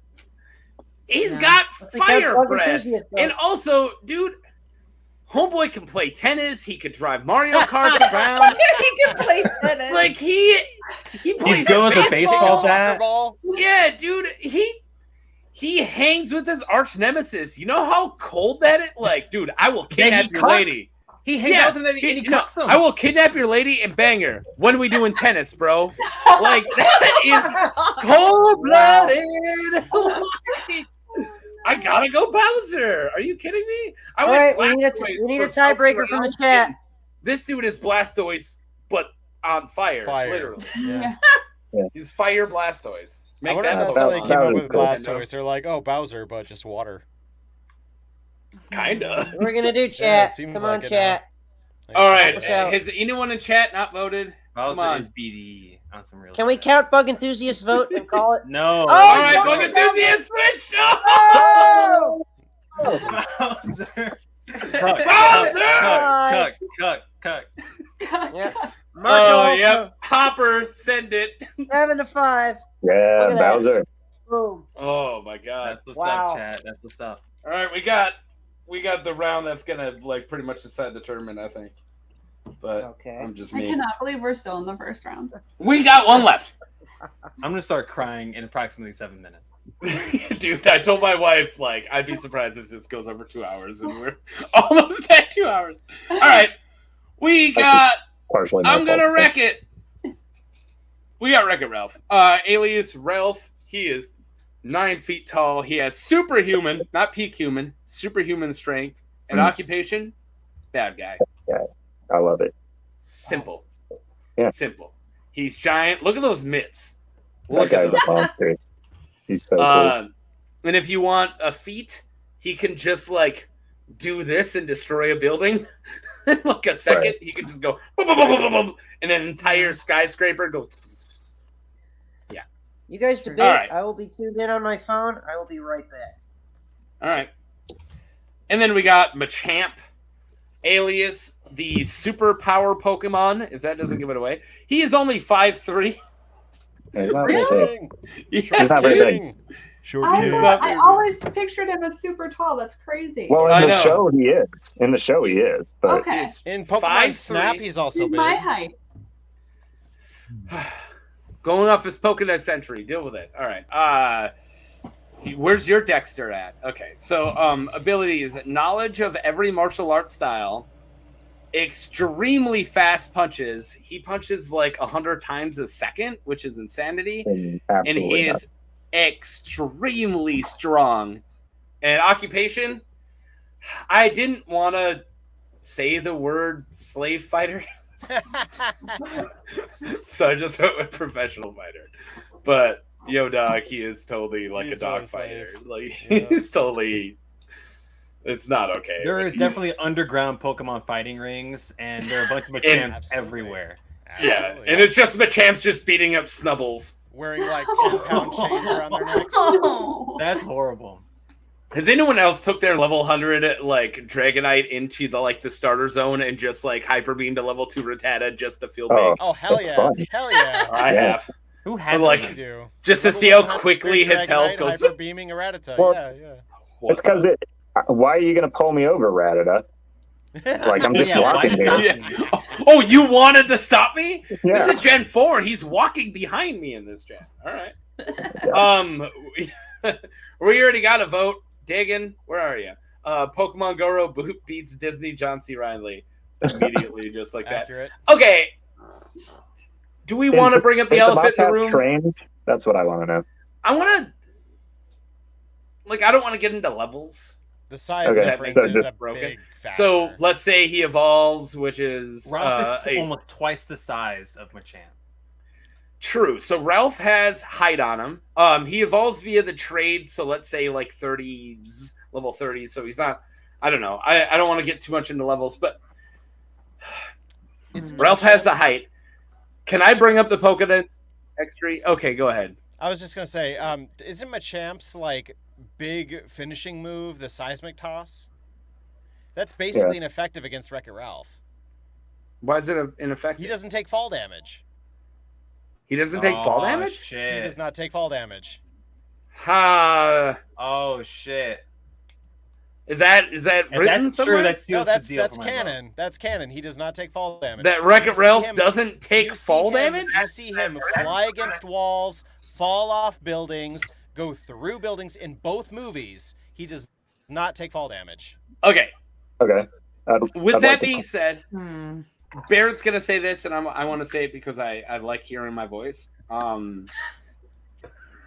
He's Yeah. got I think fire that's Bug breath. Enthusiast, though. And also, dude, Homeboy can play tennis. He could drive Mario Kart around. He can play tennis. Like he plays He's good with a baseball Soccer bat. ball? Yeah, dude, he hangs with his arch nemesis. You know how cold that is? Like, dude, I will kidnap your cucks. lady. He hangs out with them and he cucks them. I will kidnap your lady and bang her. When are we doing tennis, bro? Like that is cold blooded. I gotta go Bowser. Are you kidding me? All right, we need a tiebreaker from the chat. This dude is Blastoise, but on fire. Fire. Literally. Yeah. He's Fire Blastoise. I Make wonder if that that's how they Pokemon. came up was with cool. Blastoise. They're like, oh, Bowser, but just water. Kinda. We're gonna do Yeah, chat. it seems Come on, like it chat. All right. Watch out. Has anyone in chat not voted? Come Bowser on. is BD on some real. Can we shit. count Bug Enthusiast vote and call it? No. Oh, All right, no, Bug no, Enthusiast switched. Oh! Bowser. Bowser! Cuck. Yep. Oh, Marco, yep. Hopper, send it. 7-5. Yeah, Look at that. Bowser. Boom. Oh my god. That's what's Wow. up, chat. That's what's up. All right, we got the round that's gonna like pretty much decide the tournament, I think. But Okay. I'm just I me. cannot believe we're still in the first round. We got one left. I'm gonna start crying in approximately 7 minutes. Dude, I told my wife, like, I'd be surprised if this goes over 2 hours, and we're almost at 2 hours. All right, we got. Partially. my I'm gonna fault. wreck it. We got Wreck It Ralph. Alias Ralph. He is 9 feet tall. He has superhuman, not peak human, superhuman strength and occupation. Bad guy. I love it. Simple. Yeah. Simple. He's giant. Look at those mitts. That Look at guy's those. a monster. He's so cool. And if you want a feat, he can just like do this and destroy a building. In like a second, Right. he can just go boom, boom, boom, boom, boom, boom, and an entire skyscraper go. You guys debate. All right. I will be tuned in on my phone. I will be right back. All right. And then we got Machamp, alias the superpower Pokemon. If that doesn't give it away, he is only 5'3". He's not very big. King. Yeah. He's not very big. King. Short I, king. thought, I always pictured him as super tall. That's crazy. Well, I in the know. show he is. In the show he is. But okay, He's In Pokemon 5'3". Snap, he's also he's big. my height. Going off his Pokédex entry. Deal with it. All right. Where's your Dexter at? Okay. So abilities: knowledge of every martial art style, extremely fast punches. He punches like 100 times a second, which is insanity. And he is extremely strong. And occupation, I didn't want to say the word slave fighter. So I just went with professional fighter. But yo, dog, he is totally like a dog fighter. Like he's totally. It's not okay. There are definitely underground Pokemon fighting rings, and there are a bunch of Machamps everywhere. Yeah, and it's just Machamps just beating up Snubbles. Wearing like 10-pound chains around their necks. That's horrible. Has anyone else took their level 100 like Dragonite into the starter zone and just like hyper beamed a level 2 Rattata just to feel big? Oh hell yeah! Fun. Hell yeah! I have. Who has like just to see how quickly his health goes. Hyper beaming a Rattata. Well, yeah. It's because why are you going to pull me over, Rattata? Like, I'm just walking here. Yeah. Oh, you wanted to stop me? Yeah. This is Gen 4. He's walking behind me in this gen. All right. We already got a vote. Dagan, where are you? Pokemon Goro beats Disney John C. Reilly immediately, just like that. Accurate. Okay. Do we want to bring up the elephant in the room? Trained? That's what I want to know. I want to... I don't want to get into levels. The size difference is a big factor. So let's say he evolves, which is Ralph is almost twice the size of Machamp. True. So Ralph has height on him. He evolves via the trade. So let's say like 30s, level 30. So he's not. I don't know. I don't want to get too much into levels, but Ralph has the height. Can I bring up the Pokédex tree? Okay, go ahead. I was just gonna say, isn't Machamp's big finishing move the seismic toss? That's basically ineffective against Wreck-It Ralph. Why is it ineffective? He doesn't take fall damage. He doesn't take fall damage? Shit. He does not take fall damage. Oh shit. Is that written that's somewhere? True. That's canon. That's canon. He does not take fall damage. That Wreck-It Ralph doesn't take fall damage? You see him fly against walls, fall off buildings, go through buildings in both movies. He does not take fall damage. Okay. With that being said, Barrett's gonna say this, and I want to say it because I like hearing my voice.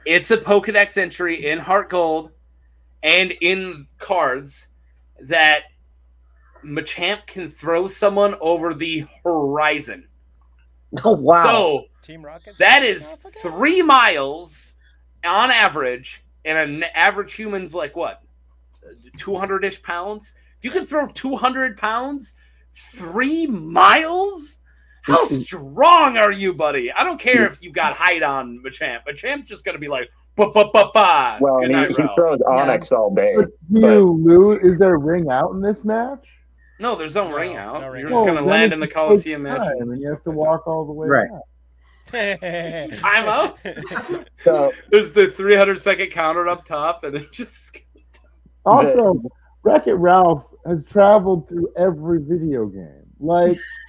It's a Pokédex entry in Heart Gold and in cards that Machamp can throw someone over the horizon. Oh wow! So Team Rocket, that is 3 miles on average, and an average human's like what, 200-ish pounds. If you can throw 200 pounds 3 miles, how strong are you, buddy? I don't care if you got height on Machamp. Machamp's just gonna be like, ba. Well, he throws Onyx all day. Lou, is there a ring out in this match? No, there's no ring out. No ring You're just gonna land in the Colosseum match, and he has to walk all the way back. Time out. So there's the 300-second counter up top, and it just. Also, Wreck-It Ralph has traveled through every video game.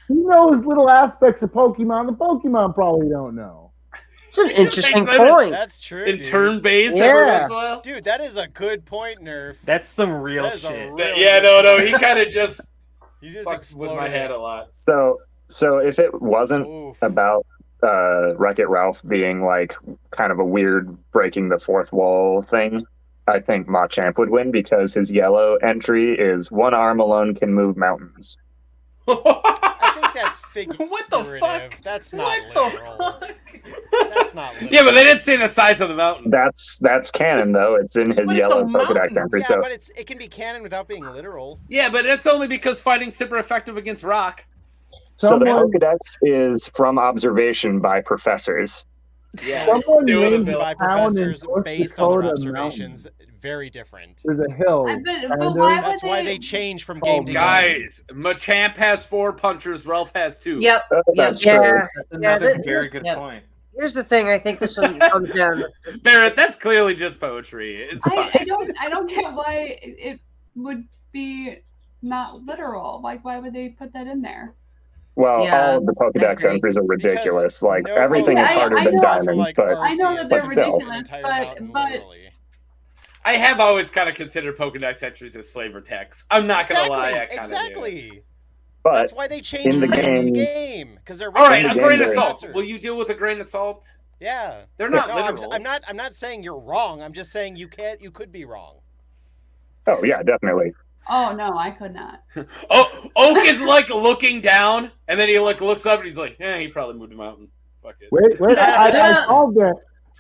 He knows little aspects of Pokemon the Pokemon probably don't know. It's an interesting point. That's true. In turn-based, dude, that is a good point, Nerf. That's some real shit. No, he kind of just. You just fucks with my head a lot. So if it wasn't about Wreck-It Ralph being kind of a weird breaking the fourth wall thing, I think Machamp would win because his yellow entry is 1 arm alone can move mountains. I think that's figurative. What the fuck? That's not literal. That's not literal. Yeah, but they didn't say the size of the mountain. That's canon though. It's in his yellow Pokédex entry. Yeah, but it can be canon without being literal. Yeah, but it's only because fighting's super effective against rock. So the Pokédex is from observation by professors. Yeah, it's by professors based on their observations. Very different. There's a hill. That's why they change from game to game. Guys, Machamp has 4 punchers. Ralph has 2. Yep. That's another very good point. Here's the thing. I think this one comes down. Barrett, that's clearly just poetry. It's fine. I don't get why it would be not literal. Why would they put that in there? Well, all of the Pokédex entries are ridiculous. Everything is harder than diamonds, but I know that they're ridiculous, but I have always kind of considered Pokédex entries as flavor text. I'm not gonna lie, I kind of Exactly. But That's why they changed in the the game, game because they're All right, in a the grain game of there- salt. Will you deal with a grain of salt? Yeah, They're not no, literal. I'm not saying you're wrong. I'm just saying you could be wrong. oh yeah, definitely. Oh no, I could not. Oh, Oak is like looking down, and then he like looks up and he's like, "Yeah, he probably moved a mountain." Fuck it. Wait, I called that.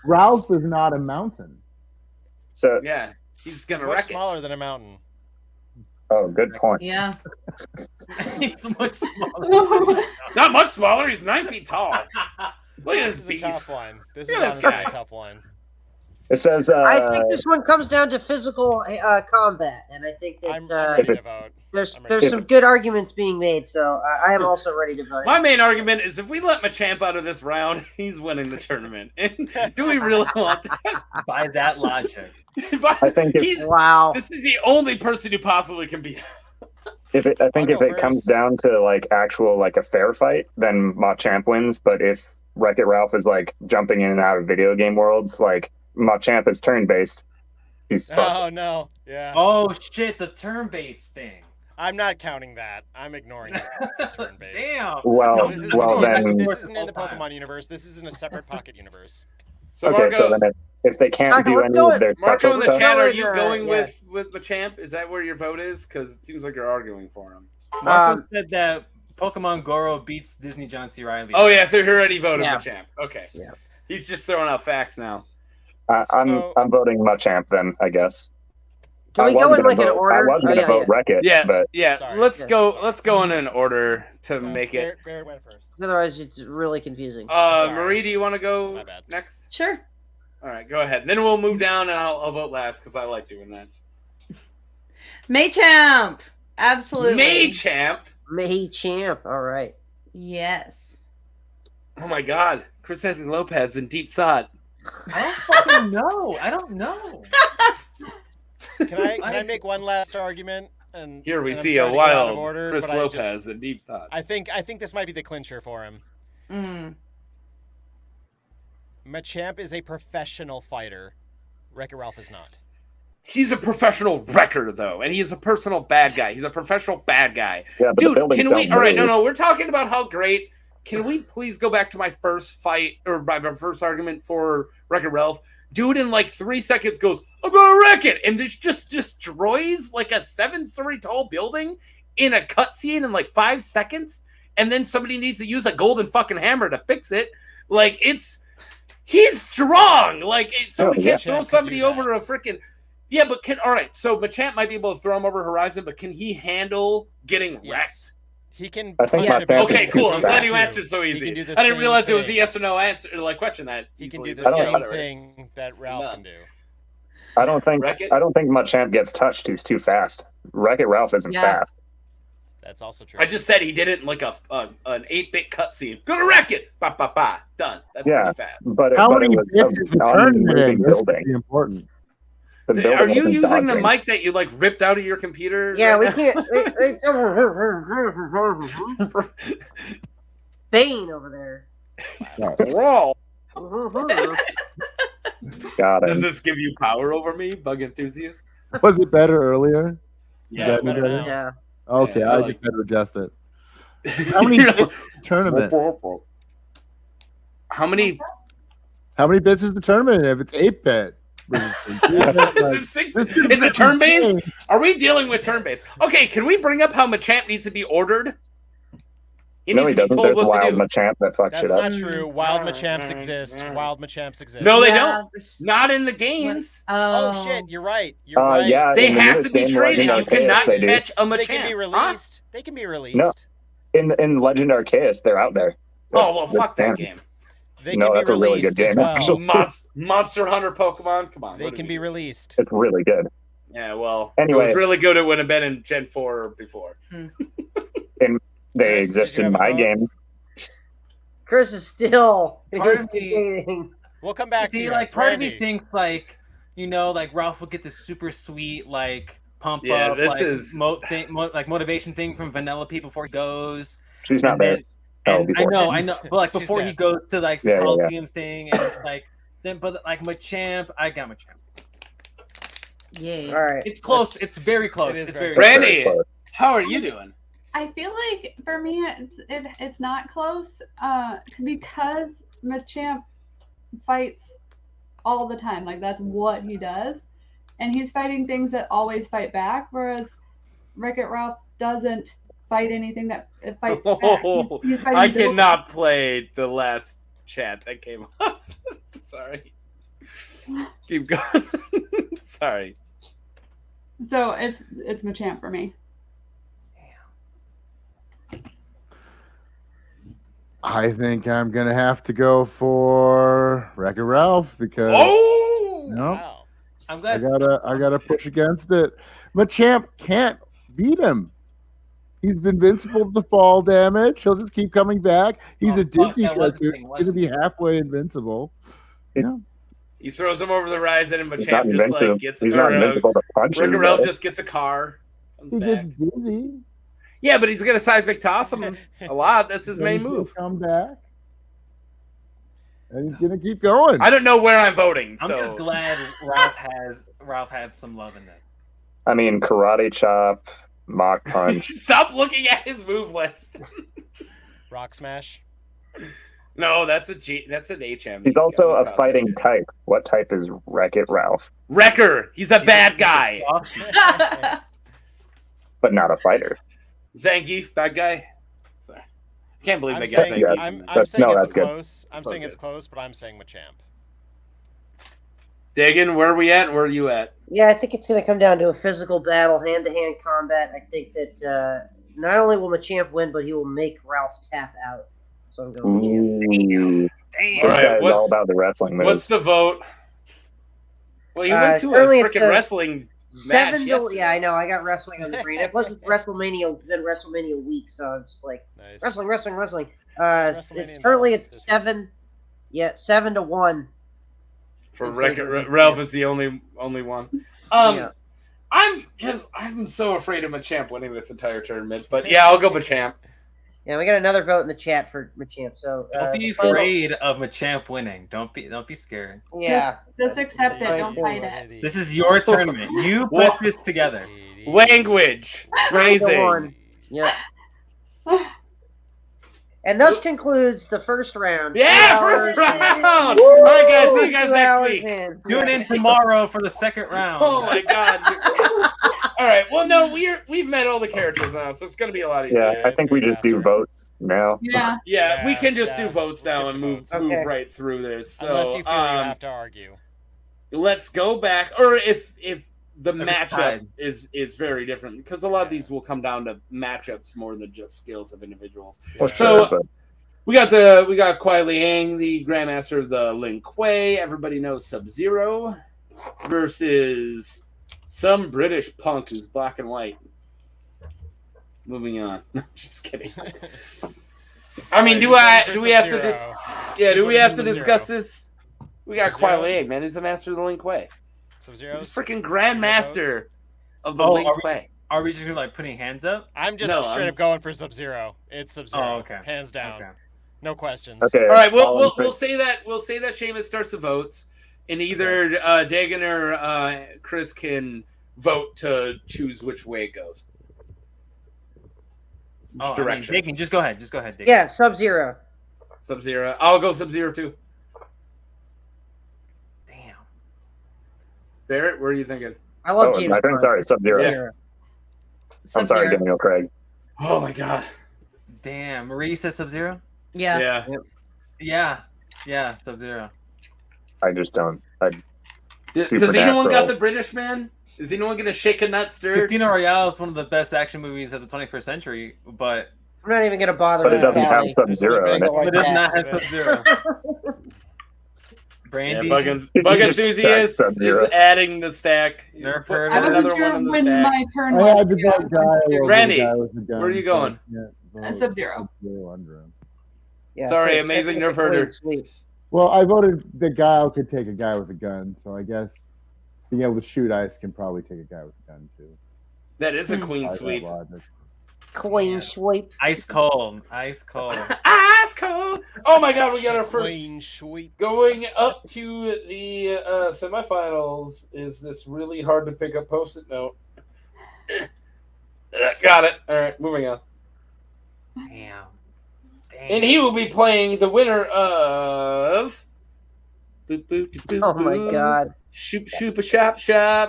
Ralph is not a mountain. So Yeah, he's gonna It's much wreck it. smaller than a mountain. oh, good point. Yeah. He's much smaller. Not much smaller. He's 9 feet tall. Look at This this is a tough beast. one. This Look is at this honestly guy. a tough one. It says I think this one comes down to physical combat, and I think I'm that ready to vote. there's I'm ready. some good arguments being made. So I am also ready to vote. My main argument is if we let Machamp out of this round, he's winning the tournament. And do we really want that? By that logic. I think if, He's- Wow. this is the only person who possibly can beat. I think I'll if go it comes first. down to like actual like a fair fight, then Machamp wins. But if Wreck-It Ralph is like jumping in and out of video game worlds, like Machamp is turn based, he's fucked. Oh no. Yeah. Oh shit, the turn-based thing. I'm not counting that. I'm ignoring it. Turn-based. Damn. Well, This then isn't in the Pokemon universe. This is in a separate Pocket universe. So okay. Marco, So then if they can't Taco, do we're any going- of their Marco special in the stuff, chat, are Going, you going yeah. with Machamp? Is that where your vote is? Because it seems like you're arguing for him. Marco said that Pokemon Goro beats Disney John C. Reilly. Oh yeah, so you already voted Yeah. Machamp. Okay. Yeah. He's just throwing out facts now. So- I'm voting Machamp then, I guess. Can we I was go in gonna like an vote- order? I was Oh, gonna yeah, vote yeah. Wreck-It, Yeah, but yeah. Sorry. Let's Yeah. go. Let's go in an order to make it. Bear went first. Otherwise, it's really confusing. Sorry. Marie, do you want to go My bad. next? Sure. All right, go ahead. Then we'll move down, and I'll vote last because I like doing that. Machamp. Absolutely. Machamp. Machamp. All right. Yes. Oh my God, Chris Anthony Lopez in deep thought. I don't fucking know. I don't know. Can I make one last argument? And Here we and I'm see sorry a to get out of wild order, Chris but I just- Lopez in deep thought. I think this might be the clincher for him. Mm. Machamp is a professional fighter. Wreck-It Ralph is not. He's a professional wrecker, though, and he is a personal bad guy. He's a professional bad guy. yeah, but the Dude, buildings can we? don't All right, move. no. We're talking about how great. Can we please go back to my first fight or my first argument for Wreck-It Ralph? Dude, in like 3 seconds, goes, "I'm gonna wreck it," and this just destroys like a 7-story tall building in a cutscene in like 5 seconds, and then somebody needs to use a golden fucking hammer to fix it. Like he's strong. Like so, Oh, we yeah. can't throw Machamp could somebody do that. over a freaking. Yeah, but all right. So Machamp might be able to throw him over Horizon, but can he handle getting wrecked? Yes. He can. I think punch Machamp a is Okay, building cool. from I'm glad side you to. answered so He easy. can do the I didn't same realize it was thing. the yes or no answer, like question that. He can easily, do the but same whatever. thing that Ralph No. can do. I don't think Wreck-It? Machamp gets touched. He's too fast. Wreck-It Ralph isn't Yeah. fast. That's also true. I just said he did it in like an 8-bit cutscene. Gonna wreck it. Ba ba ba. Done. That's Yeah. pretty fast. But How it many was bits is a the tournament non-moving in? This would building. be important. The building Are you wasn't using the dodging. mic that you like ripped out of your computer? Yeah, we right can't. Bane over there. Yes. now? Got Does it. this give you power over me, bug enthusiast? Was it better earlier? Yeah, it's better now. Yeah. Okay, Yeah, I I like just had to adjust it. How many You're bits like, is the tournament? How many? How many bits is the tournament if it's 8-bit? Is it turn-based? Are we dealing with turn-based? Okay, can we bring up how Machamp needs to be ordered? No, he needs to be doesn't. told There's what Wild to do. Machamp that fucks That's shit up. not true. Wild Machamps exist. Wild Machamps exist. No, they Yeah, don't. this- Not in the games. Oh shit! You're right. You're right. Yeah, They in the have newest to be game, traded. Legend You Arceus, cannot they do. catch a Machamp. They can be released. They can be released. No. In Legend Arceus, they're out there. Oh well, fuck that canon. game. They No, can that's be a really released good as game, well. actually. Monster Hunter Pokemon. Come on. They what can do be we do? released. It's really good. Yeah, well, Anyway. it was really good. It would have been in Gen 4 or before. They Chris, exist did you in have a my vote? game. Chris is still Part of me- debating. We'll come back to See, you. like part of me Brandy. thinks like like Ralph will get this super sweet like pump Yeah, up this like is- like motivation thing from Vanellope before he goes. She's not And there. then- Oh, and before. I know, but like She's before he dead. goes to like the Yeah, yeah, yeah. Colosseum thing, and like then, but like Machamp, I got Machamp. Yeah. All right. It's close. It's very close. It is It's very very Brandy, Very close. how are you doing? I feel like for me it's not close because Machamp fights all the time. Like that's what he does, and he's fighting things that always fight back. Whereas Wreck-It Ralph doesn't fight anything that fights back. He's fighting I cannot play the last chat that came up. Sorry. Keep going. Sorry. So it's Machamp for me. I think I'm gonna have to go for Wreck-It Ralph because Wow. I'm glad. I gotta push against it. Machamp can't beat him. He's invincible to the fall damage. He'll just keep coming back. He's a Disney character. He's gonna be halfway invincible. Yeah. He throws him over the horizon, and He's not Machamp just invincible. like gets He's not invincible to punches. Wreck-It Ralph though. just gets a car. Comes He back. gets dizzy. Yeah, but he's gonna seismic toss him a lot. That's his Then main he's move. gonna come back. And he's gonna keep going. I don't know where I'm voting. I'm So just glad Ralph had some love in this. I mean, karate chop, mock punch. Stop looking at his move list. Rock smash. No, that's an HM. He's also a fighting type. What type is Wreck-It Ralph? Wrecker. He's a bad guy. But not a fighter. Zangief, bad guy. Sorry, I can't believe I'm they got saying, Zangief. I'm That's- saying no, it's that's good. close. I'm So saying good. it's close, but I'm saying Machamp. Dagan, where are we at? Where are you at? Yeah, I think it's going to come down to a physical battle, hand-to-hand combat. I think that not only will Machamp win, but he will make Ralph tap out. So I'm going Machamp. Ooh. Damn. This All guy right, is all about the wrestling moves. what's the vote? Well, you went to a currently it's freaking wrestling match 7 to yesterday. yeah, I know. I got wrestling on the brain. Plus, it's WrestleMania week, so I'm just like Nice. wrestling. WrestleMania It's in currently Dallas it's this week. 7. Yeah, 7-1. For In record, favor of Ralph Machamp. is the only one. Yeah. I'm so afraid of Machamp winning this entire tournament. But yeah, I'll go Machamp. Yeah, we got another vote in the chat for Machamp. So Don't be final- afraid of Machamp winning. Don't be scared. Yeah. Just accept it. Right. Don't fight it. This is your tournament. You Wha- put this together. Language, phrasing. 9-1. Yeah. And thus concludes the first round. Yeah, 2 first hours round. in. All Woo! right, guys. See you guys 2 next hours week. in. Tune Yeah. in tomorrow for the second round. Oh my god. All right. Well, no, we've met all the characters now, so it's gonna be a lot easier. Yeah, I think we just do votes now. Yeah. Yeah, we Yeah, can just yeah. do votes We'll now skip and the move votes. Okay. right through this. So, Unless you feel you have to argue. let's go back, or if the If it's matchup tied. is very different, because a lot of these will come down to matchups more than just skills of individuals. Well, Yeah. So- sure, but We got Kuai Liang, the Grandmaster of the Lin Kuei. Everybody knows Sub-Zero versus some British punk who's black and white. Moving on. Just kidding. I mean, do we have to He's we have to Sub-Zero. discuss this? We got Kuai Sub-Zero's- Liang, man. He's the master of the Lin Kuei. He's Sub-Zero's. a freaking Grandmaster of the Oh, Lin are we- Kuei. Are we just gonna like putting hands up? I'm just No, straight I'm- up going for Sub-Zero. It's Sub-Zero. Oh, okay. Hands down. Okay. No questions. okay. All right, all in we'll say that Seamus starts the votes, and either Dagan or Chris can vote to choose which way it goes. Which Oh, direction? Dagan, just go ahead. Just go ahead, Dagan. Yeah, Sub-Zero. Sub-Zero. I'll go Sub-Zero too. Damn. Barrett, where are you thinking? I love Oh, James my turn. Bond. Sorry, Sub-Zero. Yeah. I'm sorry, Sub-Zero. Daniel Craig. Oh my god. Damn. Marie says Sub-Zero? Yeah. Yeah, Sub-Zero. I just don't. Does anyone got Supernatural. the British man? Is anyone gonna shake a nut stir? Casino Royale is one of the best action movies of the 21st century, but I'm not even going to bother But it with doesn't Callie. have Sub-Zero in it. it does not have Yeah. Sub-Zero. Yeah, Brandy, Bug You just Enthusiast stacked Sub-Zero. is adding the stack. Nerf Put herder. I wasn't another sure one on the when stack. my turn I had was. to vote Guile over Randy, the guy with the gun, where are you so going? I can't vote Sub-Zero. Sub-Zero under him. Yeah, Sorry, it's- amazing it's a nerf herder. clean sweep. Well, I voted that Guile could take a guy with a gun, so I guess being able to shoot ice can probably take a guy with a gun too. That is a queen By that sweep. logic. Clean sweep. ice cold, ice cold. Ice cold. Oh my god, we got our first Clean sweep. going up to the semifinals. Is this really hard to pick up post-it note? Got it. All right, moving on. Damn. And he will be playing the winner of. Oh my god. Shoop shop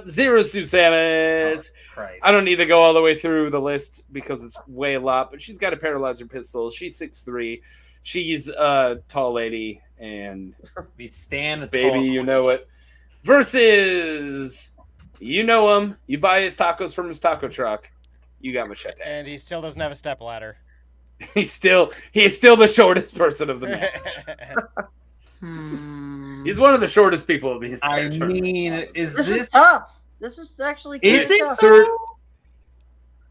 Zero Suit Samus. Oh, I don't need to go all the way through the list because it's way a lot, but she's got a paralyzer pistol. She's 6'3". She's a tall lady, and we stand the baby, tall you know it. Versus, you know him. You buy his tacos from his taco truck. You got Machete, and he still doesn't have a stepladder. He is still the shortest person of the match. He's one of the shortest people of the entire tournament. Is this this is tough? This is actually Is it tough.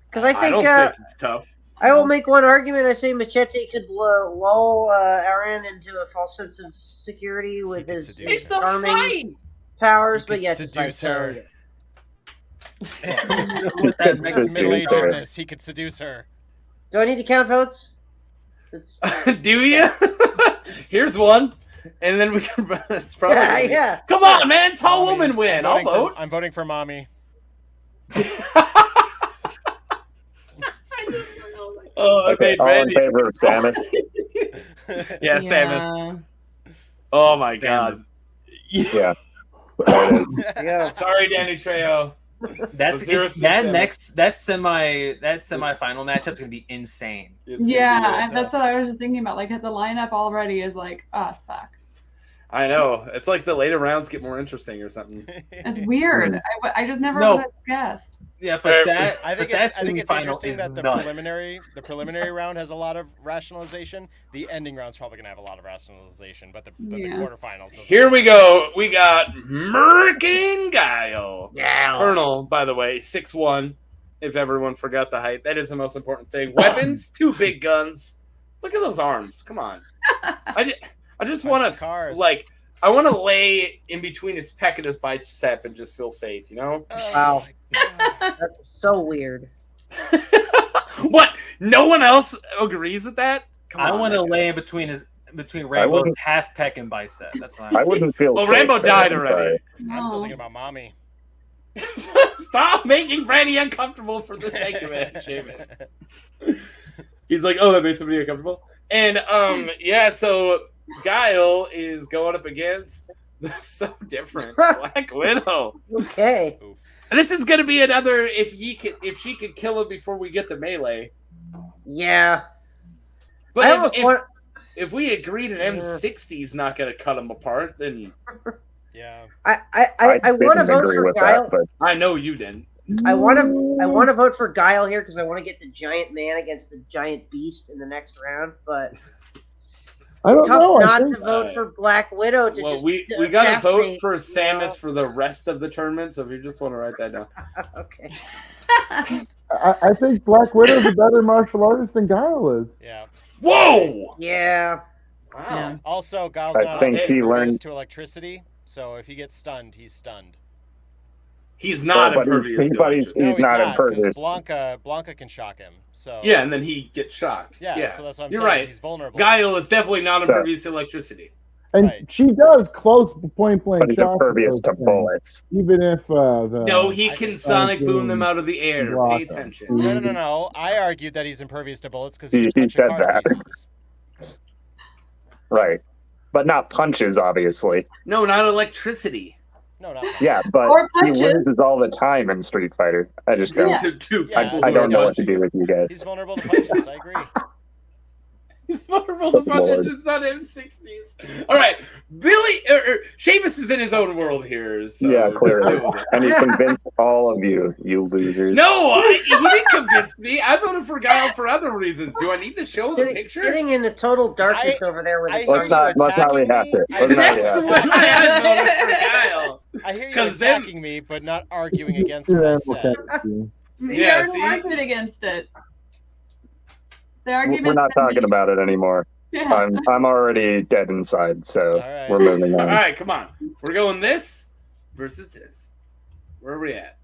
Because I don't think it's tough. I will make one argument. I say Machete could lull Aran into a false sense of security with his charming powers, but yes, seduce her. With that next middle-agedness, he could seduce her. Do I need to count votes? Do you? Here's one. And then we can. That's probably yeah. Come on, man! Tall woman win. I'll vote. I'm voting for mommy. Oh, okay. All in favor of Samus. Yeah, Samus. Oh my god. Yeah. Sorry, Danny Trejo. That semifinal matchup's gonna be insane. Yeah, that's what I was just thinking about. Like, the lineup already is like, fuck. I know. It's like the later rounds get more interesting or something. It's weird. I just never would have guessed. Yeah, but I think it's interesting that the preliminary round has a lot of rationalization. The ending round's probably gonna have a lot of rationalization, but the quarterfinals. Here we go. We got Merkin Guile. Yeah. Colonel, by the way, 6'1". If everyone forgot the height, that is the most important thing. Weapons, 2 big guns. Look at those arms. Come on. I just want to I want to lay in between his pec and his bicep and just feel safe, you know? Wow. That's so weird. What? No one else agrees with that? Come on, I want to lay in between Rambo's half pec and bicep. That's what I wouldn't feel well, safe Rambo there, died already. I'm still thinking about mommy. Stop making Brandy uncomfortable for the sake of it, Seamus. He's like, oh, that made somebody uncomfortable? And, so Guile is going up against so different Black Widow. Okay. This is gonna be another if she could kill him before we get to melee. Yeah. But if we agreed an M60 is not gonna cut them apart, then yeah. I want to vote for Guile. But I know you didn't. I want to vote for Guile here because I want to get the giant man against the giant beast in the next round, but I don't know. Not to vote for Black Widow. We got to vote for Samus for the rest of the tournament. So if you just want to write that down, okay. I think Black Widow's a better martial artist than Guile is. Yeah. Whoa. Yeah. Wow. Yeah. Also, Guile's I not think he impervious learned to electricity, so if he gets stunned, he's stunned. He's not impervious. He's not impervious. Blanca can shock him. So yeah, and then he gets shocked. Yeah, so that's what I'm You're saying. right. He's vulnerable. Guile is definitely not impervious to electricity. And she does close point blank. But he's impervious to bullets. Even if no, he can sonic boom them out of the air. Pay attention. No. I argued that he's impervious to bullets because he He can punch said a car to that. pieces. Right. But not punches, obviously. No, not electricity. No, not Yeah, but he loses all the time in Street Fighter. I just don't. I don't know what to do with you guys. He's vulnerable to punches. I agree. He's vulnerable to punches. It's not M60s. All right, Seamus is in his own world here. So yeah, clearly. And he convinced all of you losers. No, he didn't convince me. I voted for Guile for other reasons. Do I need to show the picture? Sitting in the total darkness over there with let's not rehash it. That's why I voted for Guile. I hear you attacking me, but not arguing against what I said. Yeah, argued against it. We're not talking about it anymore. Yeah. I'm already dead inside, so we're moving on. All right, come on. We're going this versus this. Where are we at?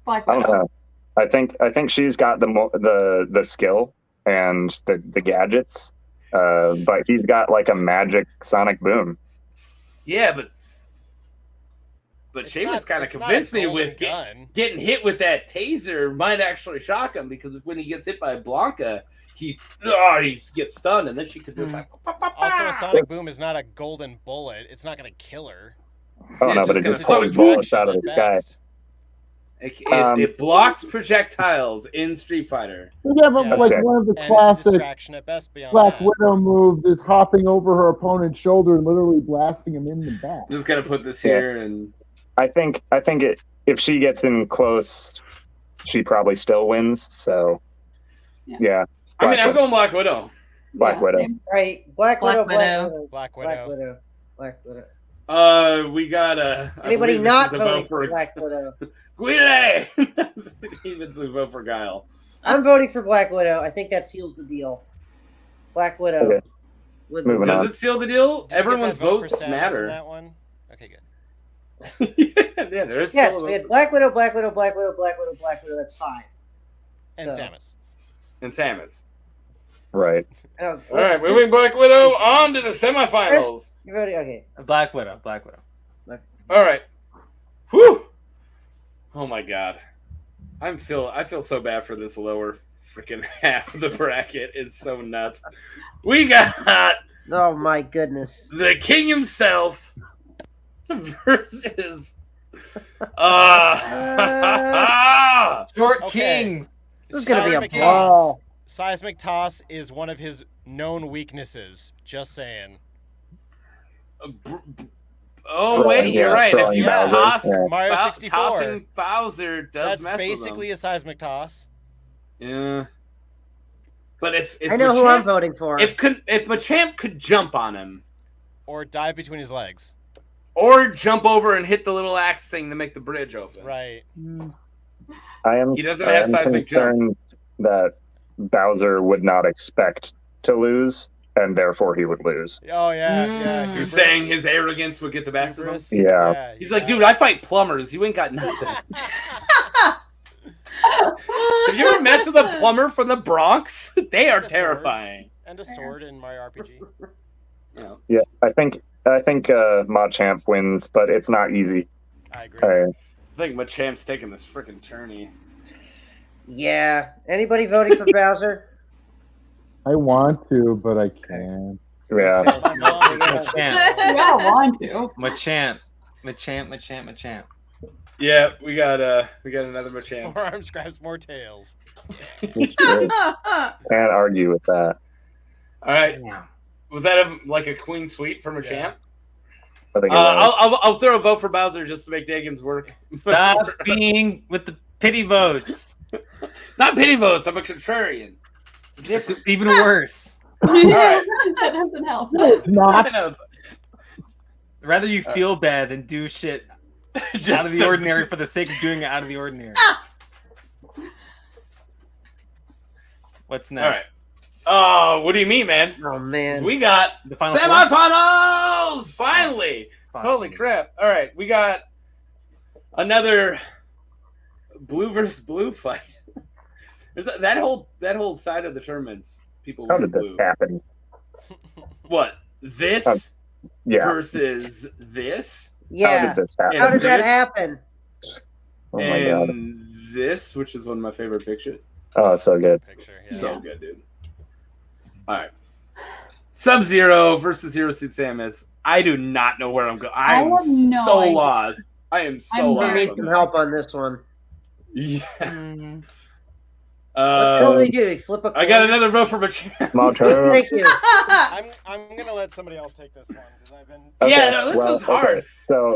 Black I don't know. I think she's got the skill and the gadgets, but he's got like a magic sonic boom. Yeah, but But It's Seamus not- kind of it's not a convinced me golden with gun. getting hit with that taser might actually shock him because when he gets hit by Blanca, he gets stunned, and then she could just like. Also, a sonic boom is not a golden bullet. It's not going to kill her. Oh Yeah, no, but just it gonna just pulls sonic bullets out of the At sky. best. It blocks projectiles in Street Fighter. Yeah, but Yeah. like Okay. one of the And it's a classic distraction at best beyond Black that. Widow moves is hopping over her opponent's shoulder and literally blasting him in the back. I'm just gonna put this Yeah. here, and I think if she gets in close, she probably still wins. So, Yeah. yeah. I mean, Black I'm Widow. going Black Widow. Black Widow. same. Right, Black Widow, Black Black Widow. Widow, Black Black Widow. Widow, Black Widow. We got I Anybody believe not this is a voting vote for for Black Widow? Guile. Even a vote for Guile. I'm voting for Black Widow. I think that seals the deal. Black Widow. Okay. With Moving Does on. it seal the deal? Did you get Everyone's that vote for votes Samus in matter. that one? Okay, good. Yeah, there is. Yes, still a we vote. had Black Widow, Black Widow, Black Widow, Black Widow, Black Widow. That's 5. And So- Samus. And Samus. Right. All right, moving Black Widow on to the semifinals. You're voting, okay. Black Widow. Black Widow. All right. Whew. Oh my god. I feel so bad for this lower freaking half of the bracket. It's so nuts. We got Oh my goodness. the king himself versus Short Okay. Kings. This is gonna be a Seismic brawl. Seismic Toss is one of his known weaknesses. Just saying. Oh wait, you're right. If throwing you Bowser. toss Yeah. Mario 64. tossing Bowser does That's mess basically a seismic toss. with him. Yeah. But if I know who I'm Machamp, voting for. if Machamp could jump on him Or dive between his legs. or jump over and hit the little axe thing to make the bridge open. Right. He doesn't have seismic jump. concerned that Bowser would not expect to lose, and therefore he would lose. Oh, yeah. Mm. Yeah. You're hubris. saying his arrogance would get the best of him? Hubris. Yeah. He's like, dude, I fight plumbers. You ain't got nothing. Have you ever messed with a plumber from the Bronx? They are And a sword. terrifying. And a sword in Mario RPG. You know. Yeah, I think Machamp wins, but it's not easy. I agree. I, I think Machamp's taking this freaking tourney. Yeah. Anybody voting for Bowser? I want to, but I can't. yeah. Machamp. Yeah, I want to. Machamp. Yeah, we got another Machamp. Forearms grabs more tails. It's true. Can't argue with that. All right, was that like a queen sweep for Machamp? Yeah. I think it was. I'll throw a vote for Bowser just to make Dagan's work. Stop being with the pity votes. Not pity votes. I'm a contrarian. It's It's different. even worse. right. That doesn't help. It's I not. know, it's Rather you feel bad than do shit just out of the ordinary for the sake of doing it out of the ordinary. What's All right. next? Oh, what do you mean, man? Oh man. We got The final four? semifinals finally. Fuck Holy me. crap! All right, we got another blue versus blue fight. There's that whole side of the tournaments. People How win did this blue. happen? What this Yeah. versus this? How Yeah. did this happen? How did that This- happen? Oh my god. and this, which is one of my favorite pictures. Oh, it's so good. Picture. Yeah. So good, dude. All right. Sub-Zero versus Zero Suit Samus. I do not know where I'm going. I I'm have no so idea. lost. I am so I'm We lost. very need on some that. help on this one. Yeah. Mm. What the hell did he do? He flip a coin? I got another vote for Machamp. My turn. Thank you. I'm gonna let somebody else take this one because I've been. Yeah, no, this is hard. Okay.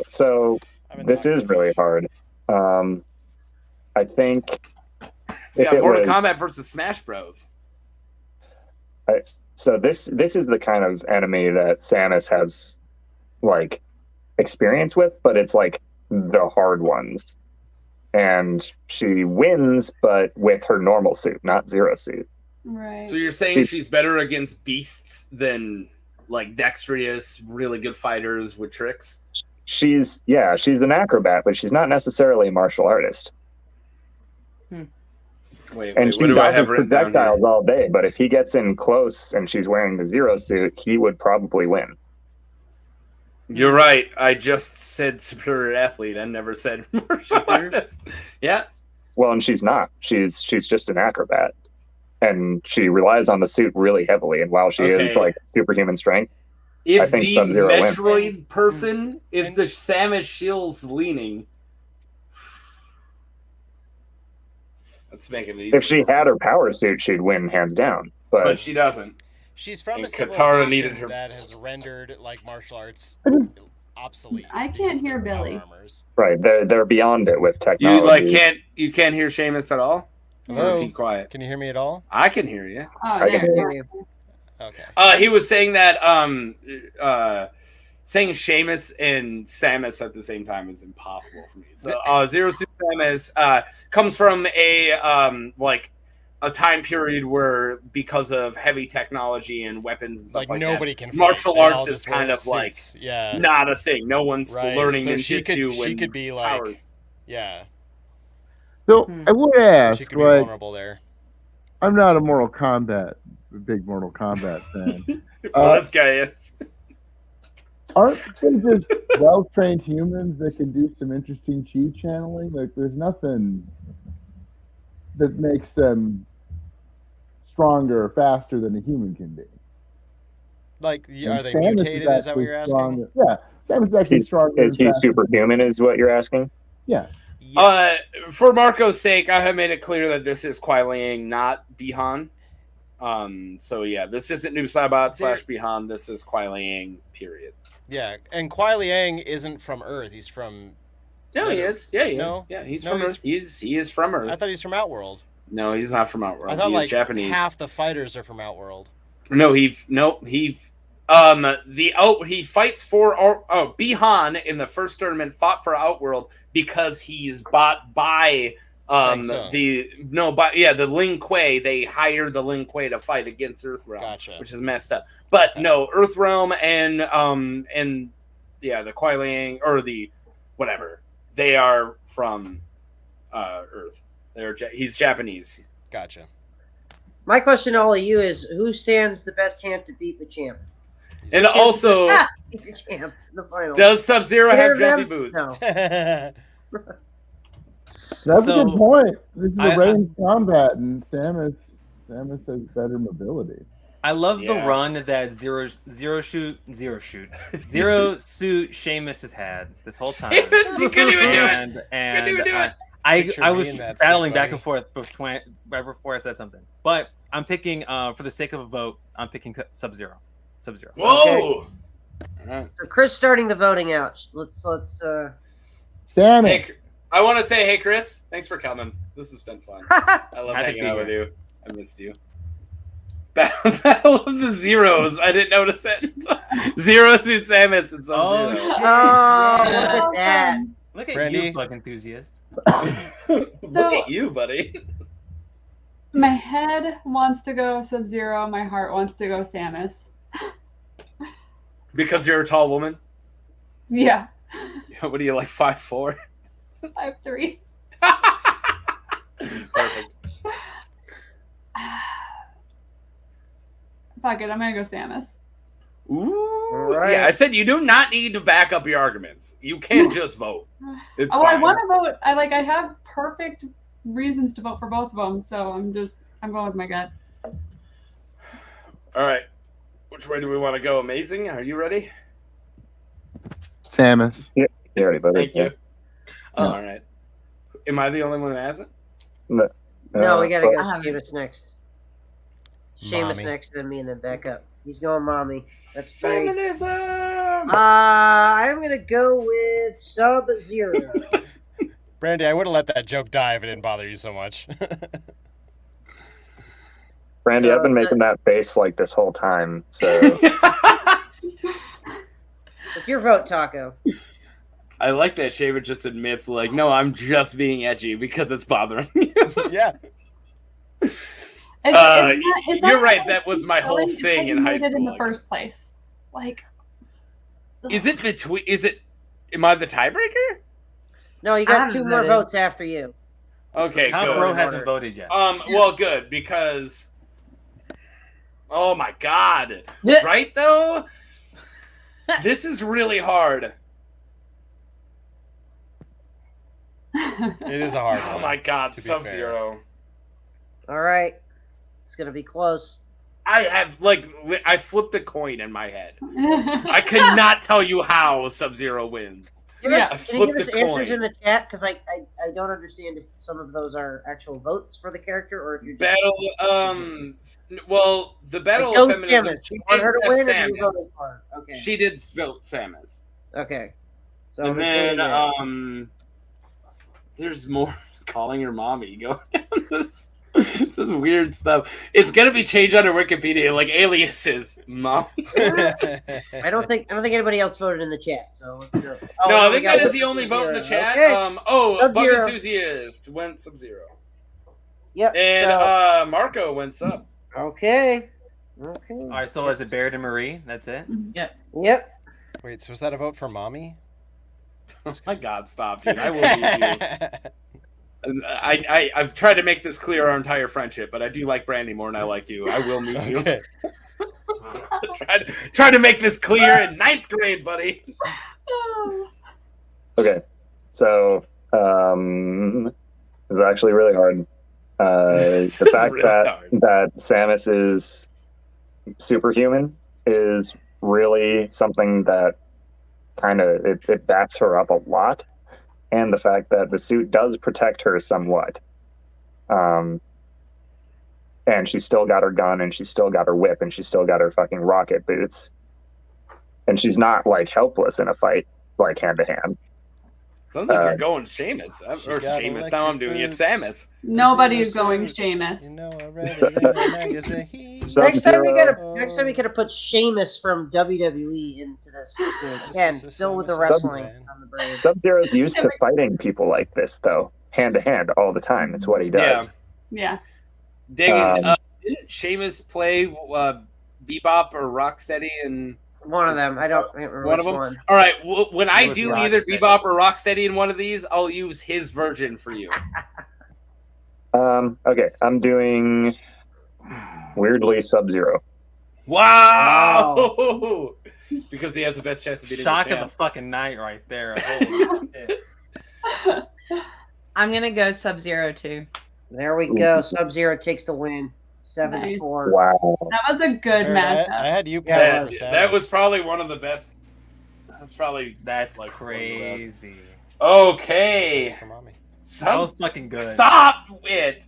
So I've been this talking- is really hard. I think We if got it Mortal was, Kombat versus Smash Bros. so this is the kind of enemy that Samus has like experience with, but it's like the hard ones. And she wins, but with her normal suit, not Zero Suit. Right. So you're saying she's better against beasts than like dexterous, really good fighters with tricks? She's an acrobat, but she's not necessarily a martial artist. Wait, And what she do I have dodges written down projectiles here? all day, but if he gets in close and she's wearing the Zero Suit, he would probably win. You're right. I just said superior athlete. I never said martial artist. Yeah. Well, and she's not. She's just an acrobat, and she relies on the suit really heavily. And while she is like superhuman strength, I if think the Sub-Zero Metroid wins. person, if the Samus shield's leaning, let's make it easy. If she had her power suit, she'd win hands down. But she doesn't. She's from a Katara civilization needed her. that has rendered like martial arts obsolete. I can't hear Billy. Right, they're beyond it with technology. You can't hear Seamus at all? Hello? Or is he quiet? Can you hear me at all? I can hear you. Oh, I can hear you. Okay. He was saying that saying Seamus and Samus at the same time is impossible for me. So Zero Suit Samus comes from a time period where, because of heavy technology and weapons and stuff like nobody that, can fight. martial arts is kind of suits. not a thing. No one's learning so ninjutsu she could be like powers. Yeah. So I would ask, She could be vulnerable there. I'm not a big Mortal Kombat fan. Well, this guy is. Aren't they just well-trained humans that can do some interesting chi channeling? Like, there's nothing that makes them stronger or faster than a human can be. Like, are they Samus mutated? Is that what you're asking? Stronger. Yeah, Samus is actually stronger. Is he superhuman? Is what you're asking? Yeah. Yes. For Marco's sake, I have made it clear that this is Kuai Liang, not Bihan. So yeah, this isn't New Saibot / Bihan. This is Kuai Liang, period. Yeah, and Kuai Liang isn't from Earth. He's from. No, he is. Yeah, he No? is. Yeah, he's No, from he's- Earth. He is from Earth. I thought he's from Outworld. No, he's not from Outworld. I thought he like is Japanese. half the fighters are from Outworld. He fights for Bihan in the first tournament, fought for Outworld because he's bought by the Ling Kuei. They hired the Ling Kuei to fight against Earthrealm, which is messed up. But no, Earthrealm and the Kuai Liang or the whatever, they are from Earth. He's Japanese. Gotcha. My question to all of you is, who stands the best chance to beat Machamp? And also, beat Machamp in the final. Does Sub-Zero have jumpy boots? No. That's a good point. This is a ranged combat, and Samus has better mobility. I love the run that Zero Suit Seamus has had this whole time. Seamus, you couldn't even do it. And couldn't even do it. I was battling back and forth right before I said something, but I'm picking for the sake of a vote. I'm picking Sub-Zero. Whoa! Okay. So Chris starting the voting out. Let's Samus. Hey, I want to say, hey Chris, thanks for coming. This has been fun. I love hanging out with you. I missed you. Battle of the Zeros. I didn't notice it. Zero Suit Samus and Sub-Zero. look at that. Look at Brandy. you, bug enthusiast. Look at you, buddy. My head wants to go Sub-Zero. My heart wants to go Samus. Because you're a tall woman? Yeah. What are you, like 5'4"? 5'3". Perfect. Fuck it, I'm gonna go Samus. Ooh. Right. Yeah, I said you do not need to back up your arguments. You can't just vote. It's fine. I want to vote. I have perfect reasons to vote for both of them, so I'm going with my gut. All right. Which way do we want to go? Amazing. Are you ready? Samus. Yeah, you already voted. Thank you. Oh, all right. Am I the only one who hasn't? No, we gotta go I Seamus next. Seamus next, then me, and then back up. He's going mommy. That's 3. Feminism! I'm gonna go with Sub-Zero. Brandy, I would have let that joke die if it didn't bother you so much. Brandy, I've been making that face like this whole time. So With your vote, Taco. I like that Shaver just admits, like, no, I'm just being edgy because it's bothering you. Yeah. You're right. That was my whole thing in high school. In the first place, like, is it between? Am I the tiebreaker? No, you got 2 more votes after you. Okay, Tom good. Bro hasn't voted yet. Well, good because. Oh my God! Right though. This is really hard. It is a hard Oh one. my god, to be fair. Sub-Zero. All right. It's going to be close. I flipped a coin in my head. I could not tell you how Sub-Zero wins. Can I you give flipped us a answers coin. in the chat? Because I don't understand if some of those are actual votes for the character or if you're just... Battle, well, the Battle Like, of Feminism, Samus. she You want did her to guess win or you Samus. voted for her? Okay. She did vote Samus. Okay. So And I'm then, including that. there's more calling her mommy. Go down this. This is weird stuff. It's gonna be changed under Wikipedia, like aliases, mommy. I don't think anybody else voted in the chat. So let's go. Oh, No, I we think got that is the Sub-Zero. only vote in the chat. Okay. Bug Sub-Zero. Enthusiast went Sub-Zero. Yep. And so, Marco went Sub. okay. All right, so is it Baird and Marie? That's it? Yep. Wait, so was that a vote for mommy? Oh my god, stop, dude. I will beat you. I've tried to make this clear our entire friendship, but I do like Brandy more than I like you. I will meet you. Okay. Try to make this clear in 9th grade, buddy. Okay, so it's actually really hard. This The is fact really hard. that Samus is superhuman is really something that kind of it backs her up a lot, and the fact that the suit does protect her somewhat. And she's still got her gun, and she's still got her whip, and she's still got her fucking rocket boots, and she's not like helpless in a fight, like hand to hand. Sounds like you're going Seamus. Or got Seamus, now I'm doing it. boots. Samus. Nobody's going Seamus. You know, I read it in the magazine. Next time we Sub-Zero. gotta put Sheamus from WWE into this. Again, This is still with the Samus wrestling Aran. on the brain. Sub-Zero's used to fighting people like this, though, hand to hand all the time. It's what he does. Yeah. Digging. Um, Didn't Seamus play Bebop or Rocksteady and One of them. I don't remember one which of them? one. All right. When I It was do either Rocksteady. Bebop or Rocksteady in one of these, I'll use his version for you. Okay, I'm doing weirdly Sub-Zero. Wow! Because he has the best chance of beating Shock of the the champ. fucking night right there. Holy shit. I'm gonna go Sub-Zero too. There we go. Sub-Zero takes the win. 7-4. Wow. That was a good Alright, matchup. I had you Yeah, pegged for That was Samus. probably one of the best. That's probably That's like one of the best. crazy. Okay. For mommy. That was fucking good. Stop it.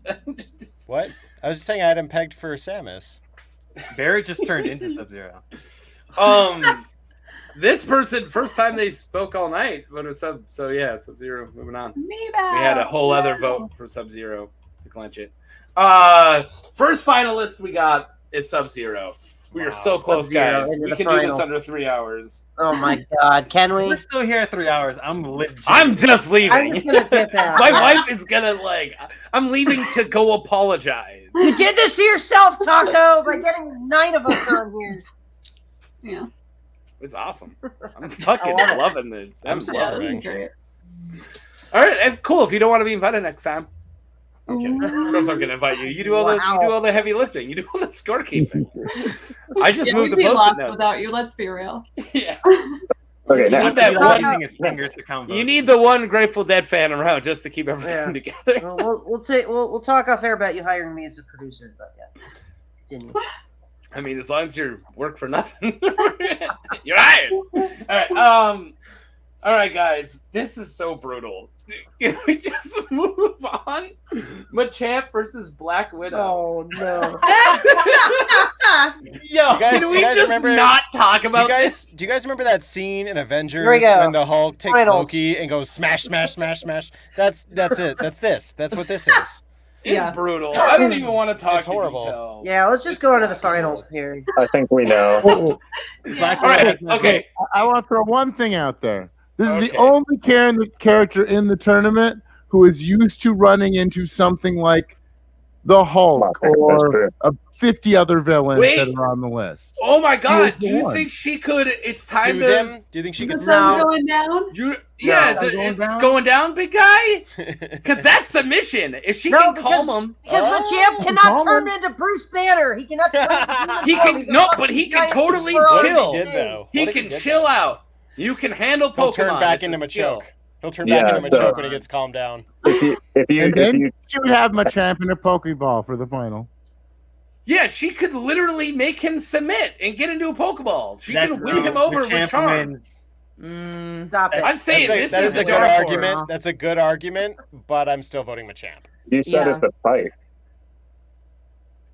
What? I was just saying I had him pegged for Samus. Barrett just turned into Sub-Zero. This person, first time they spoke all night, but it was Sub-Zero. Moving on. We had a whole other vote for Sub-Zero to clinch it. First finalist we got is Sub-Zero. We are so close, Sub-Zero guys. into We the can do this final. under 3 hours. Oh my god. Can we? We're still here at 3 hours. I'm legit. I'm just leaving. I'm just gonna dip out. My wife is gonna I'm leaving to go apologize. You did this to yourself, Taco, by getting 9 of us on here. Yeah. It's awesome. I'm fucking I love it. loving it. I'm Yeah, loving Loving. it. Great. All right, cool. If you don't want to be invited next time, okay. Of course I'm gonna invite you. You do all the heavy lifting. You do all the scorekeeping. I just Yeah, moved we'd the be post-it lost notes. without you. Let's be real. Yeah. Okay, You now, need that He's one- using his fingers to count votes. You need the one Grateful Dead fan around just to keep everything Yeah. together. Well, we'll talk off air about you hiring me as a producer, but yeah. Continue. I mean, as long as you work for nothing, you're hired. All right, guys. This is so brutal. Can we just move on? Machamp versus Black Widow. Oh no. Yo, You guys- can we you guys just remember- not talk Do about you guys this? do you guys remember that scene in Avengers Here we go. when the Hulk takes Finals. Loki and goes smash, smash, smash, smash? That's it. That's this. That's what this is. It's Yeah. brutal. I don't even want to talk It's horrible. details. Yeah, let's just go into the finals here. I think we know. Black All right. Widow has no Okay. I want to throw one thing out there. This is Okay. the only character in the tournament who is used to running into something like the Hulk That's or true. 50 other villains Wait. that are on the list. Oh my God! the Do you one. think she could? It's time Sue to. them? Do you think she The could sun's No. going down. Yeah, No. Going it's down? going down, big guy. sue? Because that's submission. If she No, can because- calm him, Because Oh, Machamp cannot calm turn him. into Bruce Banner. He cannot turn into He can- He's a no, fucking but he can giant totally squirrel. What if chill. he did though? he What if can did, chill though? out. You can handle Pokemon. He'll turn back It's into a skill. Machoke. He'll turn back Yeah, into so- Machoke when he gets calmed down. If you And then if she would have Machamp in a Pokeball for the final. Yeah, she could literally make him submit and get into a Pokeball. She That's can win true. him over with Machamp charm. wins. Stop it. I'm saying this that is is a good dark horse. argument. That's a good argument, but I'm still voting Machamp. you said Yeah. it's a fight.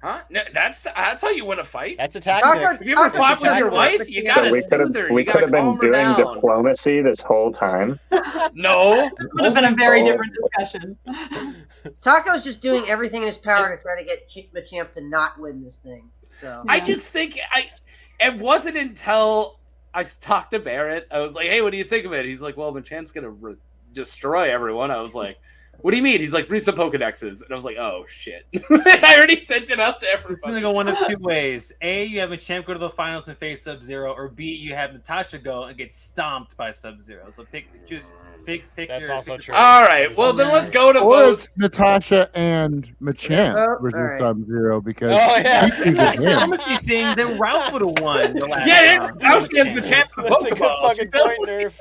Huh? No, that's how you win a fight. That's a tactic. Taco- If you ever Taco- fought with your Taco- wife, you Taco- gotta So we could soothe her. have You gotta been calm her doing down. diplomacy this whole time. No, It would have been a very Oh. different discussion. Taco's just doing everything in his power to try to get Machamp to not win this thing. So I just think it wasn't until I talked to Barrett, I was like, "Hey, what do you think of it?" He's like, "Well, Machamp's gonna destroy everyone." I was like, "What do you mean?" He's like, "Read some Pokedexes," and I was like, "Oh shit!" I already sent it out to It's gonna everybody. go one of two ways. A, you have Machamp go to the finals and face Sub-Zero, or B, you have Natasha go and get stomped by Sub-Zero. So pick That's your, also pick true. All right, That's well also then true. let's go to Or votes. it's Natasha and Machamp Oh, versus alright. Sub-Zero because Oh, yeah. she chooses him. diplomacy thing, then Ralph would have won. The last Yeah, round. Ralph gets Machamp the That's a good Pokeball. fucking point, Nerf.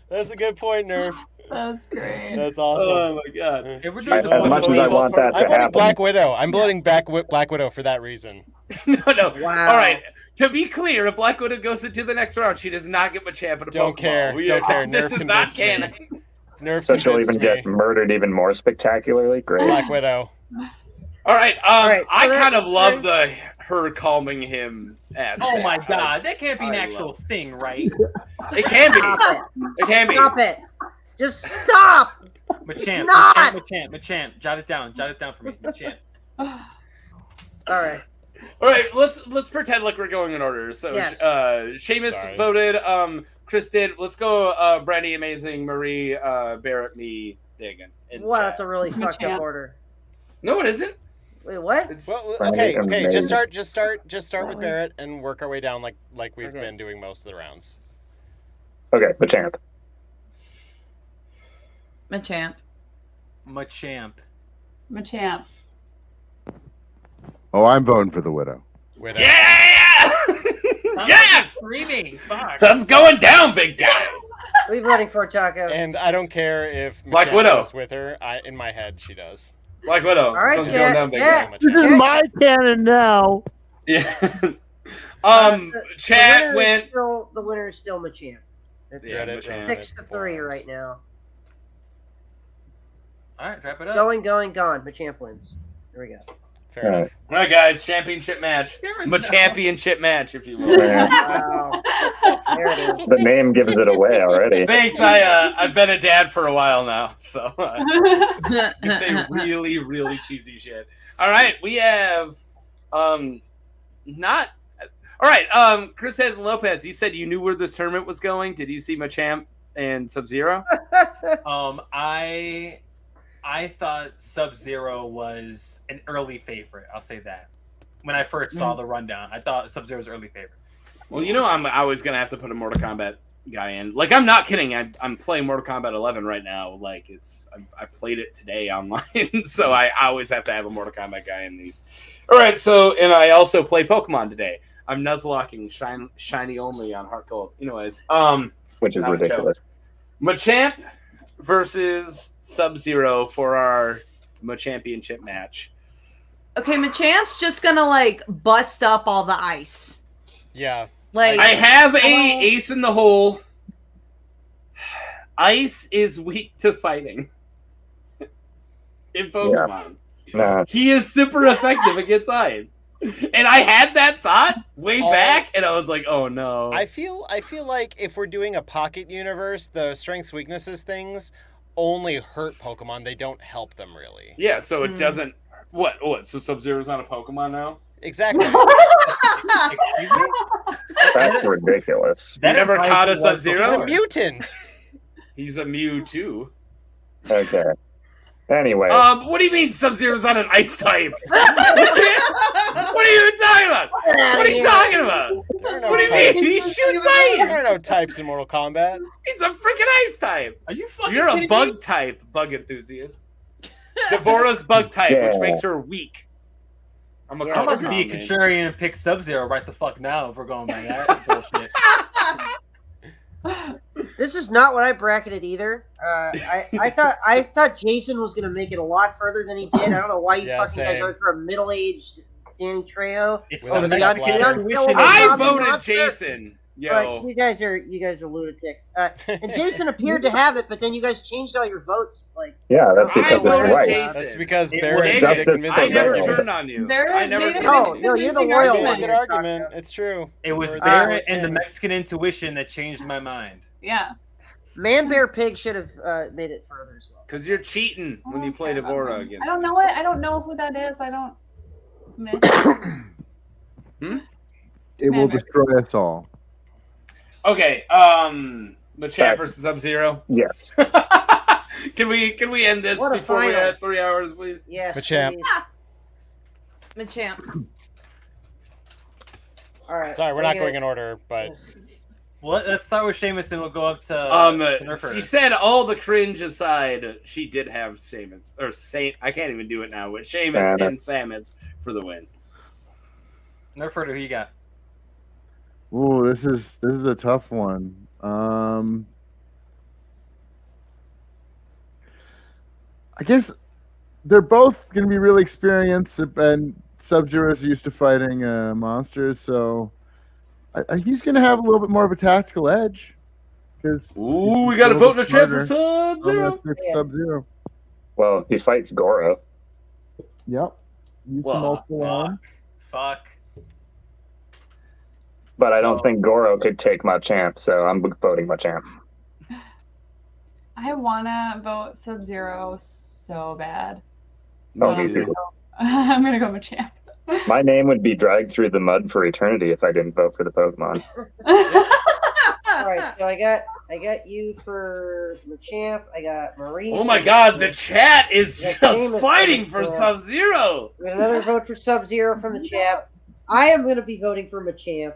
That's a good point, Nerf. That's great. That's awesome. Oh my god! If we're doing As the fun much as voting, I want that I'm to voting happen, Black Widow. I'm voting Black Widow for that reason. No. Wow. All right. To be clear, if Black Widow goes into the next round, she does not get Machamp in a Don't Pokeball. care. Don't care. This Nerf is not convinced me. canon. Nerf so she'll convinced even me. get murdered even more spectacularly. Great. Black Widow. All right. right, so I kind that's- of love her calming him aspect. Oh my god, that can't be an I actual love thing, right? It can be. Stop it. It can be. Stop it. Just stop. Machamp, Not! Machamp. Jot it down for me. Machamp. All right. All right. Let's pretend like we're going in order. So, Yes. Seamus Sorry. voted. Chris did. Let's go. Brandy, Amazing, Marie, Barrett, me, Dagan. and Wow, Chad. that's a really fucked up Machamp. order. No, it isn't. Wait, what? It's Well, Right, okay. amazing. Just start with Barrett and work our way down like we've Okay. been doing most of the rounds. Okay, Machamp. Machamp. Machamp. Machamp. Oh, I'm voting for the Widow. Widow. yeah. Yeah! Screaming. Fuck. Sun's going down, big guy. What are you voting for, Taco? And I don't care if Black Machamp Widow. goes with her. In my head, she does. Black Widow. All right, Sun's Chad. going down, big Yeah. guy. This is my canon now. Yeah. The Chat winner is went. the winner is still Machamp. It's Yeah, Reddit, Machamp. Reddit, 6-3 right now. All right, wrap it up. Going, gone. Machamp wins. There we go. Fair enough. All right, guys. Championship match. Championship match, if you will. Yeah. Wow. There it is. The name gives it away already. Thanks. I've been a dad for a while now, so I can say really, really cheesy shit. All right, we have not. All right, Chris Ed Lopez. You said you knew where this tournament was going. Did you see Machamp and Sub-Zero? I thought Sub-Zero was an early favorite. I'll say that. When I first saw the rundown, I thought Sub-Zero was early favorite. Well, you know, I'm always gonna have to put a Mortal Kombat guy in. Like, I'm not kidding. I'm playing Mortal Kombat 11 right now. Like, I played it today online, so I always have to have a Mortal Kombat guy in these. All right, so and I also play Pokemon today. I'm Nuzlocking shiny only on Heart Gold. Anyways, Which is Not a ridiculous. Machamp versus Sub-Zero for our Machampionship match. Okay, Machamp's just gonna like bust up all the ice. Yeah. Like I have a Oh. ace in the hole. Ice is weak to fighting in Pokemon. Nah, He is super effective against ice. And I had that thought way back, and I was like, "Oh no!" I feel like if we're doing a pocket universe, the strengths weaknesses things only hurt Pokemon. They don't help them really. Yeah, so it doesn't. What? So Sub-Zero's not a Pokemon now? Exactly. Excuse me? that's ridiculous. You never implies caught a he was Sub-Zero? He's a before. mutant. He's a Mewtwo. Okay. Anyway. What do you mean Sub-Zero's not an ice type? What are you even talking about? What are you talking about? What do you mean? He shoots ice! There are no types in Mortal Kombat. He's a freaking ice type. Are you fucking You're a kidding bug me? type, bug enthusiast. Devora's bug type, which makes her weak. I'm I'm about to be a contrarian and pick Sub-Zero right the fuck now if we're going by that bullshit. This is not what I bracketed either. I thought Jason was gonna make it a lot further than he did. I don't know why you guys went for a middle-aged Danny Trejo. It's I voted Jason. Yo, but you guys are lunatics. And Jason appeared to have it, but then you guys changed all your votes. Yeah, that's because voted right. Jason. That's because I never turned on you. I never did. No, you're the royal one. Good argument. It's true. It was Barrett and the Mexican intuition that changed my mind. Yeah. Manbearpig should have made it further as well. Because you're cheating when you play Devora against. I don't know it. I don't know who that is. I don't. It will destroy us all. Okay, Machamp versus Sub-Zero. Yes. Can we end this before we add 3 hours, please? Yes. Machamp. Machamp. All right. Sorry, we're not going in order, but. Well, let's start with Seamus and we'll go up to she said all the cringe aside, she did have Seamus or Saint. I can't even do it now with Seamus and Samus for the win. Nerfer, who you got? Ooh, this is a tough one. I guess they're both going to be really experienced, and Sub-Zero is used to fighting monsters, so he's going to have a little bit more of a tactical edge. Ooh, we got to vote in the chat for Sub-Zero. Sub-Zero. Well, he fights Goro. Yep. Use the multiple arms. Fuck. But I don't think Goro could take Machamp, so I'm voting Machamp. I wanna vote Sub-Zero so bad. Oh, me too. I'm gonna go Machamp. My name would be dragged through the mud for eternity if I didn't vote for the Pokemon. All right, so I got you for Machamp. I got Marie. Oh my God, the chat is just fighting for Sub-Zero. We have another vote for Sub-Zero from the chat. I am going to be voting for Machamp.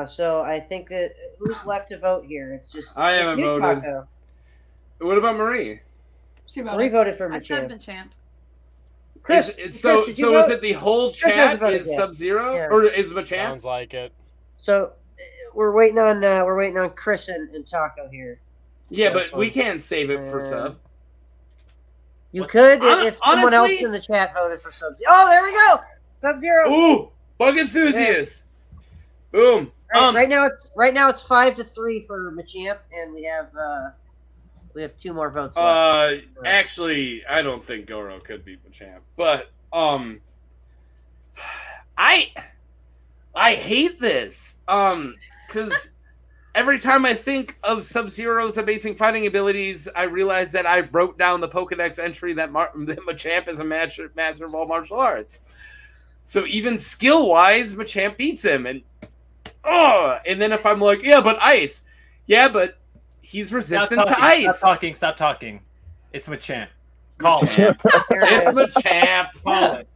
So I think that who's left to vote here? It's just I haven't voted. Taco. What about Marie? Marie voted for I said Machamp. Machamp. Chris, so did you is vote? it the whole Chris chat hasn't voted is yet. Sub-Zero Yeah. or is Machamp? Sounds like it. So we're waiting on Chris and Taco here. Yeah, but we can't save it for Sub. You could if someone else honestly- in the chat voted for Sub-Zero. Oh, there we go. Sub-Zero. Ooh, bug enthusiast. Boom. Right now it's 5-3 for Machamp, and we have 2 more votes left. Actually, I don't think Goro could beat Machamp, but I hate this because every time I think of Sub-Zero's amazing fighting abilities, I realize that I wrote down the Pokedex entry that Machamp is a master of all martial arts. So even skill-wise, Machamp beats him, and then if I'm like, yeah, but ice, yeah, but he's resistant to ice. Stop talking. It's Machamp. Call it. It's Machamp. Call it.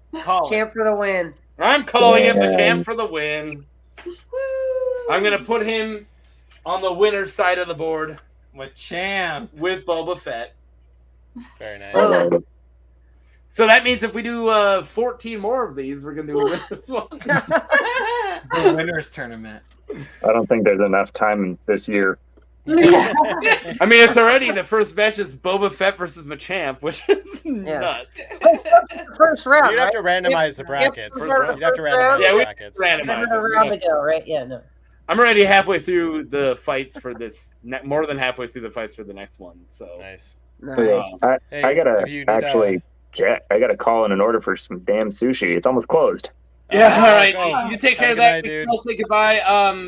Champ for the win. I'm calling it Machamp for the win. I'm gonna put him on the winner's side of the board. Machamp with Boba Fett. Very nice. Oh. So that means if we do 14 more of these, we're gonna do a winner's one. The winner's tournament. I don't think there's enough time this year. I mean, it's already the first match is Boba Fett versus Machamp, which is nuts. First round. You'd have to randomize the brackets. You'd have to randomize the brackets. Another round to go, right? Yeah, no. I'm already halfway through the fights for this. More than halfway through the fights for the next one. So nice. I gotta I gotta call in an order for some damn sushi. It's almost closed. Yeah, all right. You take care of that. Dude. I'll say goodbye.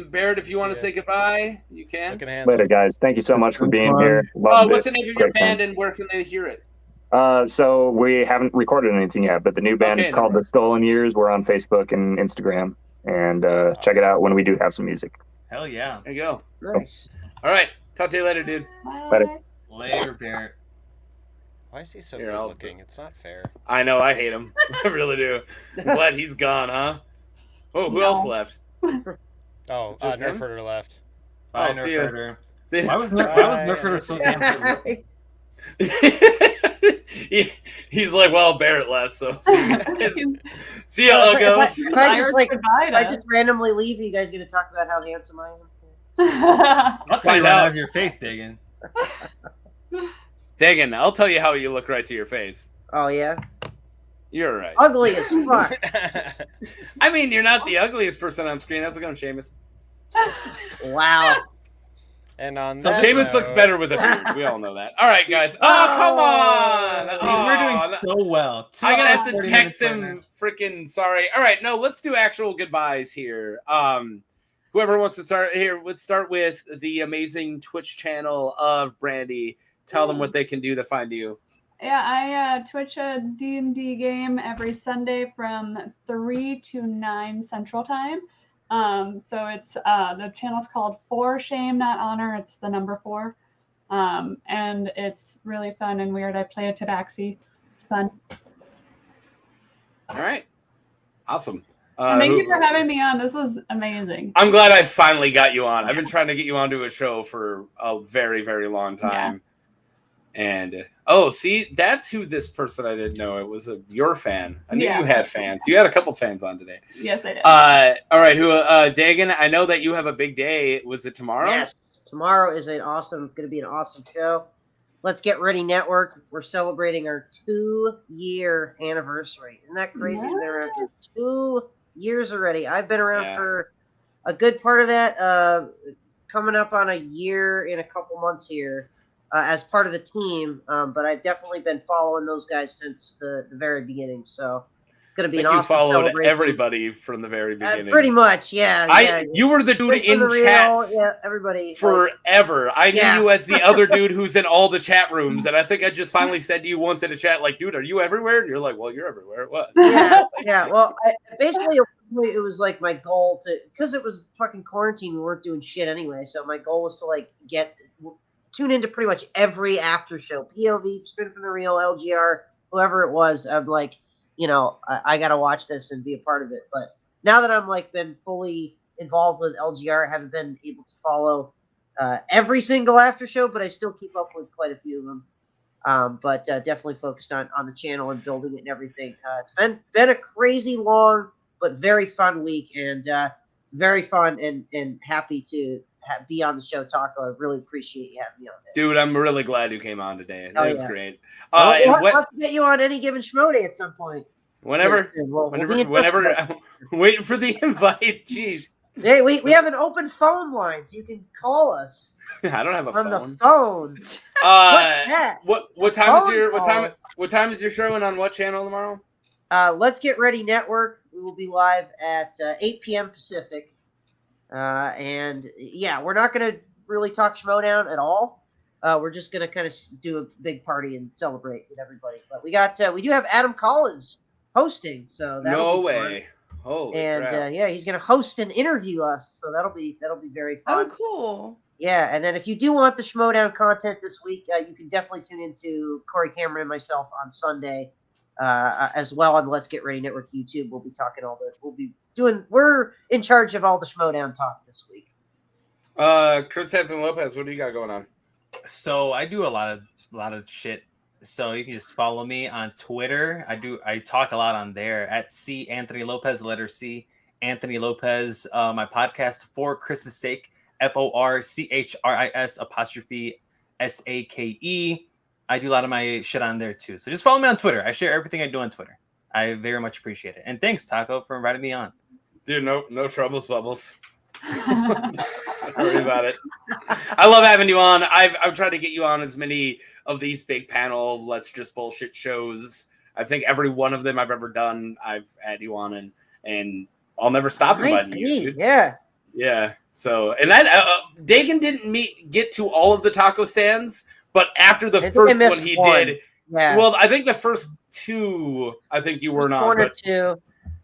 Barrett, if you want to say goodbye, you can. Later, guys. Thank you so much for being here. Loved What's it. the name of your Great fun. band and where can they hear it? So we haven't recorded anything yet, but the new band is called The Stolen Years. We're on Facebook and Instagram, and check it out when we do have some music. Hell yeah. There you go. Nice. All right. Talk to you later, dude. Later. Later, Barrett. Why is he so Here, good looking? It's not fair. I know, I hate him. I really do. I'm glad he's gone, huh? Oh, who else left? Oh, Just him? Nerfherder left. Bye, see ya. Nerfherder. See ya. Why was Nerfherder so damn good? He's like, well, Barrett left, so see you guys. See ya, Uggos. If I just randomly leave, are you guys going to talk about how handsome I am? I'll tell you right out of your face, Dagan. Dagan, I'll tell you how you look right to your face. Oh, yeah? You're right. Ugly as fuck. I mean, you're not the ugliest person on screen. How's it going, Seamus? Wow. And on that Seamus looks better with a beard. We all know that. All right, guys. Oh, come on! Oh, we're doing so well. I'm gonna have to text him. Freaking sorry. All right, no, let's do actual goodbyes here. Whoever wants to start here, let's start with the amazing Twitch channel of Brandy. Tell them what they can do to find you. Yeah, I Twitch a D&D game every Sunday from 3 to 9 Central Time. So it's the channel's called For Shame Not Honor. It's the number 4. And it's really fun and weird. I play a tabaxi. It's fun. All right. Awesome. Thank you for having me on. This was amazing. I'm glad I finally got you on. I've been trying to get you onto a show for a very, very long time. Yeah. And see, that's who this person I didn't know. It was your fan. I knew you had fans. You had a couple fans on today. Yes, I did. All right, Dagan, I know that you have a big day. Was it tomorrow? Yes, tomorrow is going to be an awesome show. Let's Get Ready Network. We're celebrating our 2-year anniversary. Isn't that crazy? We've been around for 2 years already. I've been around for a good part of that. Coming up on a year in a couple months here. As part of the team, but I've definitely been following those guys since the very beginning. So it's going to be an awesome you followed celebration. Everybody from the very beginning. Pretty much, yeah. You were the dude in chats everybody forever. I knew you as the other dude who's in all the chat rooms, and I think I just finally said to you once in a chat, like, dude, are you everywhere? And you're like, well, you're everywhere. What? Yeah. Well, basically, it was like my goal because it was fucking quarantine. We weren't doing shit anyway, so my goal was to tune into pretty much every after show, POV, Spin from the Real, LGR, whoever it was. I'm like, I got to watch this and be a part of it. But now that I'm been fully involved with LGR, I haven't been able to follow every single after show, but I still keep up with quite a few of them. But definitely focused on the channel and building it and everything. It's been a crazy long but very fun week and very fun and happy to be on the show, Taco. I really appreciate you having me on there. Dude, I'm really glad you came on today. That was great. We'll have to get you on any given schmo day at some point. Whenever, waiting for the invite. Jeez. Hey, we have an open phone line, so you can call us. I don't have a phone. On the phone. What time is your show and on what channel tomorrow? Let's Get Ready Network. We will be live at 8 p.m. Pacific. And we're not going to really talk Schmodown at all. We're just going to kind of do a big party and celebrate with everybody. But we do have Adam Collins hosting, so no way. Holy crap. He's going to host and interview us, so that'll be very fun. Oh, cool. Yeah, and then if you do want the Schmodown content this week, you can definitely tune into Corey Cameron and myself on Sunday, as well on the Let's Get Ready Network YouTube. We'll be talking we're in charge of all the Schmodown talk this week. Chris Anthony Lopez, what do you got going on? So I do a lot of shit. So you can just follow me on Twitter. I talk a lot on there at C Anthony Lopez, letter C Anthony Lopez. My podcast For Chris's Sake, FORCHRIS_SAKE. I do a lot of my shit on there too. So just follow me on Twitter. I share everything I do on Twitter. I very much appreciate it. And thanks, Taco, for inviting me on. Dude, no troubles, Bubbles. Don't worry about it. I love having you on. I've tried to get you on as many of these big panel Let's Just Bullshit shows. I think every one of them I've ever done, I've had you on, and I'll never stop inviting you. Dude. Yeah. So, and that Dagan didn't get to all of the taco stands, but after the first one he did. Yeah. Well, I think the first two, I think you were not. One or two.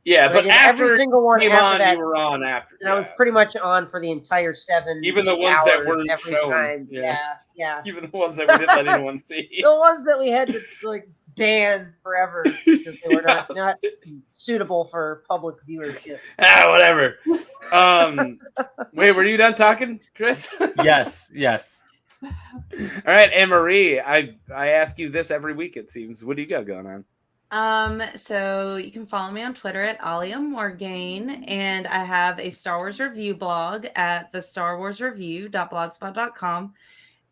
Yeah, And I but did after every single one came after on, that, you were on after. and I was yeah. pretty much on for the entire 7 Even the 8 ones that hours weren't every shown. time. Yeah. Yeah. Even the ones that we didn't let anyone see. The ones that we had to like ban forever because they were not suitable for public viewership. Whatever. Wait, were you done talking, Chris? Yes. All right, Anne Marie. I ask you this every week. It seems. What do you got going on? So you can follow me on Twitter at Alia Morgaine, and I have a Star Wars review blog at the StarWarsReview.blogspot.com.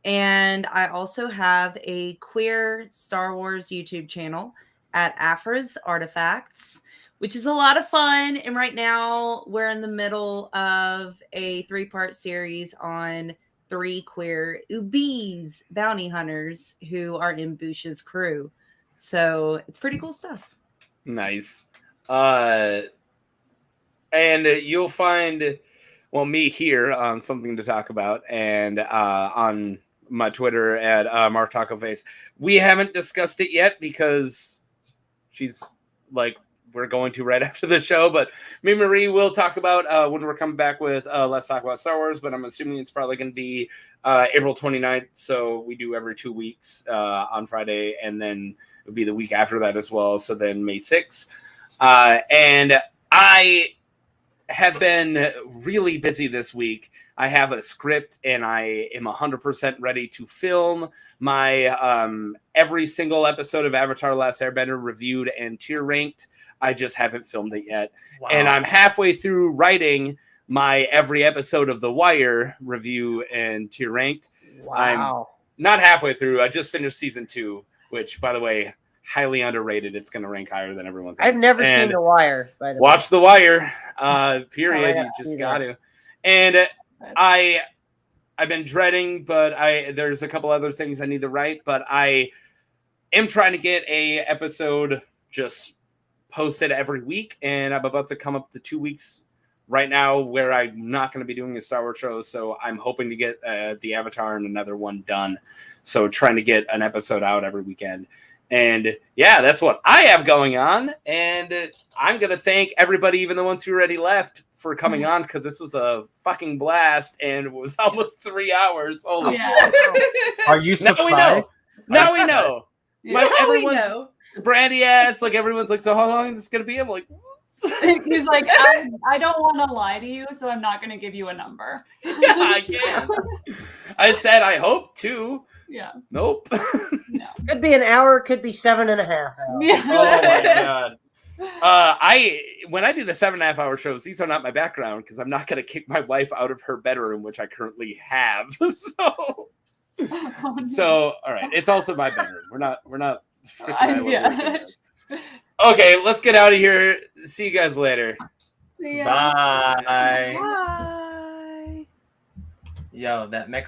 And I also have a queer Star Wars YouTube channel at Afra's Artifacts, which is a lot of fun. And right now we're in the middle of a 3-part series on 3 queer Ubees bounty hunters who are in Bush's crew. So it's pretty cool stuff. Nice. And you'll find, me here on Something to Talk About, and on my Twitter at Mark Taco Face. We haven't discussed it yet because she's like, we're going to right after the show, but me and Marie will talk about when we're coming back with Let's Talk About Star Wars, but I'm assuming it's probably going to be April 29th, so we do every 2 weeks on Friday, and then it would be the week after that as well, so then May 6th. And I have been really busy this week. I have a script, and I am 100% ready to film my every single episode of Avatar: Last Airbender reviewed and tier ranked. I just haven't filmed it yet. Wow. And I'm halfway through writing my every episode of The Wire review and tier ranked. Wow. I'm not halfway through. I just finished season 2, which, by the way, highly underrated. It's going to rank higher than everyone thinks. I've never seen The Wire, by the way. Watch The Wire, period. You just got to. And I've been dreading, but there's a couple other things I need to write, but I am trying to get a episode just posted every week, and I'm about to come up to 2 weeks right now where I'm not going to be doing a Star Wars show, so I'm hoping to get the Avatar and another one done. So trying to get an episode out every weekend. And yeah, that's what I have going on. And I'm going to thank everybody, even the ones who already left, for coming on, because this was a fucking blast and it was almost 3 hours. Holy Are you surprised? Now we know. Yeah. Everyone's brandy ass. Like, everyone's like, so how long is this going to be? I'm like, he's like, I don't want to lie to you, so I'm not going to give you a number. Yeah, I can. I said, I hope to. Yeah. Nope. No. Could be an hour, could be 7.5 hours. Yeah. Oh my god. When I do the 7.5 hour shows, these are not my background because I'm not going to kick my wife out of her bedroom, which I currently have. So all right, it's also my bedroom. We're not. Yeah. Okay, let's get out of here. See you guys later. Yeah. Bye. Bye. Yo, that Mexican